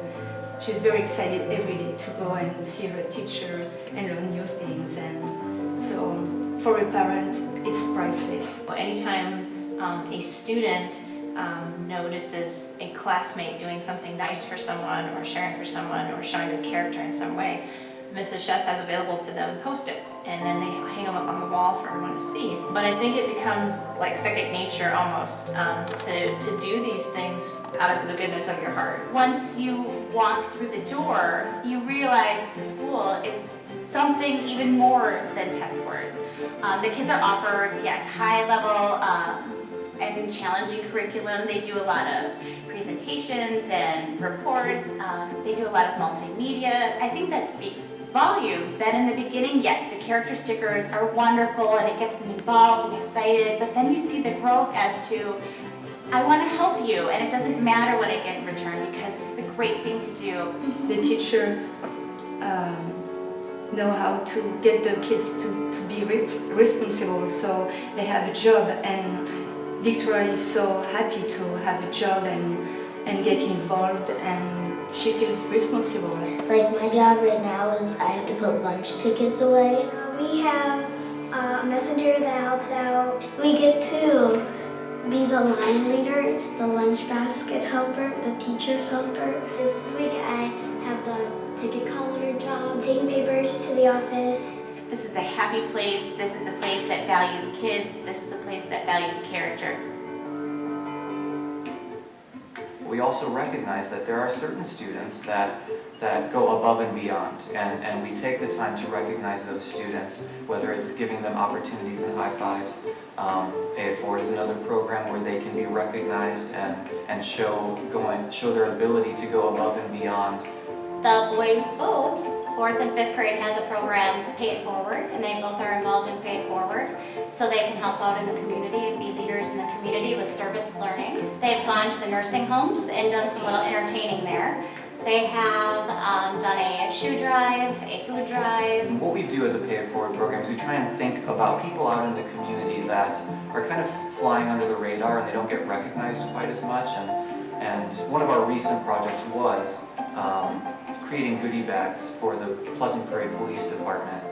she's very excited every day to go and see her teacher and learn new things. And so for a parent, it's priceless. Anytime a student notices a classmate doing something nice for someone or sharing for someone or showing good character in some way, Mrs. Chess has available to them Post-its, and then they hang them up on the wall for everyone to see. But I think it becomes like second nature almost to do these things out of the goodness of your heart. Once you walk through the door, you realize the school is something even more than test scores. The kids are offered, yes, high level and challenging curriculum. They do a lot of presentations and reports. They do a lot of multimedia. I think that speaks volumes that in the beginning, yes, the character stickers are wonderful and it gets them involved and excited, but then you see the growth as to, I want to help you, and it doesn't matter what I get in return because it's the great thing to do. The teacher know how to get the kids to be responsible, so they have a job, and Victoria is so happy to have a job and get involved, and she feels responsible. Like my job right now is I have to put lunch tickets away. We have a messenger that helps out. We get to be the line leader, the lunch basket helper, the teacher's helper. This week I have the ticket color job, taking papers to the office. This is a happy place. This is a place that values kids. This is a place that values character. We also recognize that there are certain students that go above and beyond, and we take the time to recognize those students, whether it's giving them opportunities and high fives. Pay It Forward is another program where they can be recognized and show their ability to go above and beyond. The boys both, 4th and 5th grade, has a program, Pay It Forward, and they both are involved in Pay It Forward, so they can help out in the community and be leaders in the community with service learning. They've gone to the nursing homes and done some little entertaining there. They have done a shoe drive, a food drive. What we do as a Pay It Forward program is we try and think about people out in the community that are kind of flying under the radar and they don't get recognized quite as much. And one of our recent projects was creating goodie bags for the Pleasant Prairie Police Department.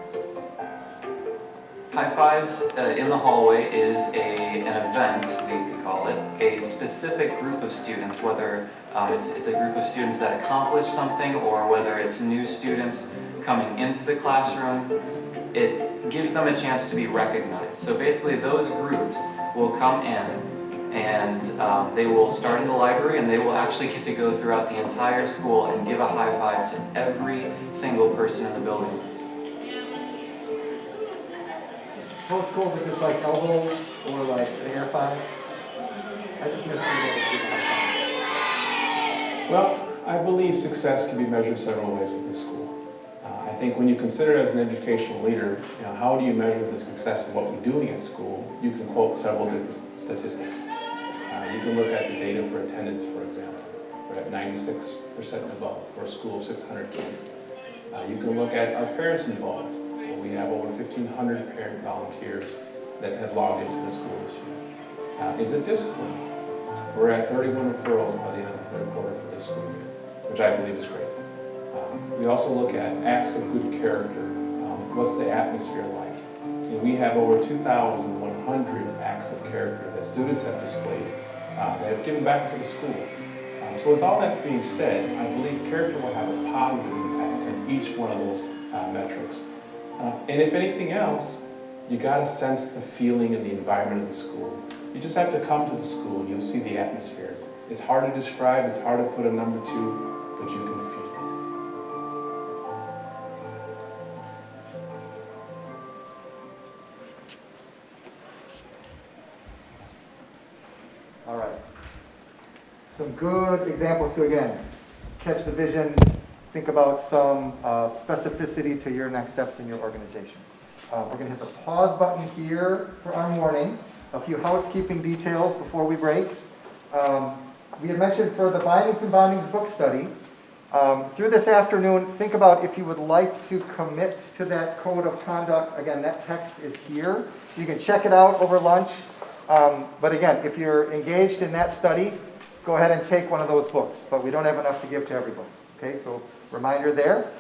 High Fives in the Hallway is an event, we could call it, a specific group of students, whether it's a group of students that accomplish something or whether it's new students coming into the classroom. It gives them a chance to be recognized. So basically those groups will come in and they will start in the library and they will actually get to go throughout the entire school and give a high five to every single person in the building. Post-school because like elbows or like an air five? I just missed the Well, I believe success can be measured several ways with the school. I think when you consider it as an educational leader, how do you measure the success of what we're doing at school? You can quote several different statistics. You can look at the data for attendance, for example. We're at 96% and above for a school of 600 kids. You can look at our parents involved. We have over 1,500 parent volunteers that have logged into the school this year. Is it discipline? We're at 31 referrals by the end of the third quarter for this school year, which I believe is great. We also look at acts of good character. What's the atmosphere like? We have over 2,100 acts of character that students have displayed that have given back to the school. So with all that being said, I believe character will have a positive impact on each one of those metrics. And if anything else, you got to sense the feeling and the environment of the school. You just have to come to the school and you'll see the atmosphere. It's hard to describe, it's hard to put a number to, but you can feel it. All right. Some good examples to, again, catch the vision, think about some specificity to your next steps in your organization. We're going to hit the pause button here for our morning. A few housekeeping details before we break. we had mentioned for the Bindings and Bondings book study, through this afternoon, think about if you would like to commit to that code of conduct. Again, that text is here. You can check it out over lunch. But again, if you're engaged in that study, go ahead and take one of those books. But we don't have enough to give to everybody. Okay, so reminder there.